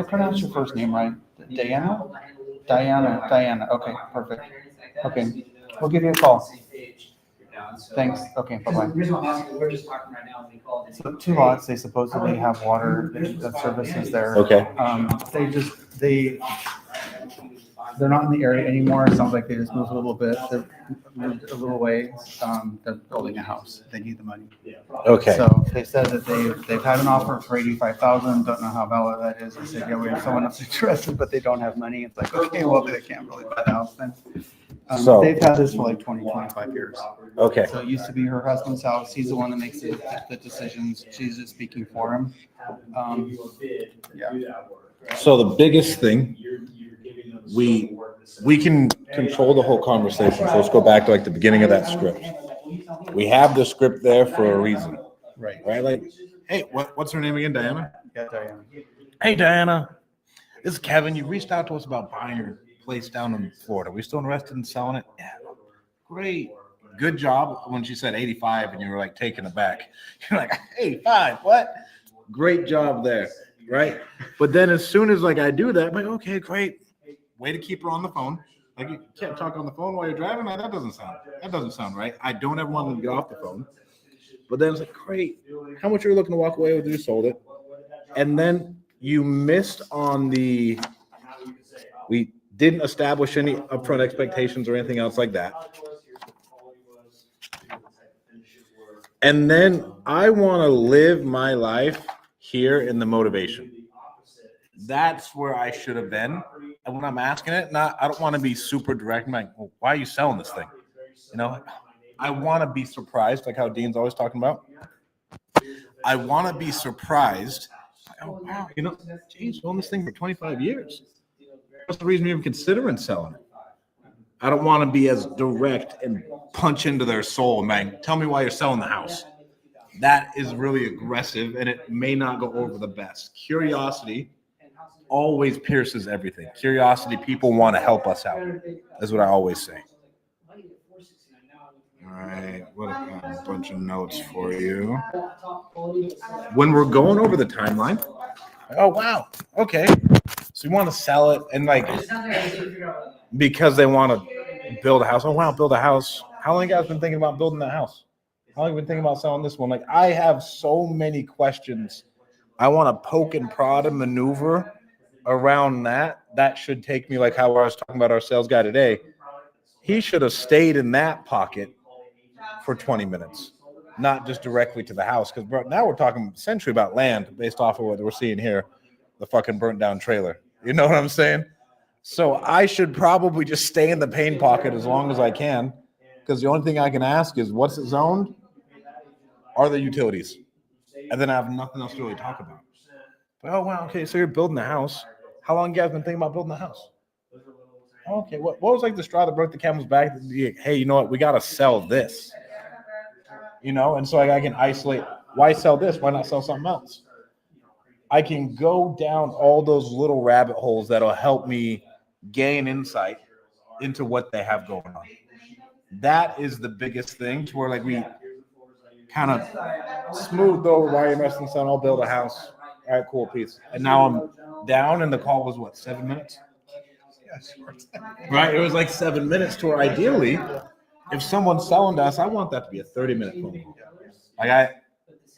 pronounce your first name right? Diana? Diana. Okay, perfect. Okay. We'll give you a call. Thanks. Okay, bye-bye. The reason why I'm asking is we're just talking right now, and we called it. So 2 lots, they supposedly have water, the services there. Okay. They they're not in the area anymore. It sounds like they just moved a little bit. They're moved a little way. They're building a house. They need the money. Okay. So they said that they've had an offer for 85,000. Don't know how valid that is. I said, yeah, we have someone else interested, but they don't have money. It's like, okay, well, they can't really buy the house then. So- They've had this for like 20, 25 years. Okay. So it used to be her husband's house. He's the one that makes the decisions. She's just speaking for him. Yeah. So the biggest thing, we can control the whole conversation. So let's go back to like the beginning of that script. We have the script there for a reason. Right. Right? Like, hey, what's her name again? Diana? Yeah, Diana. Hey, Diana. This is Kevin. You reached out to us about buying your place down in Florida. Are we still interested in selling it? Yeah. Great. Good job. When she said 85 and you were like taken aback. You're like, 85, what? Great job there. Right? But then as soon as like I do that, I'm like, okay, great. Way to keep her on the phone. Like you can't talk on the phone while you're driving. Like, that doesn't sound right. I don't ever want them to get off the phone. But then it's like, great. How much are you looking to walk away with? You sold it. And then you missed on we didn't establish any upfront expectations or anything else like that. And then I want to live my life here in the motivation. That's where I should have been. And when I'm asking it, I don't want to be super direct. I'm like, well, why are you selling this thing? You know, I want to be surprised, like how Dean's always talking about. I want to be surprised. Oh, wow, you know, geez, owned this thing for 25 years. What's the reason you're even considering selling it? I don't want to be as direct and punch into their soul, man. Tell me why you're selling the house. That is really aggressive, and it may not go over the best. Curiosity always pierces everything. Curiosity, people want to help us out. That's what I always say. All right, what a bunch of notes for you. When we're going over the timeline, oh, wow, okay. So you want to sell it, and like, because they want to build a house. Oh, wow, build a house. How long you guys been thinking about building that house? How long have you been thinking about selling this one? Like, I have so many questions. I want to poke and prod and maneuver around that. That should take me like how I was talking about our sales guy today. He should have stayed in that pocket for 20 minutes, not just directly to the house. Because now we're talking essentially about land based off of what we're seeing here, the fucking burnt down trailer. You know what I'm saying? So I should probably just stay in the pain pocket as long as I can, because the only thing I can ask is what's it zoned? Are there utilities? And then I have nothing else to really talk about. But, oh, wow, okay, so you're building the house. How long have you guys been thinking about building the house? Okay, what was like the straw that broke the camel's back? Hey, you know what? We got to sell this. You know, and so I can isolate. Why sell this? Why not sell something else? I can go down all those little rabbit holes that'll help me gain insight into what they have going on. That is the biggest thing, to where like we kind of smoothed over why you're investing, son. I'll build a house. All right, cool, peace. And now I'm down, and the call was what, 7 minutes? Right? It was like 7 minutes, to where ideally, if someone's selling to us, I want that to be a 30-minute phone call. Like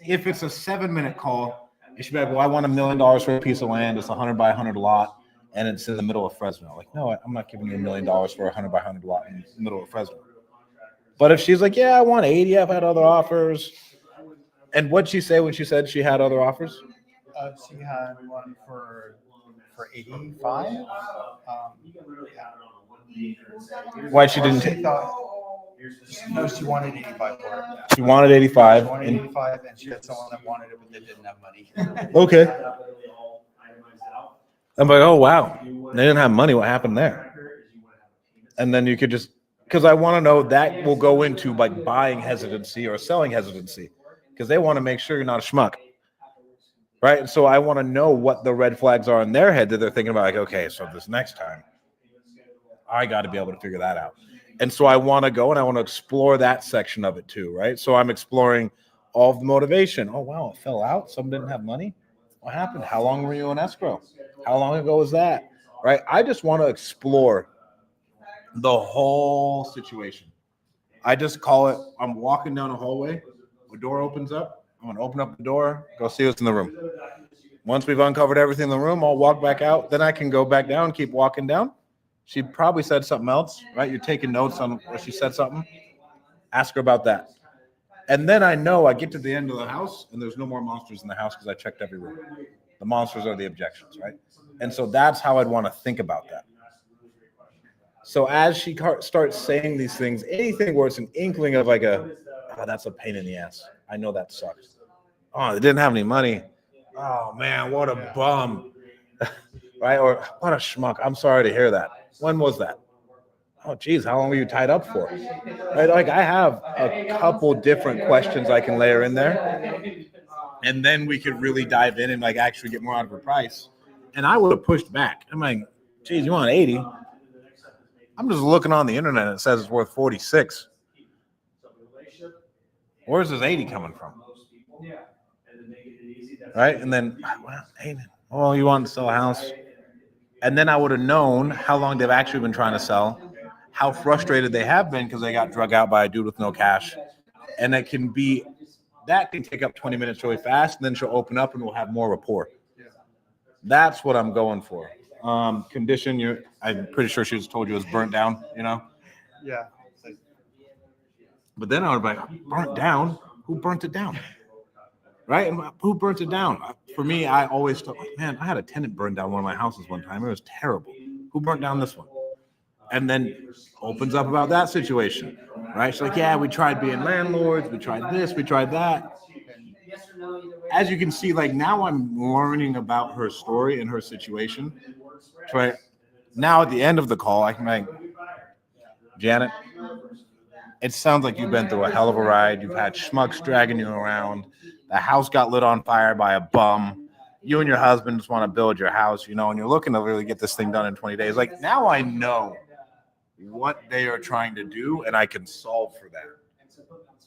if it's a 7-minute call, it should be like, well, I want $1 million for a piece of land. It's 100 by 100 lot, and it's in the middle of Fresno. Like, no, I'm not giving you $1 million for a 100 by 100 lot in the middle of Fresno. But if she's like, yeah, I want 80, I've had other offers. And what'd she say when she said she had other offers? She had one for 85. Why she didn't take? No, she wanted 85 for it. She wanted 85. She wanted 85, and she had someone that wanted it, but they didn't have money. Okay. I'm like, oh, wow. They didn't have money. What happened there? And then you could just, because I want to know that will go into like buying hesitancy or selling hesitancy, because they want to make sure you're not a schmuck. Right. And so I want to know what the red flags are in their head that they're thinking about, like, okay, so this next time I got to be able to figure that out. And so I want to go and I want to explore that section of it too. Right. So I'm exploring all of the motivation. Oh, wow. It fell out. Someone didn't have money. What happened? How long were you in escrow? How long ago was that? Right. I just want to explore the whole situation. I just call it, I'm walking down a hallway. The door opens up. I'm going to open up the door, go see what's in the room. Once we've uncovered everything in the room, I'll walk back out. Then I can go back down, keep walking down. She probably said something else, right? You're taking notes on where she said something. Ask her about that. And then I know I get to the end of the house and there's no more monsters in the house because I checked every room. The monsters are the objections, right? And so that's how I'd want to think about that. So as she starts saying these things, anything where it's an inkling of like oh, that's a pain in the ass. I know that sucks. Oh, they didn't have any money. Oh man, what a bum. Right? Or what a schmuck. I'm sorry to hear that. When was that? Oh, geez, how long were you tied up for? Right? Like I have a couple different questions I can layer in there. And then we could really dive in and like actually get more out of her price. And I would have pushed back. I'm like, geez, you want 80? I'm just looking on the internet and it says it's worth 46. Where's this 80 coming from? Right? And then, well, hey, oh, you want to sell a house? And then I would have known how long they've actually been trying to sell, how frustrated they have been because they got drug out by a dude with no cash. And that can take up 20 minutes really fast. And then she'll open up and we'll have more rapport. That's what I'm going for. Condition, I'm pretty sure she just told you it was burnt down, you know? Yeah. But then I would be like, burnt down? Who burnt it down? Right? And who burnt it down? For me, I always thought, man, I had a tenant burn down one of my houses one time. It was terrible. Who burnt down this one? And then opens up about that situation, right? She's like, yeah, we tried being landlords. We tried this. We tried that. As you can see, like now I'm learning about her story and her situation. Right now at the end of the call, I can like, Janet, it sounds like you've been through a hell of a ride. You've had schmucks dragging you around. The house got lit on fire by a bum. You and your husband just want to build your house, you know, and you're looking to really get this thing done in 20 days. Like now I know what they are trying to do and I can solve for that.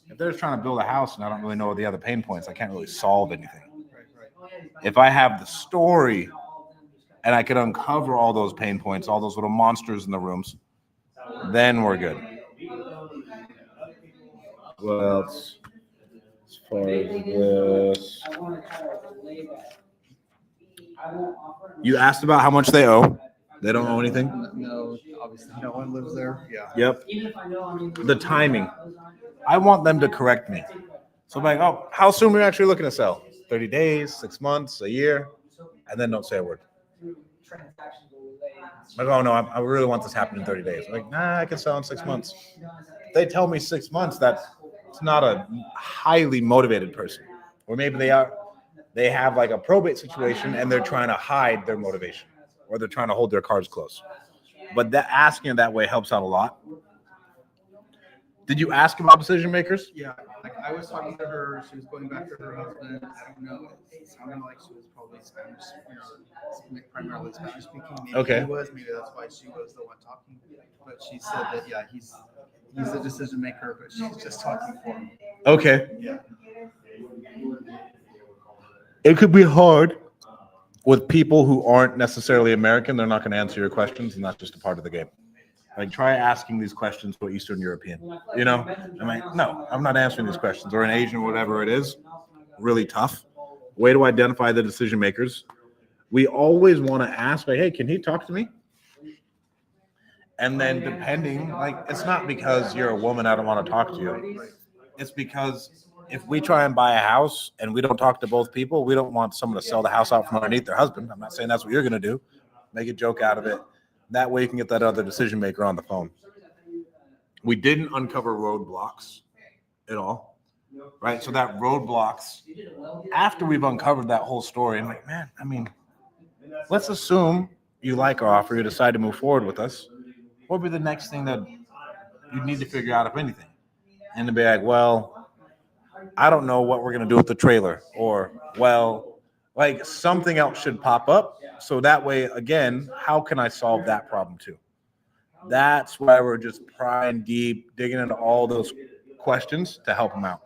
If they're just trying to build a house and I don't really know the other pain points, I can't really solve anything. If I have the story and I can uncover all those pain points, all those little monsters in the rooms, then we're good. What else? As far as this, you asked about how much they owe. They don't owe anything. No, obviously no one lives there. Yeah. Yep. The timing. I want them to correct me. So I'm like, oh, how soon are you actually looking to sell? 30 days, 6 months, a year? And then don't say a word. Like, oh no, I really want this to happen in 30 days. I'm like, nah, I can sell in 6 months. If they tell me 6 months, that's not a highly motivated person. Or maybe they have like a probate situation and they're trying to hide their motivation or they're trying to hold their cards close. But that asking it that way helps out a lot. Did you ask about decision makers? Yeah, like I was talking to her. She was going back to her husband. I don't know. It sounded like she was probably Spanish, primarily Spanish speaking. Maybe Okay. he was. Maybe that's why she was the one talking. But she said that yeah, he's the decision maker, but she's just talking for him. Okay. Yeah. It could be hard with people who aren't necessarily American. They're not going to answer your questions, and that's just a part of the game. Like, try asking these questions to Eastern European. You know, I'm like, no, I'm not answering these questions. Or an Asian, whatever it is, really tough. Way to identify the decision makers. We always want to ask, like, hey, can he talk to me? And then depending, like, it's not because you're a woman, I don't want to talk to you. It's because if we try and buy a house and we don't talk to both people, we don't want someone to sell the house out from underneath their husband. I'm not saying that's what you're going to do. Make a joke out of it. That way you can get that other decision maker on the phone. We didn't uncover roadblocks at all, right? So that roadblocks, after we've uncovered that whole story, I'm like, man, I mean, let's assume you like our offer, you decide to move forward with us. What would be the next thing that you need to figure out, if anything? And to be like, well, I don't know what we're going to do with the trailer, or, well, like something else should pop up. So that way, again, how can I solve that problem too? That's why we're just prying deep, digging into all those questions to help them out.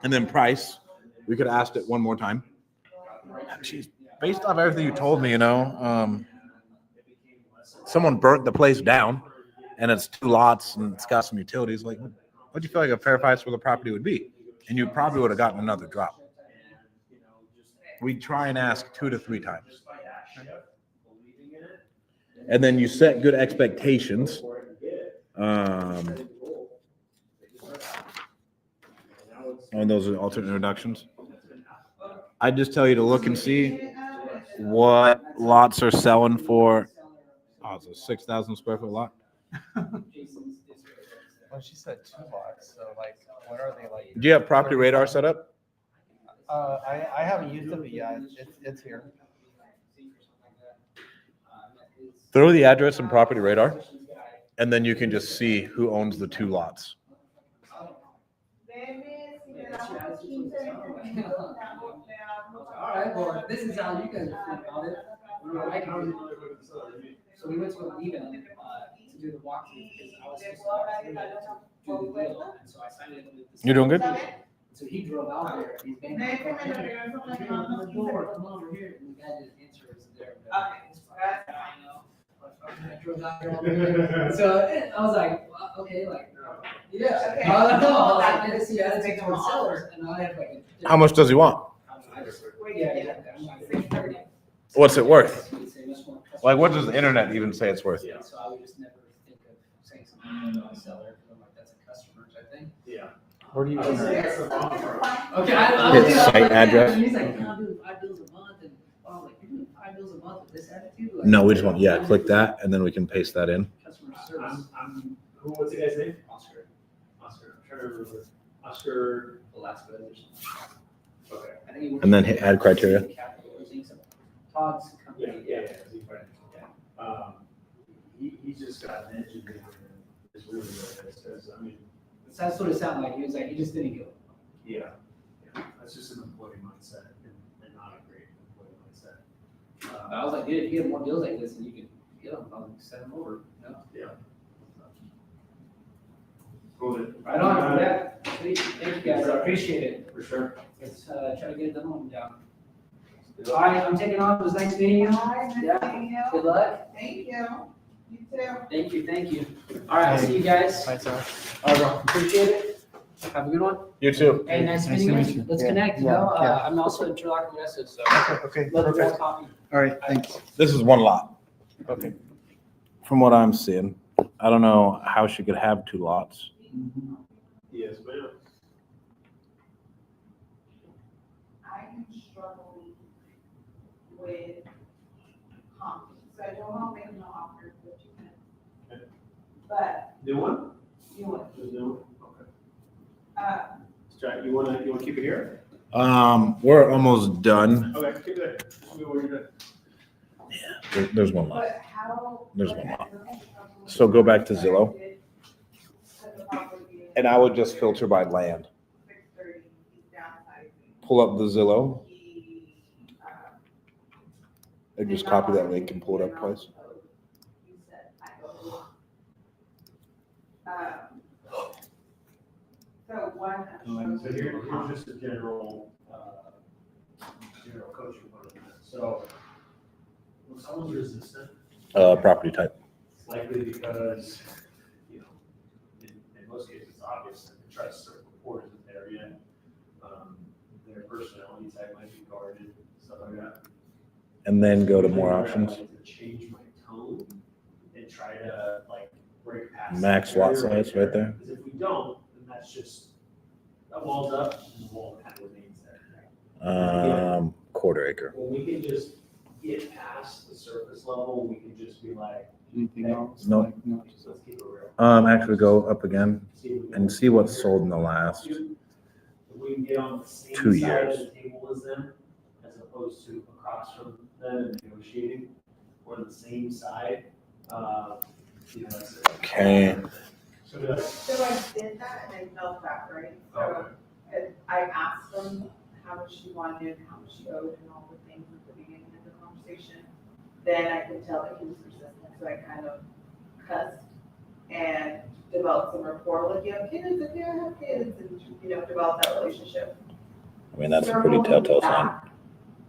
And then price, we could have asked it one more time. Jeez, based off everything you told me, you know, someone burnt the place down and it's 2 lots and it's got some utilities. Like, what do you feel like a fair price for the property would be? And you probably would have gotten another drop. We try and ask 2 to 3 times. and then you set good expectations. And those are alternate introductions. I just tell you to look and see what lots are selling for. Oh, it's a 6,000 square foot lot. Well, she said 2 lots, so like, what are they like? Do you have property radar set up? I haven't used it, but yeah, it's here. Throw the address in property radar, and then you can just see who owns the 2 lots. All right, well, this is how you guys are feeling about it. So we went to an event to do the walkthrough because I was supposed to walk through it to do the deal. And so I signed it with the. You're doing good? So he drove out there. He's banging on the door. Come over here. And the guy didn't answer. It was there. I drove out there. So I was like, well, okay, like, yeah. I don't know. I was like, I see attitude towards sellers, and I have like. How much does he want? Yeah. I'm like 630. What's it worth? Like, what does the internet even say it's worth? So I would just never think of saying something about a seller, because I'm like, that's a customer type thing. Yeah. Where do you? Okay, I Hit site address. And he's like, I'm doing 5 deals a month, and I was like, you're doing 5 deals a month with this attitude? Like, No, we just want, yeah, click that, and then we can paste that in. Customer service. What's the guy's name? Oscar. I'm trying to remember. Oscar. Velasquez or something. Okay. I think he works And then hit add criteria. Capital or something. Todd's company. Yeah. He's just got an engineer. It's really what it says. I mean. That's what it sounded like. He was like, he just didn't go. Yeah. That's just an employee mindset and not a great employee mindset. I was like, dude, if you have more deals like this, and you can get them, I'll send them over. No. Yeah. Right on. Yeah. Sweet. Thank you guys. I appreciate it. For sure. Let's try to get it done one down. All right, I'm taking off. It was nice meeting you. Yeah. Good luck. Thank you. You too. Thank you. All right, I'll see you guys. Bye, Sarah. All right, appreciate it. Have a good one. You too. Hey, nice Nice to meeting meet you. you. Let's Yeah. connect, you Yeah. know? Yeah. I'm also interlocking message, so. Okay, Love to perfect. have coffee. All right, thanks. This is 1 lot. Okay. From what I'm seeing, I don't know how she could have 2 lots. Yes, ma'am. I am struggling with confidence, so I don't want to make no offer for 2 minutes. But New one? you want, There's new one? Okay. uh, Jack, you wanna keep it here? We're almost done. Okay, keep it. Show me where you're good. There's 1 lot. but how? There's 1 lot. So go back to Zillow. And I would just filter by land. Pull up the Zillow and just copy that link and pull it up twice. So one. So here's just a general coaching part of that. So when someone's resistant, Property type. it's likely because, you know, in most cases, it's obvious that they trust certain reporters in the area. Their personality type might be guarded, stuff like that. And then go to more options. I like to change my tone and try to like break past. Max that lot barrier size right there. Because if we don't, then that's just, that wall's up and the wall kind of remains there. 1/4 acre. When we can just get past the surface level, we can just be like, Anything else? No. Like, no, just- let's keep it real. Actually go up again See if we can- and see what's sold in the last. If we can get on the same 2 side years. of the table as them, as opposed to across from them and negotiating, or the same side, you know, that's it. Okay. So that's, So I did that and I felt that, right? So I asked them how much she wanted, how much she owed and all the things at the beginning of the conversation. Then I could tell that he was resistant, so I kind of cussed and developed some rapport, like, you have kids, if you have kids, and, you know, develop that relationship. I mean, that's a pretty telltale sign.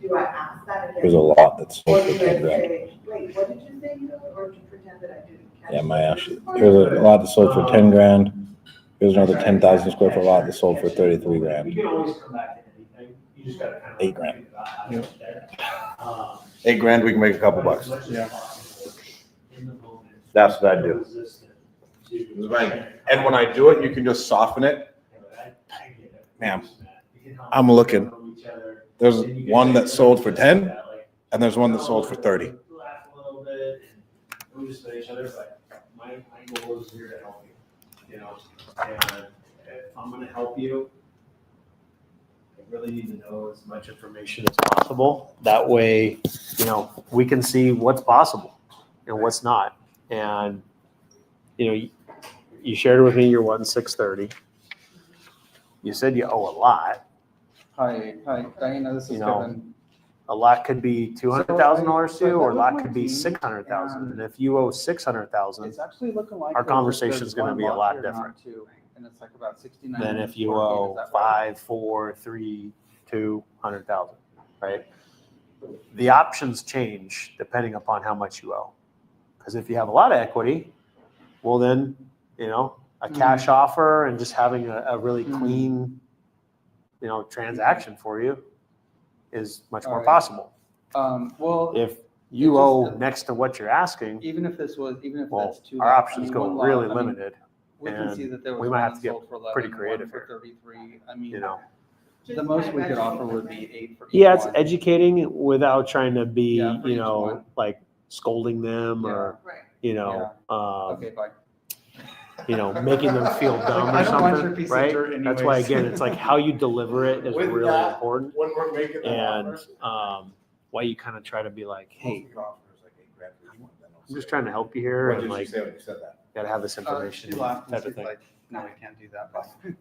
Do I ask that again? There's a lot that's Or sold for do I 10 grand. say, wait, what did you say, you know, or to pretend that I didn't catch? Yeah, my it? actually, here's a lot that sold for 10 grand. Here's another 10,000 square foot lot that sold for 33 we grand. can always come back to anything, you just gotta kind of. 8 grand. think about how to get there. 8 grand, we can make a couple bucks. As much as Yeah. possible. That's what I do. And when I do it, you can just soften it. Ma'am, I'm looking. There's one that sold for 10 and there's one that sold for 30. We just know each other, but my goal is here to help you, and if I'm gonna help you, I really need to know as much information as possible. That way, we can see what's possible and what's not. And, you shared with me you're wanting 630. You said you owe a lot. Hi, Diana, this is Kevin. A lot could be $200,000 too, or a lot could be $600,000. And if you owe $600,000, It's actually looking like our conversation is going to be a lot different than if you owe 5, 4, 3, 200,000, right? The options change depending upon how much you owe. Because if you have a lot of equity, well then, a cash offer and just having a really clean, transaction for you is much more possible. Well, if you owe next to what you're asking, even if that's too our low, options go really limited. We can see that there was we might have one to get sold for 11, pretty creative one for here. 33. I mean, the most we could offer would be 8 for each Yeah, it's one. educating without trying to be, Yeah, for each one. like scolding them or, Okay, bye. making them feel dumb or I don't want your something, piece of right? dirt That's why, anyways. again, it's like how you deliver it is With really that, important. When we're making that And offer, why you kind of try to be like, hey, $8,000. I'm just trying to help you here. What and did you like, say when you said that? gotta have this information She laughed and type of she's thing. like, no, we can't do that. But No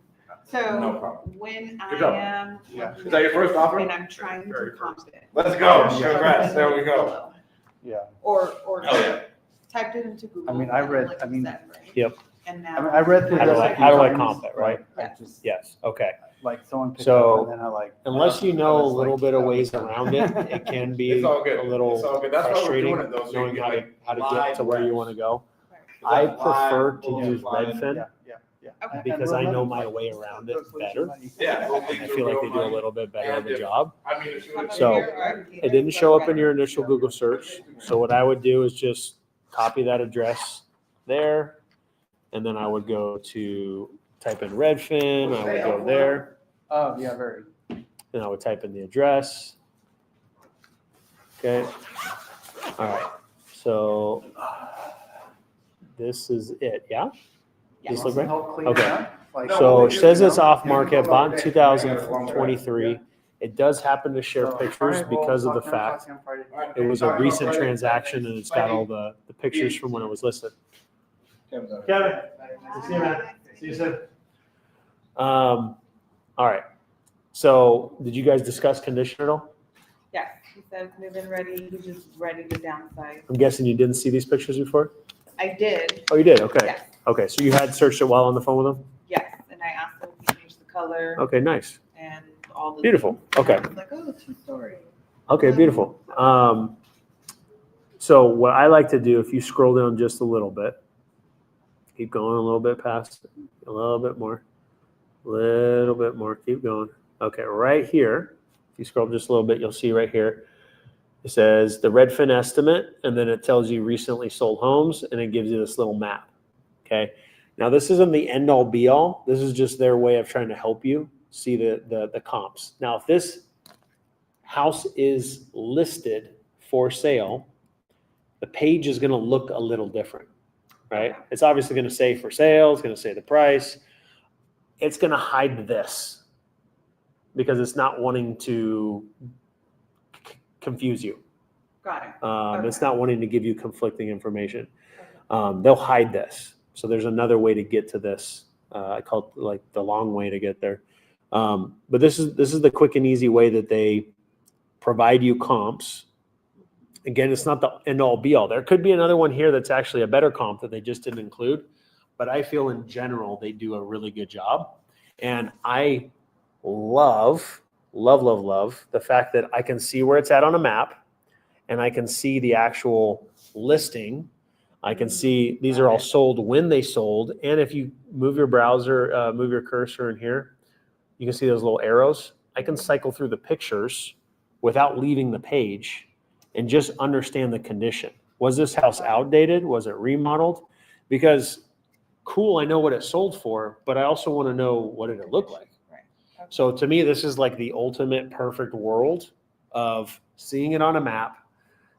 So problem. when I Good job. am. Yeah. Is that your first offer? And I'm trying to comp it. Let's go. Congrats. There we go. yeah, Or Hell yeah. typed it into Google. I mean, I read- like I you mean- said, right? Yep. And I mean, now. I read through How do this I- a few how do I times, comp it, right? but I just, Yes. Okay. like someone picked So, up and then I like. Unless you know a I was little like, bit of oh, ways yeah. around it, it can be It's all good. a little It's all good. That's why we're frustrating doing it though, so you knowing can how get, to, like, get to where you want to go. Right. I Live, prefer to we'll use do live. Redfin Yeah. Okay. because I know my way around it better. Yeah. I feel like they do a little bit better of a job. I mean, if you would- So, it didn't show up in your initial Google search. So what I would do is just copy that address there. And then I would go to type in Redfin. I would go there. Oh, yeah, very. Then I would type in the address. Okay. All right. So this is it. Yeah. Does this look right? Help clean Okay. it up, like- So it says it's off market, bought in 2023. It does happen to share So, pictures all right, well, because of the talk- fact talk on Friday. it was a recent transaction and it's got all the pictures from when it was listed. Kevin, see you, man. See you soon. All right. So did you guys discuss condition at all? Yes, he said it's move-in ready, he's just ready to downsize. I'm guessing you didn't see these pictures before? I did, Oh, you did? Okay. yes, Okay. So you had searched it while on the phone with them? yes, and I asked him if he changed the color Okay, nice. and all the. Beautiful. Okay. I was like, oh, 2-story. Okay, beautiful. So what I like to do, if you scroll down just a little bit, keep going a little bit past, a little bit more, keep going. Okay, right here, if you scroll just a little bit, you'll see right here, it says the Redfin estimate, and then it tells you recently sold homes, and it gives you this little map. Okay, now this isn't the end all be all. This is just their way of trying to help you see the comps. Now, if this house is listed for sale, the page is going to look a little different, right? It's obviously going to say for sale. It's going to say the price. It's going to hide this because it's not wanting to confuse you. Got it. It's not wanting to give you conflicting information. They'll hide this. So there's another way to get to this. I call it like the long way to get there. But this is the quick and easy way that they provide you comps. Again, it's not the end all be all. There could be another one here that's actually a better comp that they just didn't include. But I feel in general they do a really good job. And I love the fact that I can see where it's at on a map and I can see the actual listing. I can see these are all sold when they sold. And if you move your browser, move your cursor in here, you can see those little arrows. I can cycle through the pictures without leaving the page and just understand the condition. Was this house outdated? Was it remodeled? Because cool, I know what it sold for, but I also want to know what did it look like. Right. So to me, this is like the ultimate perfect world of seeing it on a map,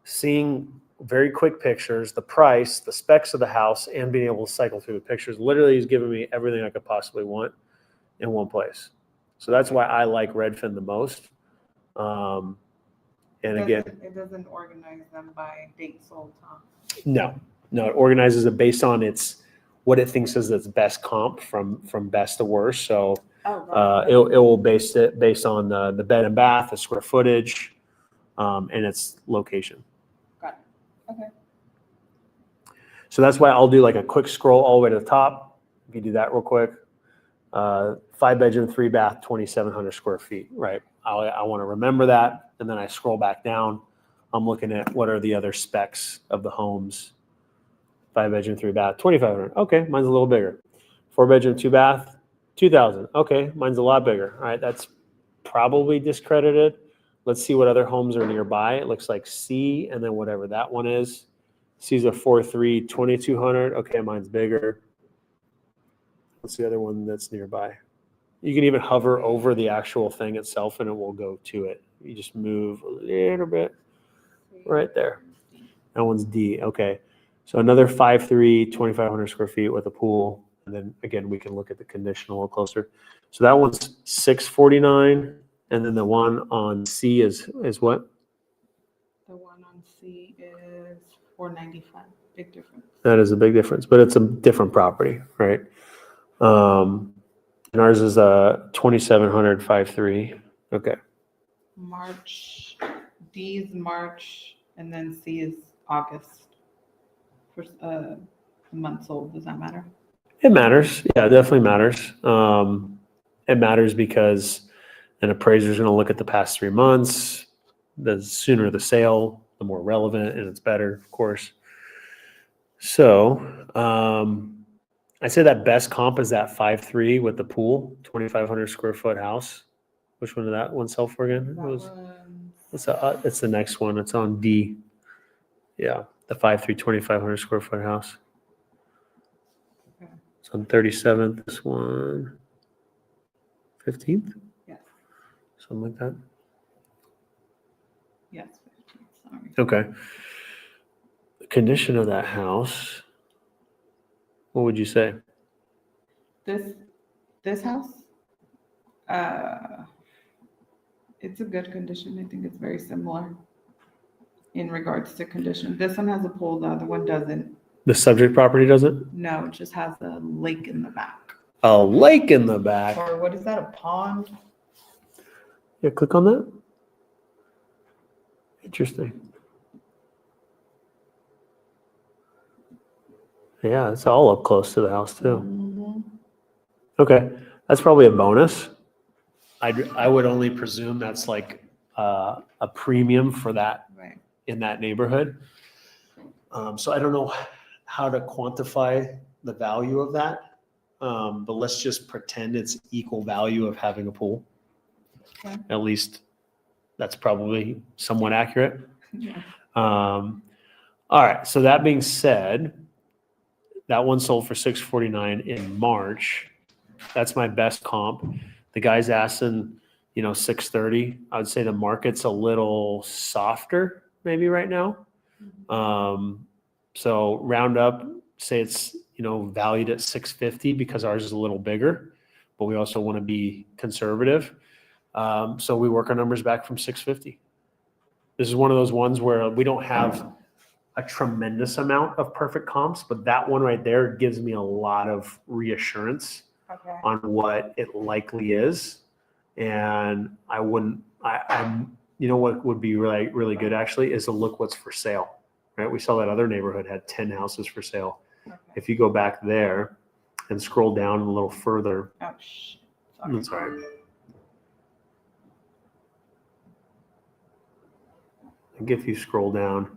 seeing very quick pictures, the price, the specs of the house, and being able to cycle through the pictures. Literally, he's giving me everything I could possibly want in one place. So that's why I like Redfin the most. And again, it doesn't organize them by date sold, huh? no, it organizes it based on what it thinks is its best comp from best to worst. So it will base it based on the bed and bath, the square footage, and its location. Got it. Okay. So that's why I'll do like a quick scroll all the way to the top. If you do that real quick, 5-bedroom, 3-bath, 2,700 square feet, right? I want to remember that. And then I scroll back down. I'm looking at what are the other specs of the homes. 5-bedroom, 3-bath, 2,500. Okay, mine's a little bigger. 4-bedroom, 2-bath, 2,000. Okay, mine's a lot bigger. All right, that's probably discredited. Let's see what other homes are nearby. It looks like C, and then whatever that one is. C's a 4.3, 2,200. Okay, mine's bigger. What's the other one that's nearby? You can even hover over the actual thing itself, and it will go to it. You just move a little bit right there. That one's D. Okay. So another 5.3, 2,500 square feet with a pool. And then again, we can look at the condition a little closer. So that one's 649. And then the one on C is what? The one on C is 495. Big difference. That is a big difference, but it's a different property, right? And ours is 2,700, 5.3. Okay. March, D is March, and then C is August. For a month old, does that matter? It matters. Yeah, it definitely matters. It matters because an appraiser is going to look at the past 3 months. The sooner the sale, the more relevant, and it's better, of course. So I say that best comp is that 5.3 with the pool, 2,500 square foot house. Which one did that one sell for again? It's the next one. It's on D. Yeah, the 5.3, 2,500 square foot house. Okay. It's on 37th. This one, 15th. Yes. Something like that. Yes, 15, sorry. Okay. The condition of that house. What would you say? This house, it's a good condition. I think it's very similar in regards to condition. This one has a pool, the other one doesn't. The subject property doesn't? No, it just has a lake in the back. A lake in the back. Or what is that, a pond? Yeah, click on that. Interesting. Yeah, it's all up close to the house too. Mm-hmm. Okay, that's probably a bonus. I would only presume that's like a premium for that Right. in that neighborhood. So I don't know how to quantify the value of that, but let's just pretend it's equal value of having a pool. Okay. At least that's probably somewhat accurate. Yeah. All right. So that being said, that one sold for 649 in March. That's my best comp. The guy's asking, 630. I would say the market's a little softer maybe right now. So round up, say it's, valued at 650 because ours is a little bigger, but we also want to be conservative. So we work our numbers back from 650. This is one of those ones where we don't have a tremendous amount of perfect comps, but that one right there gives me a lot of reassurance on what it likely is. And I'm, what would be really, really good actually is to look what's for sale, right? We saw that other neighborhood had 10 houses for sale. Okay. If you go back there and scroll down a little further, Oh, shit. Sorry. that's all right. I think if you scroll down,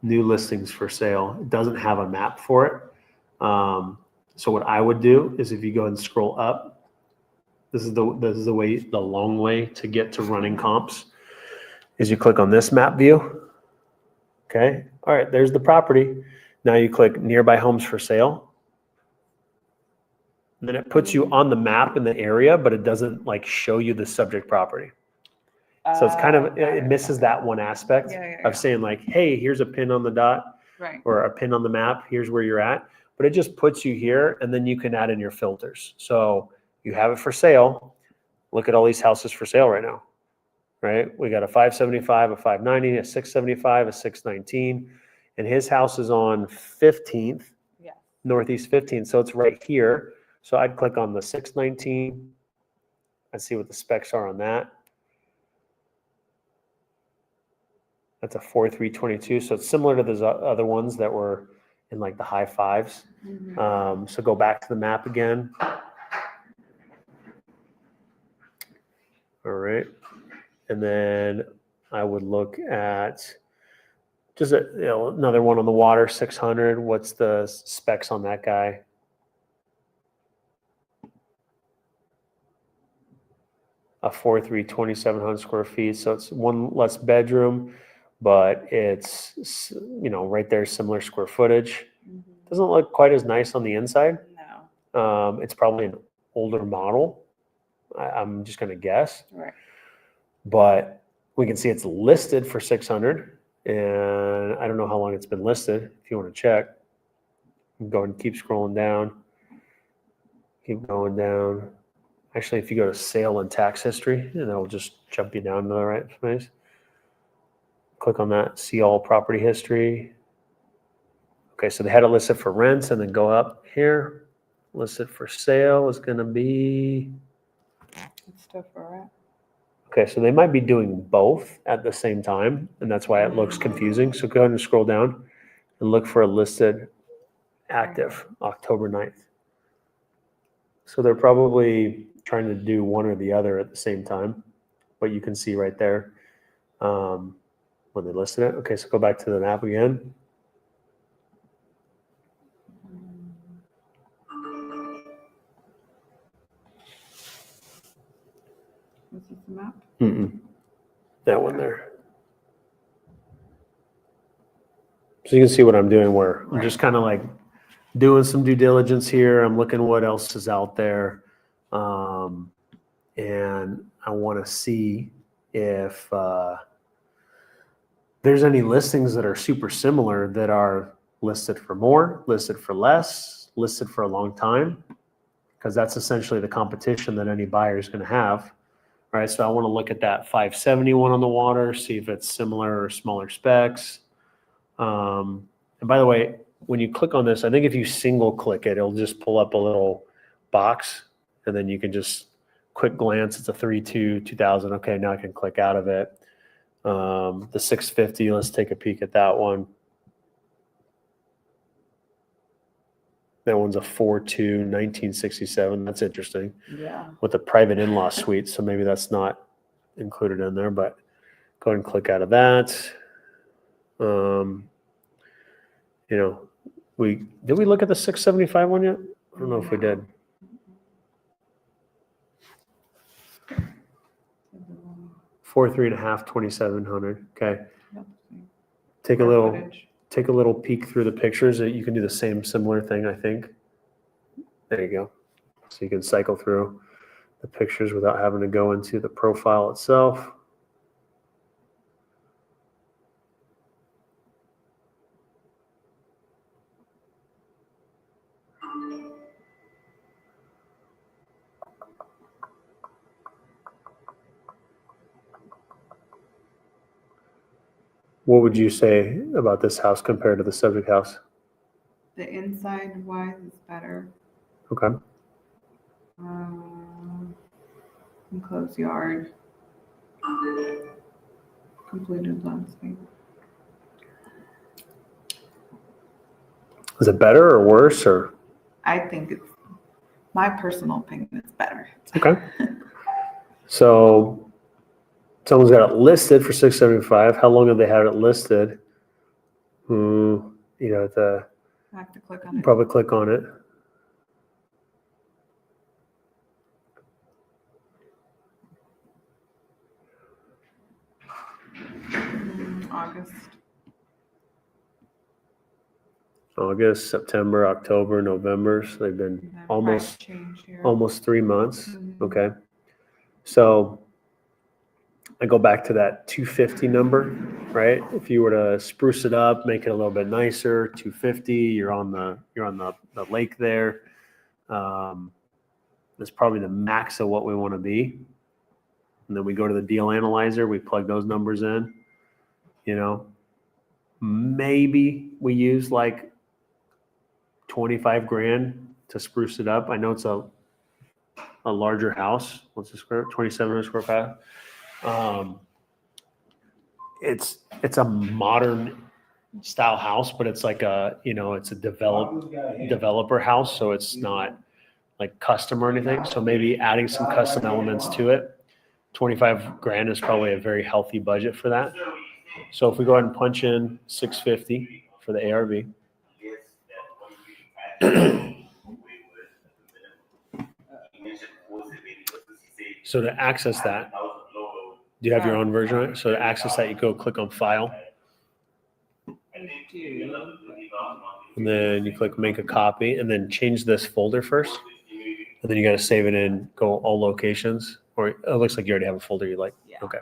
new listings for sale, it doesn't have a map for it. So what I would do is if you go and scroll up, this is the long way to get to running comps, is you click on this map view. Okay. All right. There's the property. Now you click nearby homes for sale. And then it puts you on the map in the area, but it doesn't like show you the subject property. So it's kind of, it misses that one aspect of saying like, hey, here's a pin on the dot Right. or a pin on the map. Here's where you're at. But it just puts you here and then you can add in your filters. So you have it for sale. Look at all these houses for sale right now, right? We got a 575, a 590, a 675, a 619. And his house is on 15th, Yeah. Northeast 15th. So it's right here. So I'd click on the 619. I'd see what the specs are on that. That's a 4322. So it's similar to those other ones that were in like the high fives. So go back to the map again. All right. And then I would look at just another one on the water, 600. What's the specs on that guy? A 4,327 square feet. So it's one less bedroom, but it's, right there, similar square footage. Doesn't look quite as nice on the inside. No. It's probably an older model. I'm just going to guess. Right. But we can see it's listed for 600. And I don't know how long it's been listed. If you want to check, go and keep scrolling down. Keep going down. Actually, if you go to sale and tax history, and it'll just jump you down to the right place. Click on that, see all property history. Okay, so they had it listed for rents, and then go up here. Listed for sale is going to be. It's still for rent. Okay, so they might be doing both at the same time, and that's why it looks confusing. So go ahead and scroll down and look for a listed active October 9th. So they're probably trying to do one or the other at the same time, but you can see right there when they listed it. Okay, so go back to the map again. This is the map. That one there. So you can see what I'm doing where I'm just kind of like doing some due diligence here. I'm looking what else is out there. And I want to see if there's any listings that are super similar that are listed for more, listed for less, listed for a long time, because that's essentially the competition that any buyer is going to have. All right, so I want to look at that 571 on the water, see if it's similar or smaller specs. And by the way, when you click on this, I think if you single click it, it'll just pull up a little box, and then you can just quick glance. It's a 3.2 2000. Okay, now I can click out of it. The 650, let's take a peek at that one. That one's a 4.2 1967. That's interesting. Yeah. With a private in-law suite, so maybe that's not included in there, but go ahead and click out of that. Did we look at the 675 one yet? I don't know if we did. Four, 3.5, 2,700. Okay. Take a little peek through the pictures. You can do the similar thing, I think. There you go. So you can cycle through the pictures without having to go into the profile itself. What would you say about this house compared to the subject house? The inside wise is better. Okay. Enclosed yard. Completed landscape. Is it better or worse or? I think it's my personal opinion. It's better. Okay. So someone's got it listed for 675. How long have they had it listed? I have to click on it. Probably click on it. August. August, September, October, November. So they've been And then almost price change here. almost 3 months. Mhm. Okay. So I go back to that 250 number, right? If you were to spruce it up, make it a little bit nicer, 250, you're on the lake there. That's probably the max of what we want to be. And then we go to the deal analyzer, we plug those numbers in, you know. Maybe we use like 25 grand to spruce it up. I know it's a larger house. What's the square? 2,700 square feet. It's a modern style house, but it's like it's a developer house, so it's not like custom or anything. So maybe adding some custom elements to it. 25 grand is probably a very healthy budget for that. So if we go ahead and punch in 650 for the ARV. So to access that, do you have your own version of it? So to access that, you go click on File. And then you click Make a Copy, and then change this folder first. And then you got to save it in, go all locations. Or it looks like you already have a folder you like. Yeah. Okay.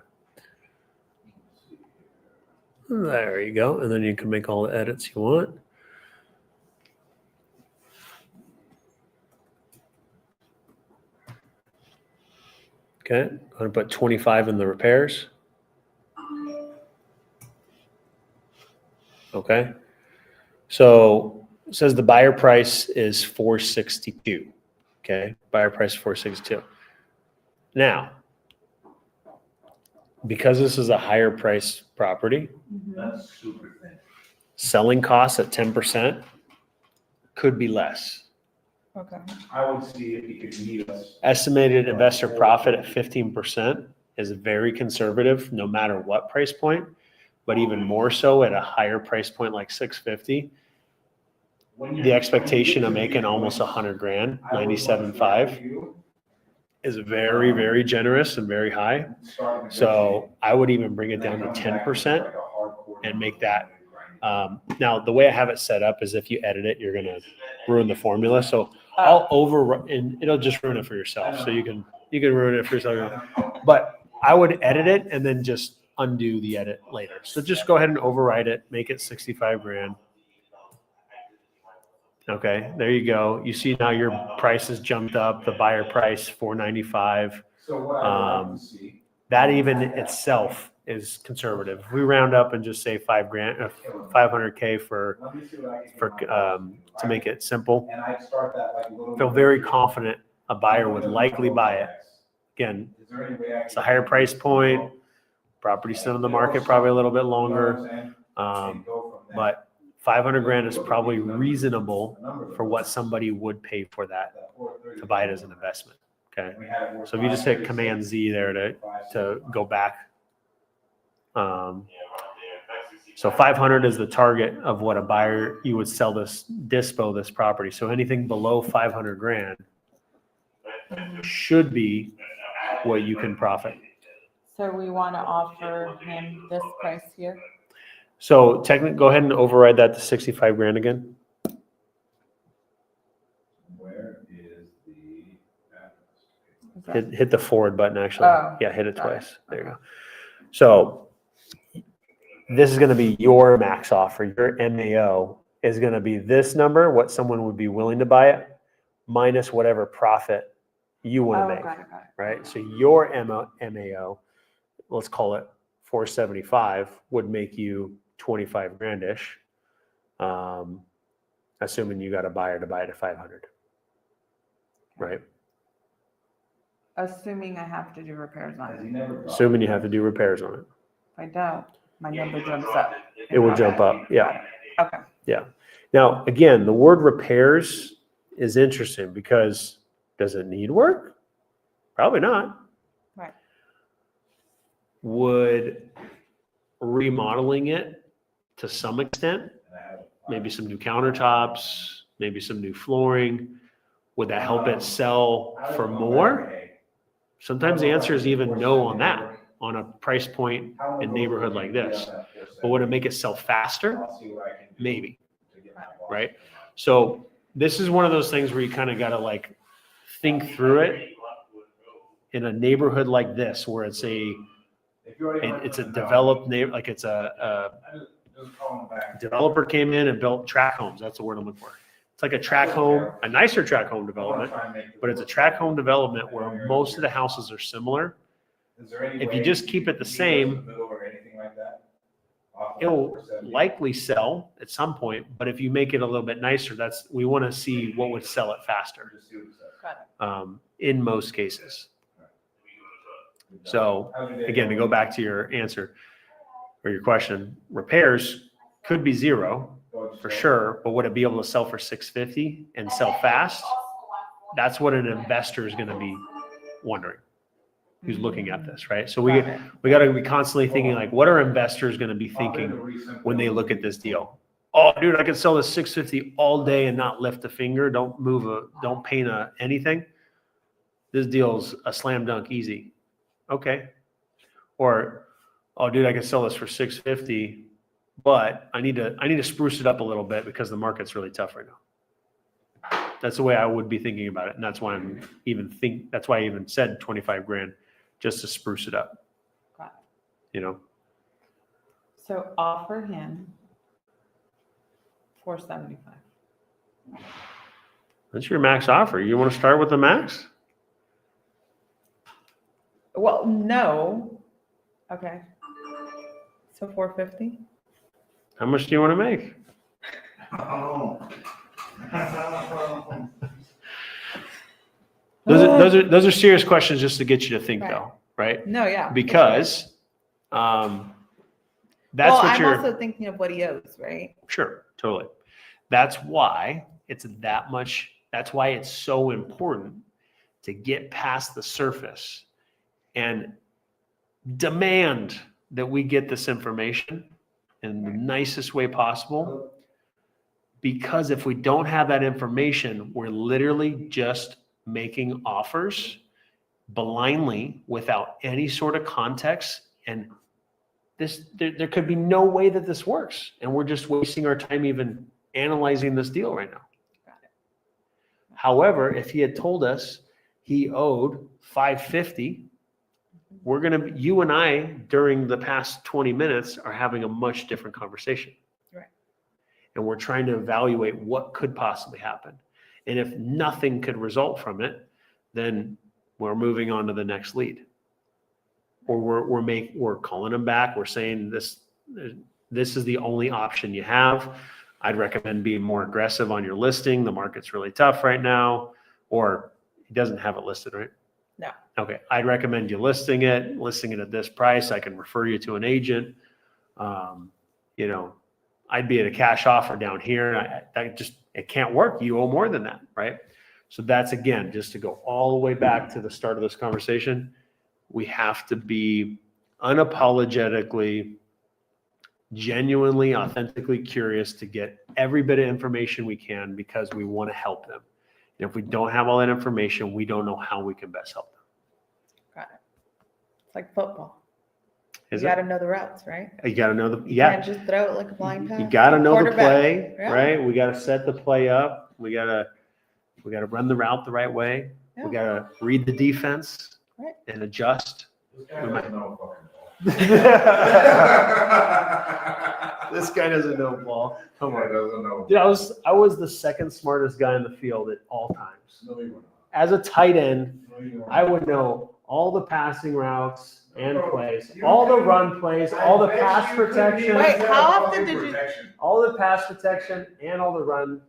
There you go. And then you can make all the edits you want. Okay, I'm going to put 25 in the repairs. Okay, so it says the buyer price is 462. Okay, buyer price 462. Now, because this is a higher price property, selling costs at 10% could be less. Okay. I would see if you could meet us. Estimated investor profit at 15% is very conservative, no matter what price point, but even more so at a higher price point like 650. The expectation of making almost 100 grand, 97.5, is very, very generous and very high. So I would even bring it down to 10% and make that. Now, the way I have it set up is if you edit it, you're going to ruin the formula. So I'll and it'll just ruin it for yourself. So you can ruin it for yourself. But I would edit it and then just undo the edit later. So just go ahead and override it, make it 65 grand. Okay, there you go. You see now your price has jumped up, the buyer price 495. That even itself is conservative. If we round up and just say 5 grand, 500K to make it simple. Feel very confident a buyer would likely buy it. Again, it's a higher price point. Property still in the market probably a little bit longer, but 500 grand is probably reasonable for what somebody would pay for that to buy it as an investment. Okay, so if you just hit Command Z there to go back. So 500 is the target of what a buyer you would sell dispo this property. So anything below 500 grand should be what you can profit. So we want to offer him this price here? So technically, go ahead and override that to 65 grand again. Where is the address? Hit the forward button, actually. Oh, Yeah, hit it got it. twice. There you go. So this is going to be your max offer. Your MAO is going to be this number, what someone would be willing to buy it, minus whatever profit you want to make. Got it. Right? So your MAO, let's call it 475, would make you 25 grandish, assuming you got a buyer to buy it at 500. Right? Assuming I have to do repairs on it. Assuming you have to do repairs on it. If I don't, my number jumps up. It will jump up. Yeah. Okay. Yeah. Now, again, the word repairs is interesting because does it need work? Probably not. Right. Would remodeling it to some extent, maybe some new countertops, maybe some new flooring, would that help it sell for more? Sometimes the answer is even no on that, on a price point and neighborhood like this. But would it make it sell faster? Maybe. right? So this is one of those things where you kind of got to like think through it in a neighborhood like this, where it's a developed neighbor, like it's a developer came in and built tract homes. That's the word I'm looking for. It's like a tract home, a nicer tract home development, but it's a tract home development where most of the houses are similar. If you just keep it the same, it'll likely sell at some point, but if you make it a little bit nicer, we want to see what would sell it faster. In most cases. So again, to go back to your answer or your question, repairs could be zero for sure, but would it be able to sell for 650 and sell fast? That's what an investor is going to be wondering, who's looking at this, right? So we got to be constantly thinking like, what are investors going to be thinking when they look at this deal? Oh, dude, I can sell this 650 all day and not lift a finger. Don't move don't paint anything. This deal's a slam dunk easy. Okay. Or, oh, dude, I can sell this for 650, but I need to spruce it up a little bit because the market's really tough right now. That's the way I would be thinking about it, and that's why that's why I even said 25 grand, just to spruce it up. Got it. You know. So offer him 475. That's your max offer. You want to start with the max? Well, no. Okay. So 450. How much do you want to make? Those are serious questions just to get you to think, though, right? No, yeah. Because that's what I'm also thinking of what he owes, right? Sure, totally. That's why it's that's why it's so important to get past the surface and demand that we get this information in the nicest way possible. Because if we don't have that information, we're literally just making offers blindly without any sort of context. And there could be no way that this works. And we're just wasting our time even analyzing this deal right now. Got it. However, if he had told us he owed 550, you and I, during the past 20 minutes, are having a much different conversation. Right. And we're trying to evaluate what could possibly happen. And if nothing could result from it, then we're moving on to the next lead. Or we're calling them back. We're saying this is the only option you have. I'd recommend being more aggressive on your listing. The market's really tough right now. Or he doesn't have it listed, right? No. Okay. I'd recommend you listing it at this price. I can refer you to an agent. I'd be at a cash offer down here. It can't work. You owe more than that, right? So that's, again, just to go all the way back to the start of this conversation. We have to be unapologetically, genuinely, authentically curious to get every bit of information we can because we want to help them. And if we don't have all that information, we don't know how we can best help them. Got it. It's like football. You got to know the routes, right? You got to know You can't just throw it like a blind pass. You got to know the play, yeah. right? We got to set the play up. We got to run the route the right way. Yeah. We got to read the defense and adjust. This guy doesn't know ball. Come on. Dude, I was the second smartest guy in the field at all times. As a tight end, I would know all the passing routes and plays, all the run plays, all the pass protection. Wait, how often did you? All the pass protection and all the run.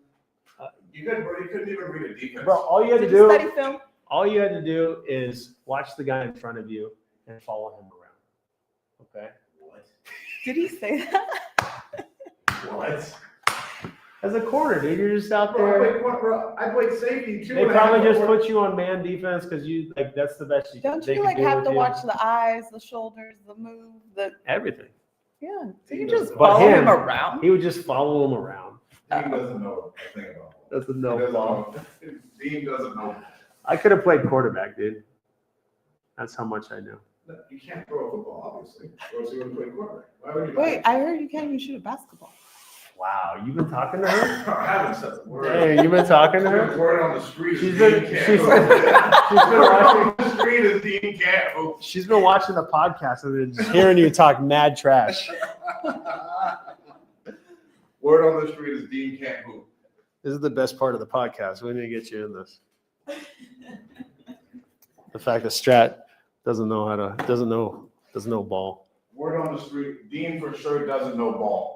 You couldn't even read a defense. Bro, all you had to Did you study do, film? all you had to do is watch the guy in front of you and follow him around. Okay. What? Did he say that? What? As a corner, dude, you're just out there. I played safety too. They probably just put you on man defense because that's the best you can. Don't you have to watch the eyes, the shoulders, the move, everything. Yeah. So you just But follow him around. He would just follow him around. Dean doesn't know a thing about it. Doesn't know ball. Dean doesn't know. I could have played quarterback, dude. That's how much I knew. You can't throw a football, obviously. Or else you would play quarterback. Why would you? Wait, I heard you can't even shoot a basketball. Wow, you've been talking to her? I haven't said a word. Hey, you've been talking to her? Word on the street. She's is been- Dean can't she's- hoop. she's been watching- Word on the street is Dean can't hoop. She's been watching the podcast and then just hearing you talk mad trash. Word on the street is Dean can't hoop. This is the best part of the podcast. We need to get you in this. The fact that Strat doesn't know ball. Word on the street, Dean for sure doesn't know ball.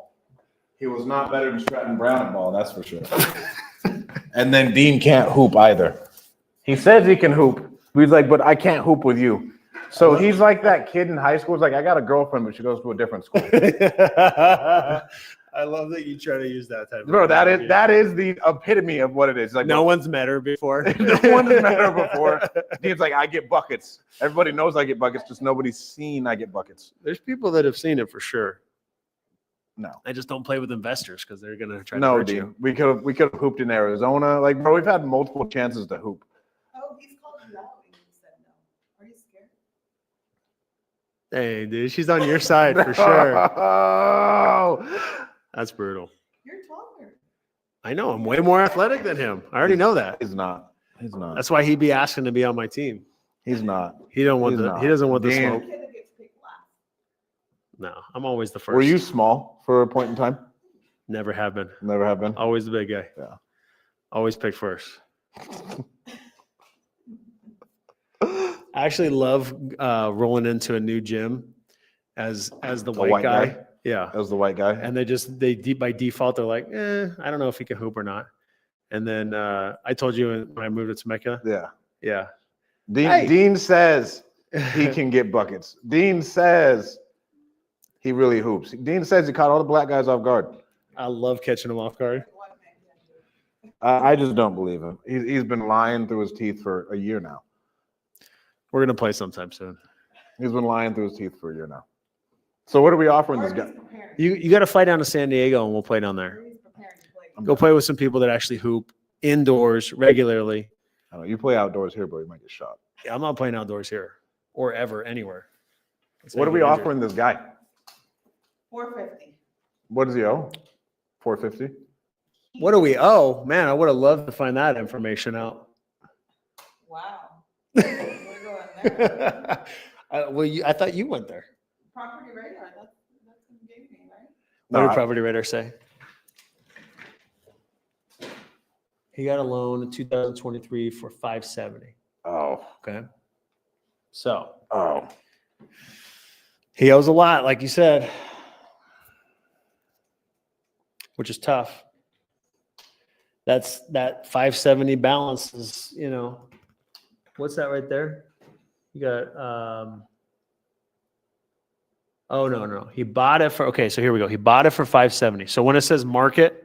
He was not better than Stratton Brown at ball, that's for sure. And then Dean can't hoop either. He says he can hoop. He's like, but I can't hoop with you. So he's like that kid in high school. He's like, I got a girlfriend, but she goes to a different school. I love that you try to use that type of Bro, that is the epitome of what it is. Like, no one's met her before. no one has met her before. Dean's like, I get buckets. Everybody knows I get buckets, just nobody's seen I get buckets. There's people that have seen it for sure. No. I just don't play with investors because they're gonna try to No, hurt Dean. you. We could have hooped in Arizona. Like, bro, we've had multiple chances to hoop. Oh, he's called you out and you said no. Are you scared? Hey, dude, she's on your side for sure. Oh, That's brutal. You're taller. I know. I'm way more athletic than him. I already know that. he's not. He's not. That's why he'd be asking to be on my team. He's not. He don't want He's the. not. He doesn't want the Dean. smoke. Kid that gets picked last. No, I'm always the first. Were you small for a point in time? Never have been. Never have been. Always the big guy. Yeah. Always pick first. I actually love rolling into a new gym as the white guy. Yeah. As the white guy. And by default they're like, I don't know if he can hoop or not. And then I told you when I moved to Temecula. Yeah. Yeah. Dean says he can get buckets. Dean says he really hoops. Dean says he caught all the black guys off guard. I love catching him off guard. I just don't believe him. He's been lying through his teeth for a year now. We're gonna play sometime soon. He's been lying through his teeth for a year now. So what are we offering this guy? You got to fly down to San Diego and we'll play down there. Go play with some people that actually hoop indoors regularly. I don't know, you play outdoors here, bro, you might get shot. Yeah, I'm not playing outdoors here or ever anywhere. What are we offering this guy? $450. What does he owe? $450? What do we owe? Man, I would have loved to find that information out. Wow. We're going there. I thought you went there. Property radar. That's what you gave me, right? What No, did Property Radar say? He got a loan in 2023 for $570. Oh. Okay. So Oh. he owes a lot, like you said, which is tough. That 570 balance is, what's that right there? You got, oh, no. He bought it for, okay, so here we go. He bought it for 570. So when it says market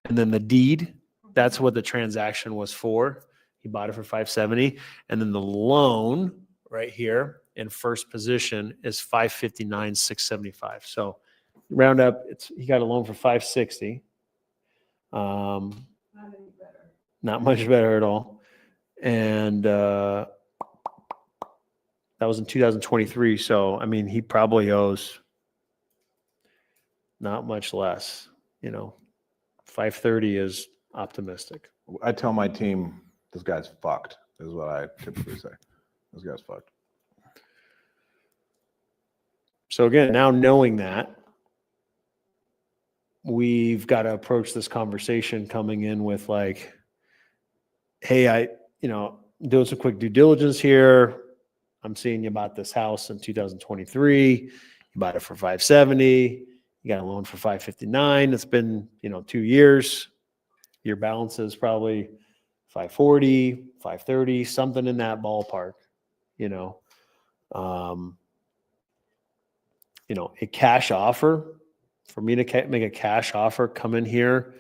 and then the deed, that's what the transaction was for. He bought it for 570. And then the loan right here in first position is 559,675. So round up, he got a loan for 560. Not much better at all. And that was in 2023. So, I mean, he probably owes not much less. 530 is optimistic. I tell my team, this guy's fucked, is what I typically say. This guy's fucked. So again, now knowing that, we've got to approach this conversation coming in with like, hey, doing some quick due diligence here. I'm seeing you bought this house in 2023. You bought it for 570. You got a loan for 559. It's been, 2 years. Your balance is probably 540, 530, something in that ballpark, a cash offer for me to make a cash offer, come in here,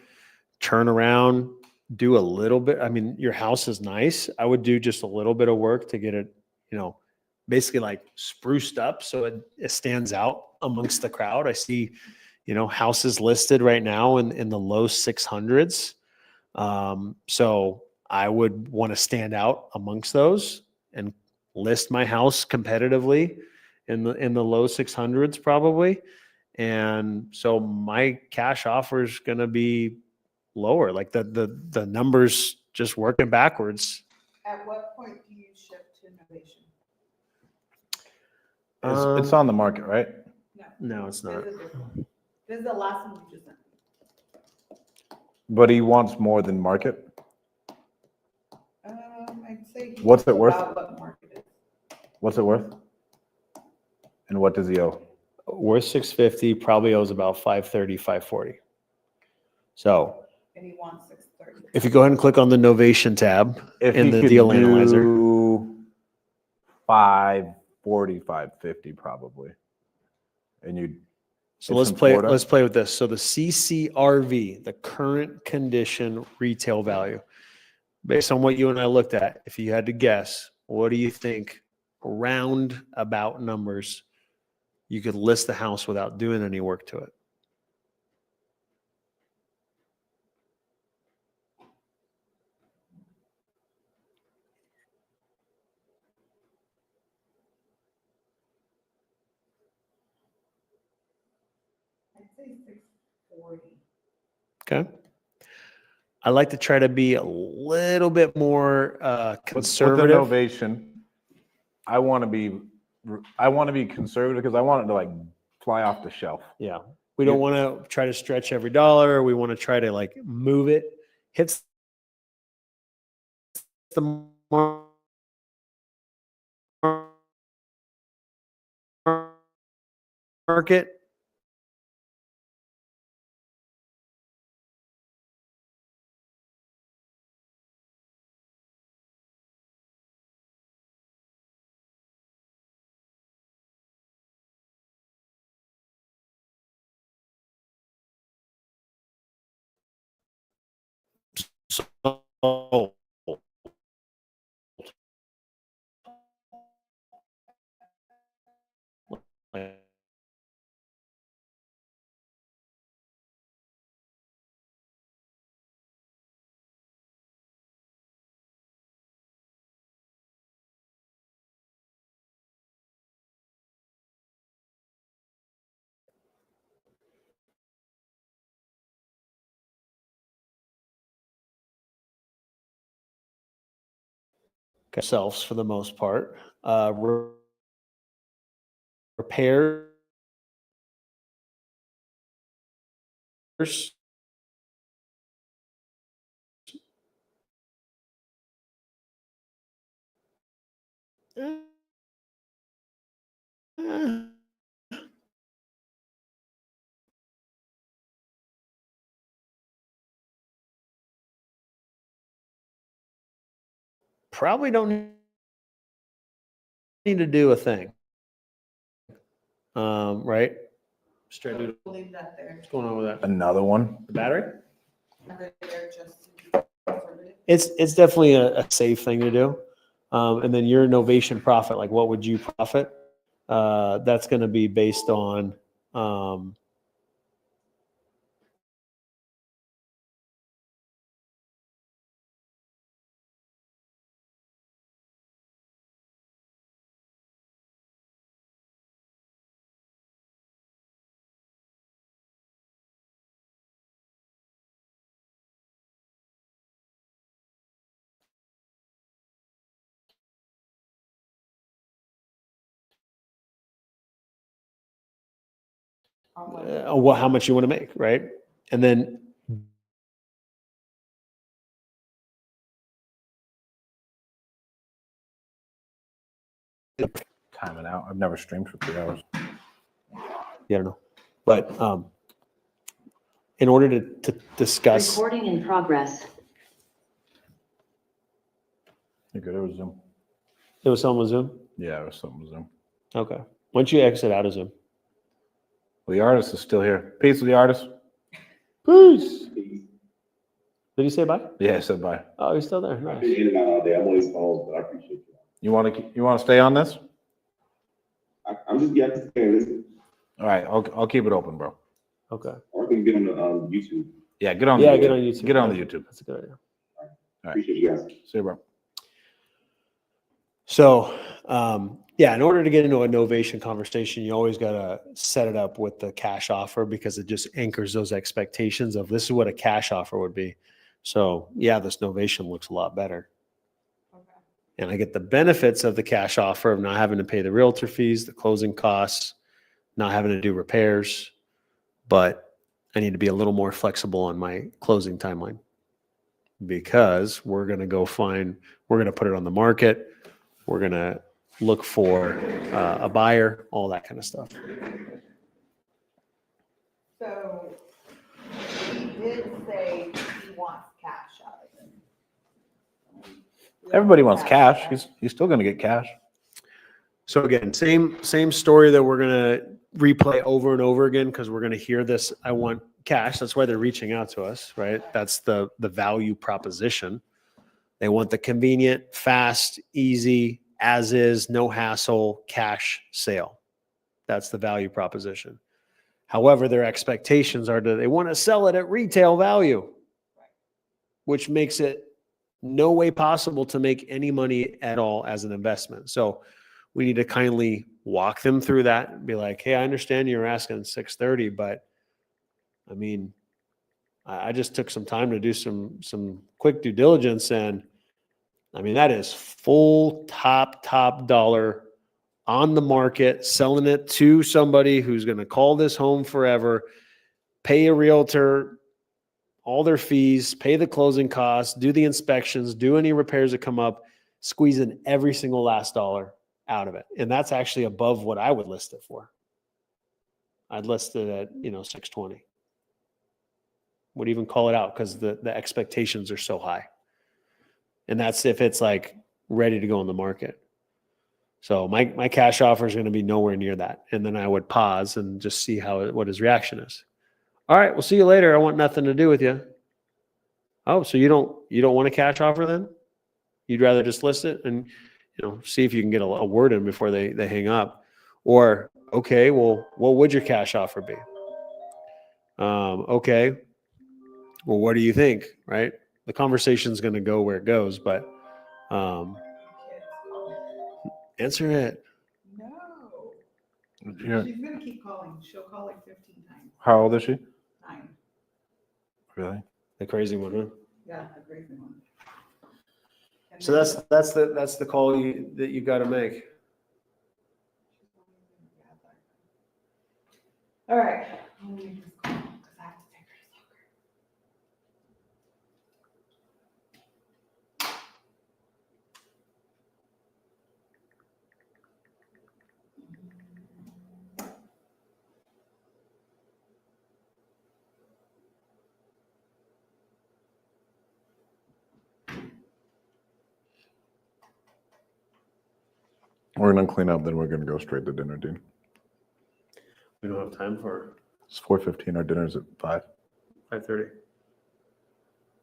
turn around, do a little bit. I mean, your house is nice. I would do just a little bit of work to get it, basically like spruced up so it stands out amongst the crowd. I see, houses listed right now in the low 600s. So I would want to stand out amongst those and list my house competitively in the low 600s probably. And so my cash offer is going to be lower. Like the numbers just working backwards. At what point do you shift to innovation? It's on the market, right? No, it's not. This is the last one we just sent. But he wants more than market. I'd say. What's it worth? About what market is. What's it worth? And what does he owe? Worth 650, probably owes about 530, 540. So And he wants 630. if you go ahead and click on the Novation tab If in he the could deal do analyzer, 540, 550 probably. And you. so let's play with this. So the CCRV, the current condition retail value, based on what you and I looked at, if you had to guess, what do you think round about numbers you could list the house without doing any work to it? I'd say 640. Okay. I like to try to be a little bit more conservative. With innovation, I want to be conservative because I want it to like fly off the shelf. Yeah. We don't want to try to stretch every dollar. We want to try to like move it. Hits the market. So, ourselves for the most part. Repairs. Probably don't need to do a thing. Right? Straight to Leave that there. what's going on with that? Another one. The battery? They're just conservative. It's definitely a safe thing to do. And then your innovation profit, like what would you profit? That's going to be based on how much you want to make, right? And then Timing out. I've never streamed for 3 hours. yeah, I don't know. But in order to discuss. Recording in progress. You're good. It was Zoom. It was something with Zoom? Yeah, it was something with Zoom. Okay. Why don't you exit out of Zoom? Well, the artist is still here. Peace with the artist. Peace. Did he say bye? Yeah, I said bye. Oh, he's still there. Nice. I've been in and out all day. I'm always calls, but I appreciate you. You want to stay on this? I'm just getting listen. All right, I'll keep it open, bro. Okay. Or I can get on the YouTube. Yeah, get on. Yeah, the get on YouTube. Get on the YouTube. That's a good idea. All right. Appreciate you guys. See you, bro. So Yeah, in order to get into a novation conversation, you always got to set it up with the cash offer because it just anchors those expectations of this is what a cash offer would be. So yeah, this novation looks a lot better. And I get the benefits of the cash offer of not having to pay the realtor fees, the closing costs, not having to do repairs, but I need to be a little more flexible on my closing timeline because we're going to put it on the market. We're going to look for a buyer, all that kind of stuff. So he did say he wants cash out of it. Everybody wants cash. He's still going to get cash. So again, same story that we're going to replay over and over again because we're going to hear this. I want cash. That's why they're reaching out to us, right? That's the value proposition. They want the convenient, fast, easy, as is, no hassle, cash sale. That's the value proposition. However, their expectations are that they want to sell it at retail value, which makes it no way possible to make any money at all as an investment. So we need to kindly walk them through that and be like, hey, I understand you're asking 630, but I mean, I just took some time to do some quick due diligence, and I mean, that is full top dollar on the market, selling it to somebody who's going to call this home forever, pay a realtor all their fees, pay the closing costs, do the inspections, do any repairs that come up, squeezing every single last dollar out of it. And that's actually above what I would list it for. I'd list it at, 620. Would even call it out because the expectations are so high. And that's if it's like ready to go on the market. So my cash offer is going to be nowhere near that. And then I would pause and just see what his reaction is. All right, we'll see you later. I want nothing to do with you. Oh, so you don't want a cash offer then? You'd rather just list it and see if you can get a word in before they hang up. Or, okay, well, what would your cash offer be? Okay, well, what do you think, right? The conversation's going to go where it goes, but answer it. No. Yeah. She's gonna keep calling. She'll call like 15 times. How old is she? 9. Really? The crazy one, huh? Yeah, a crazy one. And So then- that's the call that you got to make. All right. Let me make this call because I have to take her to soccer. We're going to clean up, then we're going to go straight to dinner, dude. We don't have time for It's 4:15. Our dinner's at 5. 5:30.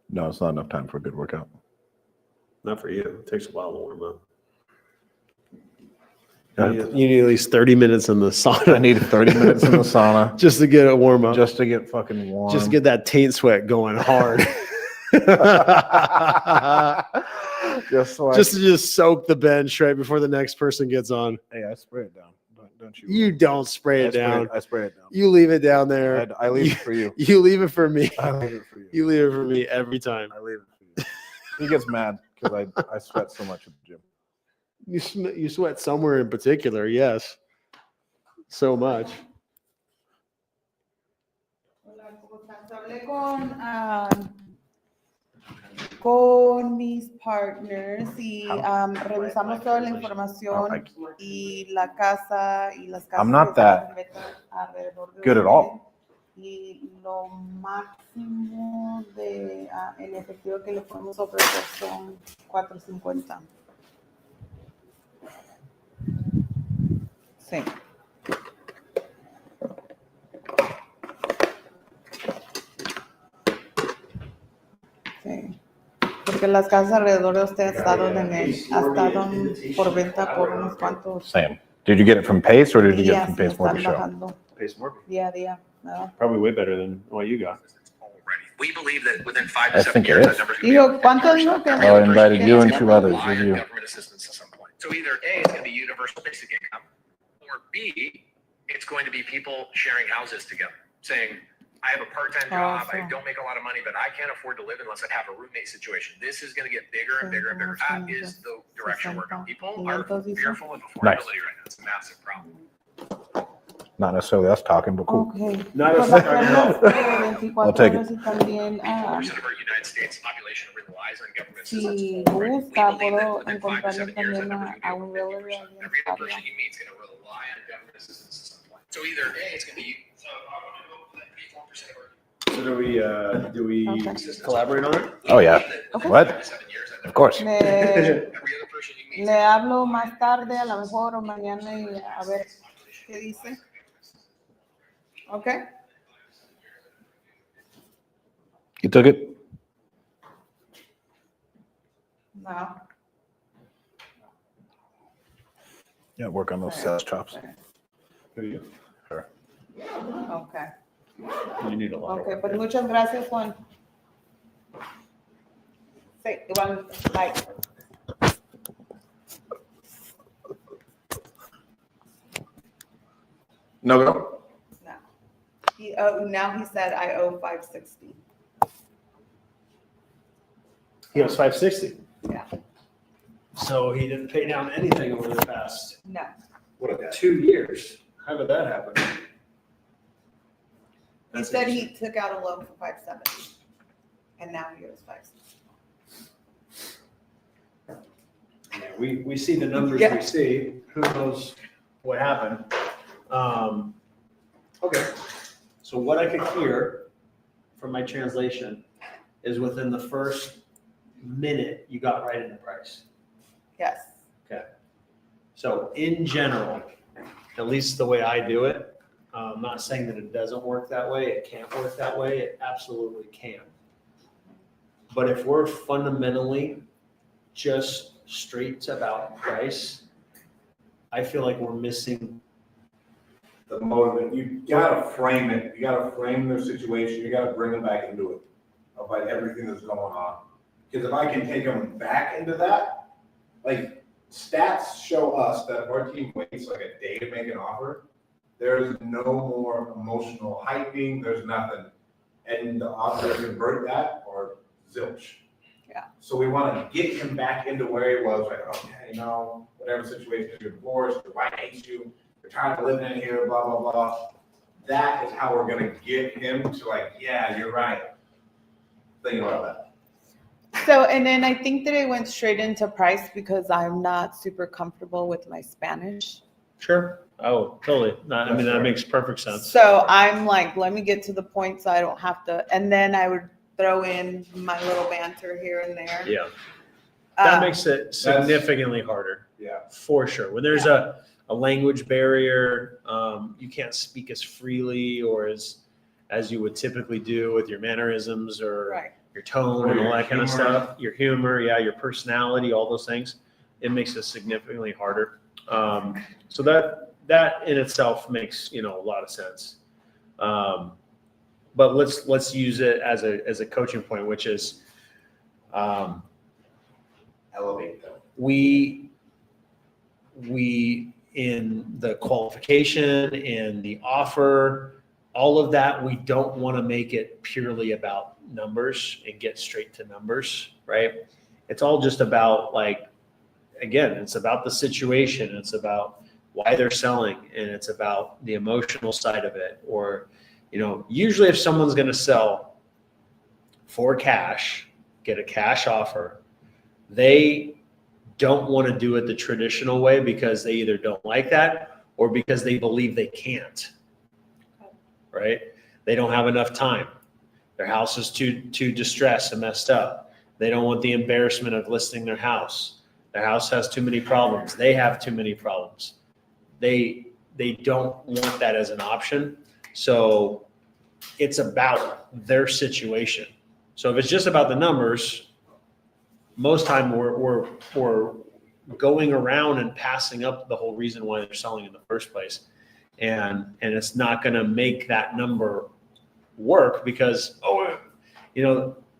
No, it's not enough time for a good workout. Not for you. It takes a while to warm up. Yeah. You need at least 30 minutes in the sauna. I need 30 minutes in the sauna just to get a warm up. just to get fucking warm. Just get that taint sweat going hard. just to soak the bench right before the next person gets on. Hey, I spray it down. Don't you? You don't spray it down. I spray it down. You leave it down there. I leave it for you. You leave it for me. I leave it for you. You leave it for me every time. I leave it for you. He gets mad because I sweat so much at the gym. You sweat somewhere in particular, yes. So much. Hola, ¿cómo estás? Hablé con mis partners y revisamos toda la información y la casa y las casas I'm not que that están alrededor de good at usted. all. Y lo máximo en efectivo que le podemos ofrecer son $450. Sí. Sí. Porque las casas alrededor de usted ha estado por venta por unos cuantos Same. Did you get it from Pace or did you get it días from y Pace están Mortgage Show? bajando Pace Mortgage. día a día, ¿verdad? Probably way better than what you got. We believe that within 5 I to 7 think it years, is. that number's going to be Digo, ¿cuánto dijo que? Oh, I invited you and 2 others. provide Review. government assistance at some point. So either A, it's going to be universal basic income, or B, it's going to be people sharing houses together, saying, I have a part-time job, I don't make a lot of money, but I can't afford to live unless I have a roommate situation. This is going to get bigger and bigger and bigger. That is the direction we're going. People are fearful of affordability Nice. right now. It's a massive problem. Not necessarily us talking, but cool. Okay. Not Por us las talking. reglas de 24 I'll take it. horas y también, 4% of our United States population relies on government si assistance. gusta, puedo encontrarle también a un realtor ahí en Every esta other person área. you meet is going to rely on government assistance at some point. So either A, it's going to be 4% of our So do we Okay. collaborate on it? Oh, yeah. Okay. What? Of course. Le hablo más tarde, a lo mejor, o mañana, y a ver qué dice. Okay. You took it? No. Yeah, work on those sales chops. Who you? Her. Okay. You need a lot. Okay, pues muchas gracias, Juan. Sí, igual, bye. No go? No. Now he said I owe 560. He owes 560. Yeah. So he didn't pay down anything over the past No. 2 years. How did that happen? He said he took out a loan for 570, and now he owes 560. Yeah, we see the numbers Yeah. we see. Who knows what happened? Okay. So what I could hear from my translation is within the first minute you got right in the price. Yes. Okay. So in general, at least the way I do it, I'm not saying that it doesn't work that way. It can't work that way. It absolutely can. But if we're fundamentally just straight about price, I feel like we're missing The motive, you gotta frame it, you gotta frame their situation, you gotta bring them back into it, of like everything that's going on. Because if I can take them back into that, like, stats show us that if our team waits like a day to make an offer, there's no more emotional hyping, there's nothing. And the offer convert that or zilch. Yeah. So we wanna get him back into where he was, like, okay, you know, whatever situation, you're divorced, your wife hates you, you're trying to live in here, blah, blah, blah. That is how we're gonna get him to like, yeah, you're right. Think about that. So, and then I think that I went straight into price because I'm not super comfortable with my Spanish. Sure. Oh, totally. I mean, that makes perfect sense. So I'm like, let me get to the point so I don't have to, and then I would throw in my little banter here and there. Yeah. That makes it significantly harder. Yeah. For sure. When there's a language barrier, you can't speak as freely or as you would typically do with your mannerisms or Right. your tone Or and all your that kind of humor. stuff. Your humor, yeah, your personality, all those things. It makes it significantly harder. So that in itself makes, a lot of sense. But let's use it as a coaching point, which is Elevate them. we in the qualification and the offer, all of that, we don't want to make it purely about numbers and get straight to numbers, right? It's all just about again, it's about the situation. It's about why they're selling, and it's about the emotional side of it. Or, usually if someone's going to sell for cash, get a cash offer, they don't want to do it the traditional way because they either don't like that or because they believe they can't, right? They don't have enough time. Their house is too distressed and messed up. They don't want the embarrassment of listing their house. Their house has too many problems. They have too many problems. They don't want that as an option. So it's about their situation. So if it's just about the numbers, most time we're going around and passing up the whole reason why they're selling in the first place. And it's not going to make that number work because,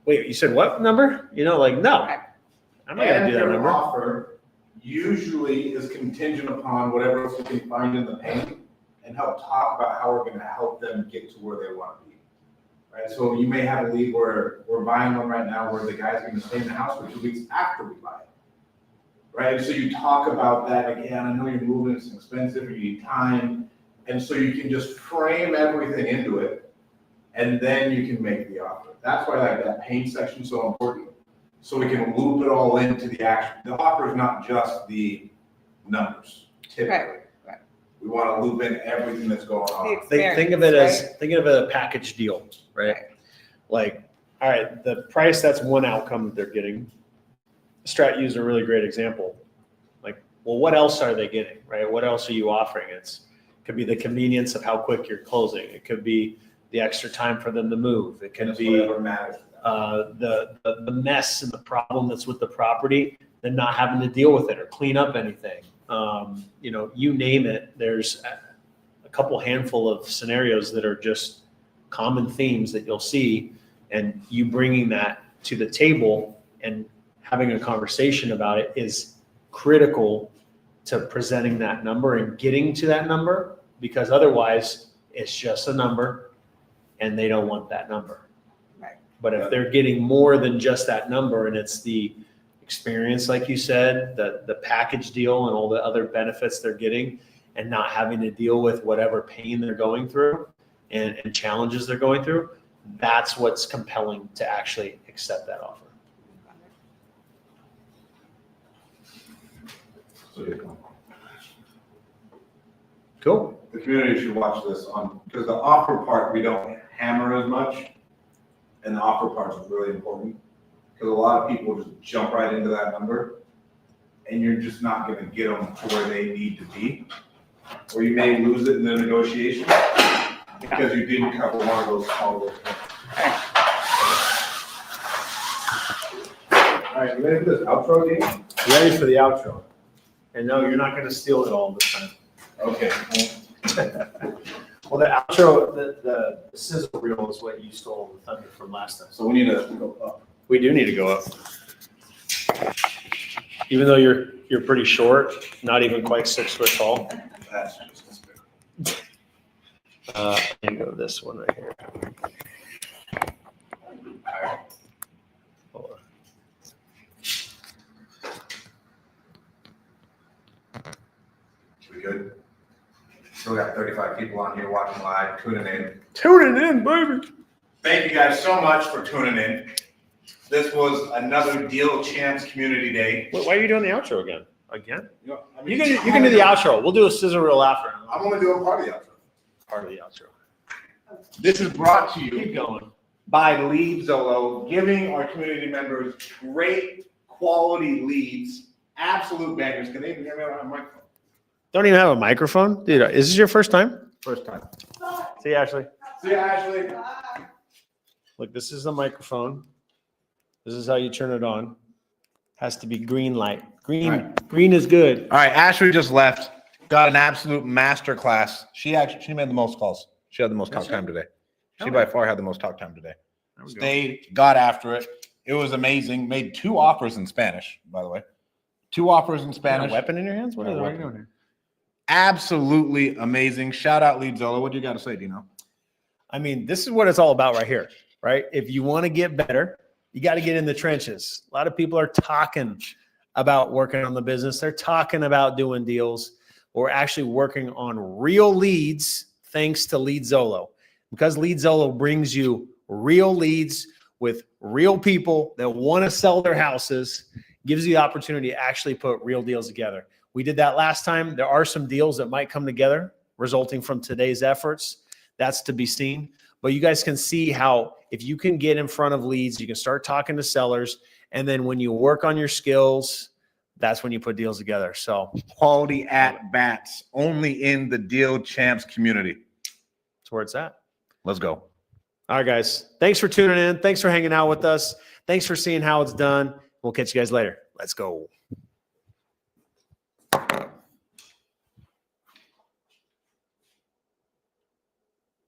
wait, you said what number? No, I'm not going to do that number. Offer usually is contingent upon whatever else we can find in the paint and help talk about how we're gonna help them get to where they wanna be. Right, so you may have a lead where we're buying one right now where the guy's gonna stay in the house for 2 weeks after we buy it. Right, and so you talk about that again, I know you're moving, it's expensive, you need time, and so you can just frame everything into it, and then you can make the offer. That's why like that paint section is so important, so we can loop it all into the action. The offer is not just the numbers, typically. Right. We wanna loop in everything that's going on. Think of it as a package deal, right? Like, all right, the price, that's one outcome that they're getting. Strat used a really great example. Like, well, what else are they getting, right? What else are you offering? It could be the convenience of how quick you're closing. It could be the extra time for them to move. It could be Whatever matters. the mess and the problem that's with the property, and not having to deal with it or clean up anything. You know, you name it. There's a couple handful of scenarios that are just common themes that you'll see, and you bringing that to the table and having a conversation about it is critical to presenting that number and getting to that number, because otherwise it's just a number and they don't want that number. Right. But if they're getting more than just that number and it's the experience, like you said, the package deal and all the other benefits they're getting, and not having to deal with whatever pain they're going through and challenges they're going through, that's what's compelling to actually accept that offer. Cool. The community should watch this because the offer part, we don't hammer as much. And the offer part is really important. Because a lot of people just jump right into that number. And you're just not gonna get them to where they need to be. Or you may lose it in the negotiation because you didn't cover one of those small little things. All right, you ready for this outro, Dean? Ready for the outro. And no, you're not gonna steal it all this time. Okay. Well, the outro, the sizzle reel is what you stole the thunder from last time. So we need to go up. We do need to go up. Even though you're pretty short, not even quite 6 foot tall. That's just good. You go this one right here. All right. Hold on. We good? Still got 35 people on here watching live, tuning in. Tuning in, baby. Thank you guys so much for tuning in. This was another Deal Champs Community Day. Why are you doing the outro again? Again? You know, I mean, You can do the outro. We'll do a scissor reel after. I'm only doing part of the outro. Part of the outro. This is brought to you Keep going. by Lead Zolo, giving our community members great quality leads, absolute bangers. Can they even hear me on my microphone? Don't even have a microphone? Dude, is this your first time? First time. See, Ashley. See you, Ashley. Look, this is the microphone. This is how you turn it on. Has to be green light. Green, Right. Green is good. All right, Ashley just left. Got an absolute master class. She made the most calls. She had the most talk time today. She by far had the most talk time today. Stayed, got after it. It was amazing. Made 2 offers in Spanish, by the way. 2 offers in Spanish. A weapon in your hands? What Yeah, are you weapon. doing here? Absolutely amazing. Shout out Lead Zolo. What do you got to say, Dino? I mean, this is what it's all about right here, right? If you want to get better, you got to get in the trenches. A lot of people are talking about working on the business. They're talking about doing deals. We're actually working on real leads thanks to Lead Zolo. Because Lead Zolo brings you real leads with real people that want to sell their houses, gives you the opportunity to actually put real deals together. We did that last time. There are some deals that might come together resulting from today's efforts. That's to be seen. But you guys can see how if you can get in front of leads, you can start talking to sellers. And then when you work on your skills, that's when you put deals together. So Quality at bats only in the Deal Champs community. that's where it's at. Let's go. All right, guys. Thanks for tuning in. Thanks for hanging out with us. Thanks for seeing how it's done. We'll catch you guys later. Let's go.